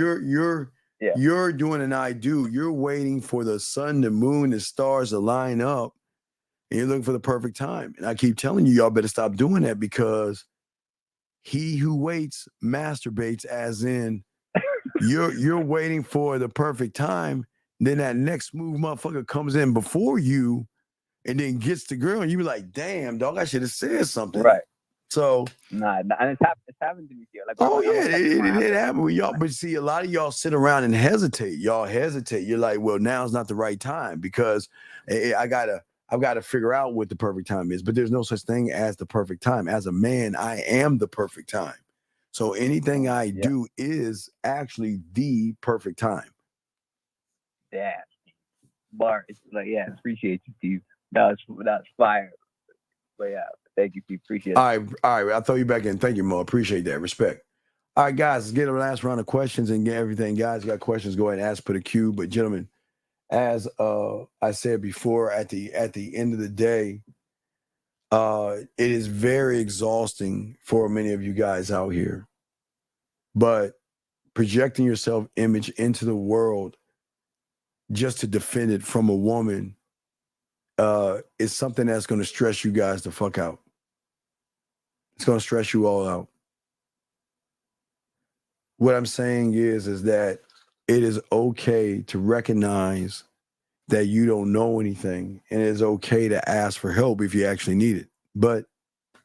You're doing an I do. You're waiting for the sun, the moon, the stars to line up, and you're looking for the perfect time. And I keep telling you, y'all better stop doing that because he who waits masturbates, as in you're waiting for the perfect time. Then that next smooth motherfucker comes in before you and then gets the girl, and you be like, damn, dog, I should have said something. Right. So and it's happened to me here. Like, it happened with y'all. But see, a lot of y'all sit around and hesitate. Y'all hesitate. You're like, well, now's not the right time because I've got to figure out what the perfect time is. But there's no such thing as the perfect time. As a man, I am the perfect time. So anything I do is actually the perfect time. Yeah, bar. It's like, appreciate you, Steve. That's fire. But yeah, Thank you. Appreciate it. All right. I'll throw you back in. Thank you, Mo. Appreciate that. Respect. All right, guys, let's get a last round of questions and get everything. Guys, got questions, go ahead and ask for the queue. But gentlemen, as I said before, at the end of the day, it is very exhausting for many of you guys out here. But projecting your self-image into the world just to defend it from a woman is something that's going to stress you guys the fuck out. It's going to stress you all out. What I'm saying is that it is okay to recognize that you don't know anything, and it is okay to ask for help if you actually need it. But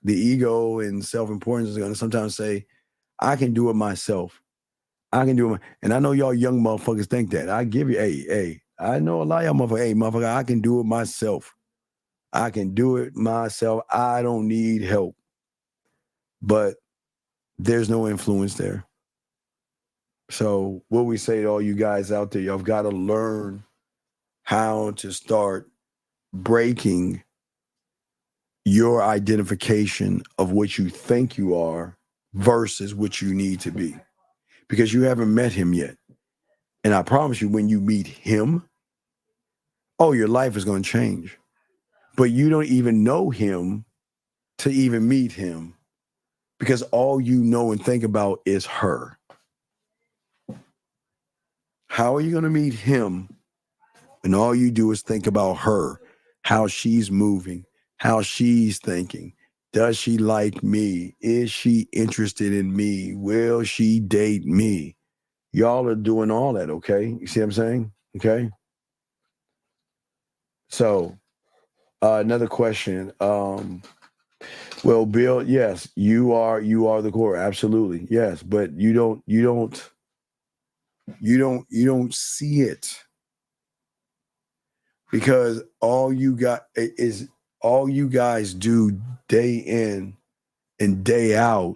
the ego and self-importance is going to sometimes say, I can do it myself. I can do it. And I know y'all young motherfuckers think that. I give you, hey, I know a lot of y'all motherfuckers, hey, motherfucker, I can do it myself. I can do it myself. I don't need help. But there's no influence there. So what we say to all you guys out there, y'all got to learn how to start breaking your identification of what you think you are versus what you need to be. Because you haven't met him yet. And I promise you, when you meet him, your life is going to change. But you don't even know him to even meet him, because all you know and think about is her. How are you going to meet him when all you do is think about her, how she's moving, how she's thinking? Does she like me? Is she interested in me? Will she date me? Y'all are doing all that, okay? You see what I'm saying? Okay. So another question. Well, Bill, yes, you are the core. Absolutely. Yes. But you don't see it, because all you guys do day in and day out.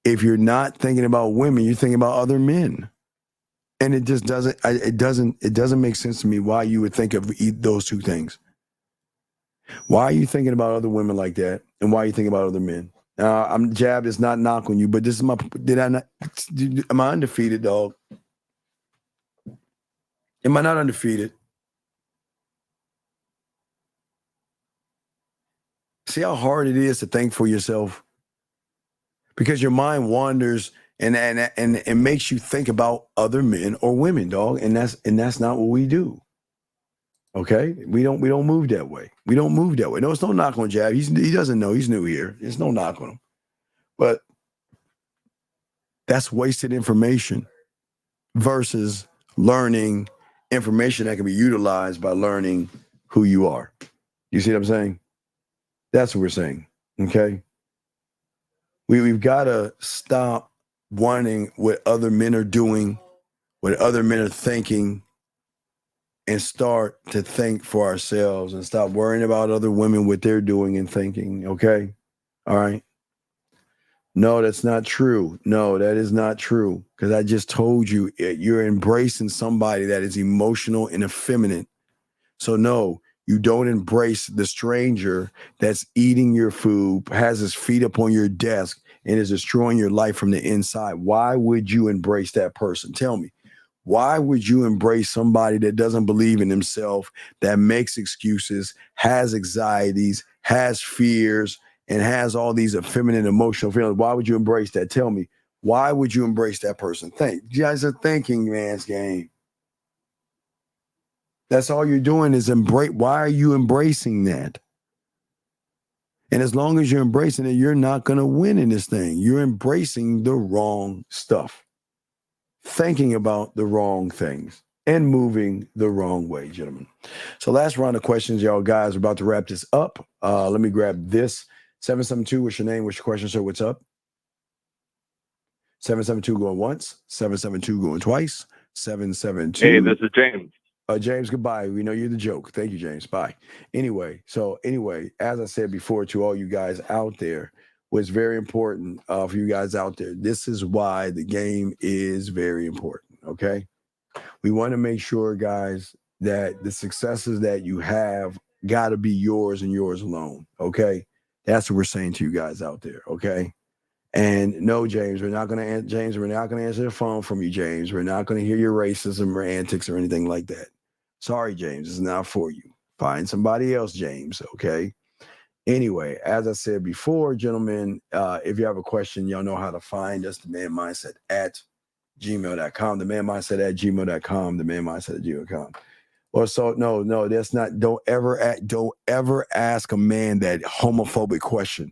If you're not thinking about women, you're thinking about other men. And it just doesn't make sense to me why you would think of those two things. Why are you thinking about other women like that? And why are you thinking about other men? I'm jabbed. It's not knock on you, but this is am I undefeated, dog? Am I not undefeated? See how hard it is to think for yourself? Because your mind wanders and it makes you think about other men or women, dog. And that's not what we do. Okay? We don't move that way. We don't move that way. No, it's no knock on Jab. He doesn't know. He's new here. There's no knock on him. But that's wasted information versus learning information that can be utilized by learning who you are. You see what I'm saying? That's what we're saying. Okay? We've got to stop wanting what other men are doing, what other men are thinking, and start to think for ourselves and stop worrying about other women, what they're doing and thinking. Okay? All right? No, that's not true. No, that is not true. Because I just told you, you're embracing somebody that is emotional and effeminate. So no, you don't embrace the stranger that's eating your food, has his feet up on your desk, and is destroying your life from the inside. Why would you embrace that person? Tell me. Why would you embrace somebody that doesn't believe in himself, that makes excuses, has anxieties, has fears, and has all these effeminate emotional feelings? Why would you embrace that? Tell me. Why would you embrace that person? Think. You guys are thinking man's game. That's all you're doing is embrace. Why are you embracing that? And as long as you're embracing it, you're not going to win in this thing. You're embracing the wrong stuff, thinking about the wrong things, and moving the wrong way, gentlemen. So last round of questions, y'all guys. We're about to wrap this up. Let me grab this. 772, what's your name? What's your question, sir? What's up? 772 going once. 772 going twice. 772. Hey, this is James. James, goodbye. We know you're the joke. Thank you, James. Bye. Anyway, as I said before to all you guys out there, what's very important for you guys out there, this is why the game is very important, okay? We want to make sure, guys, that the successes that you have got to be yours and yours alone, okay? That's what we're saying to you guys out there, okay? And no, James, we're not going to answer the phone from you, James. We're not going to hear your racism or antics or anything like that. Sorry, James, it's not for you. Find somebody else, James, okay? Anyway, as I said before, gentlemen, if you have a question, y'all know how to find us, themanmindset@gmail.com, themanmindset@gmail.com, themanmindset@gmail.com. Or so no, that's not. Don't ever ask a man that homophobic question.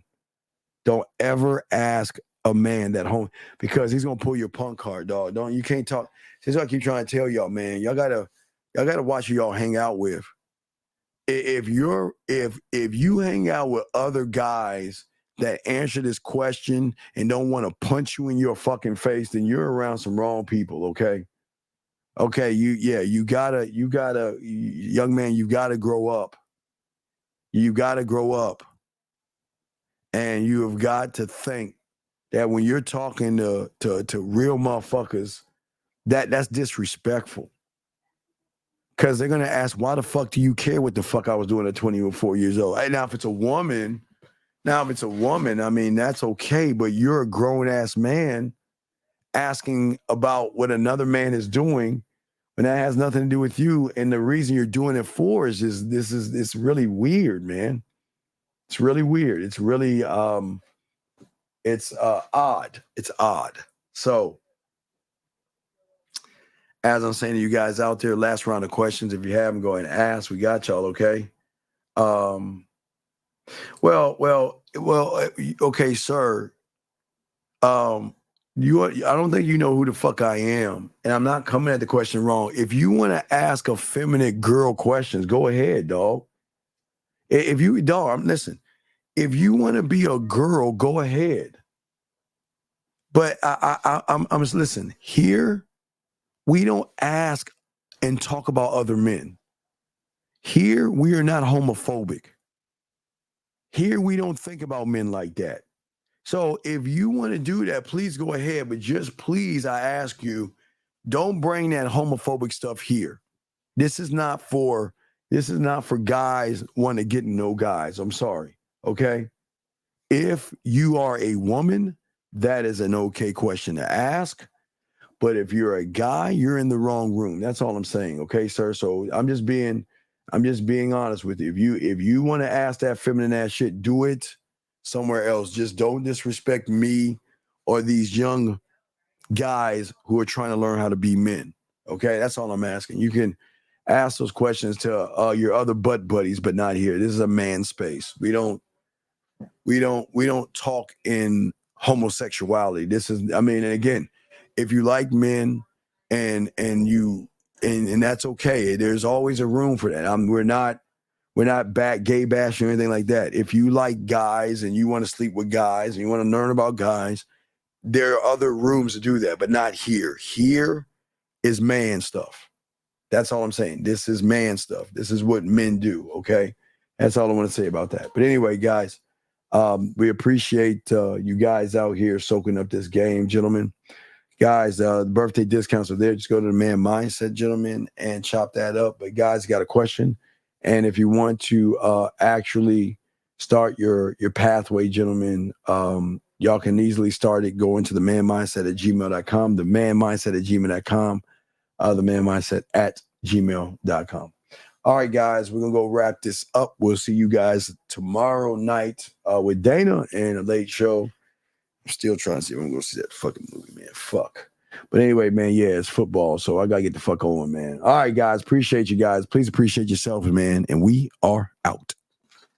Don't ever ask a man that because he's gonna pull your punk card, dog. You can't talk. This is what I keep trying to tell y'all, man. Y'all gotta watch who y'all hang out with. If you hang out with other guys that answer this question and don't want to punch you in your fucking face, then you're around some wrong people, okay? Okay, you gotta, young man, you gotta grow up. You gotta grow up. And you have got to think that when you're talking to real motherfuckers, that's disrespectful. Because they're gonna ask, why the fuck do you care what the fuck I was doing at 24 years old? Hey, now if it's a woman, I mean, that's okay, but you're a grown-ass man asking about what another man is doing when that has nothing to do with you. And the reason you're doing it for is it's really weird, man. It's really weird. It's really odd. It's odd. So as I'm saying to you guys out there, last round of questions. If you haven't, go ahead and ask. We got y'all, okay? Well, okay, sir. I don't think you know who the fuck I am, and I'm not coming at the question wrong. If you want to ask effeminate girl questions, go ahead, dog. Listen. If you want to be a girl, go ahead. But I'm listen. Here, we don't ask and talk about other men. Here, we are not homophobic. Here, we don't think about men like that. So if you want to do that, please go ahead. But just please, I ask you, don't bring that homophobic stuff here. This is not for guys wanting to get to know guys. I'm sorry. Okay? If you are a woman, that is an okay question to ask. But if you're a guy, you're in the wrong room. That's all I'm saying. Okay, sir? So I'm just being honest with you. If you want to ask that feminine ass shit, do it somewhere else. Just don't disrespect me or these young guys who are trying to learn how to be men. Okay, that's all I'm asking. You can ask those questions to your other butt buddies, but not here. This is a man space. We don't talk in homosexuality. This is, and again, if you like men and that's okay. There's always a room for that. We're not gay bashing or anything like that. If you like guys and you want to sleep with guys and you want to learn about guys, there are other rooms to do that, but not here. Here is man stuff. That's all I'm saying. This is man stuff. This is what men do, okay? That's all I want to say about that. But anyway, guys, we appreciate you guys out here soaking up this game, gentlemen. Guys, the birthday discounts are there. Just go to the Man Mindset, gentlemen, and chop that up. But guys, got a question. And if you want to actually start your pathway, gentlemen, y'all can easily start it. Go into the manmindset@gmail.com, the manmindset@gmail.com, the manmindset@gmail.com. All right, guys, we're going to go wrap this up. We'll see you guys tomorrow night with Dana and a late show. I'm still trying to see if I'm going to see that fucking movie, man. Fuck. But anyway, man, yeah, it's football, so I got to get the fuck on, man. All right, guys, appreciate you guys. Please appreciate yourself, man, and we are out.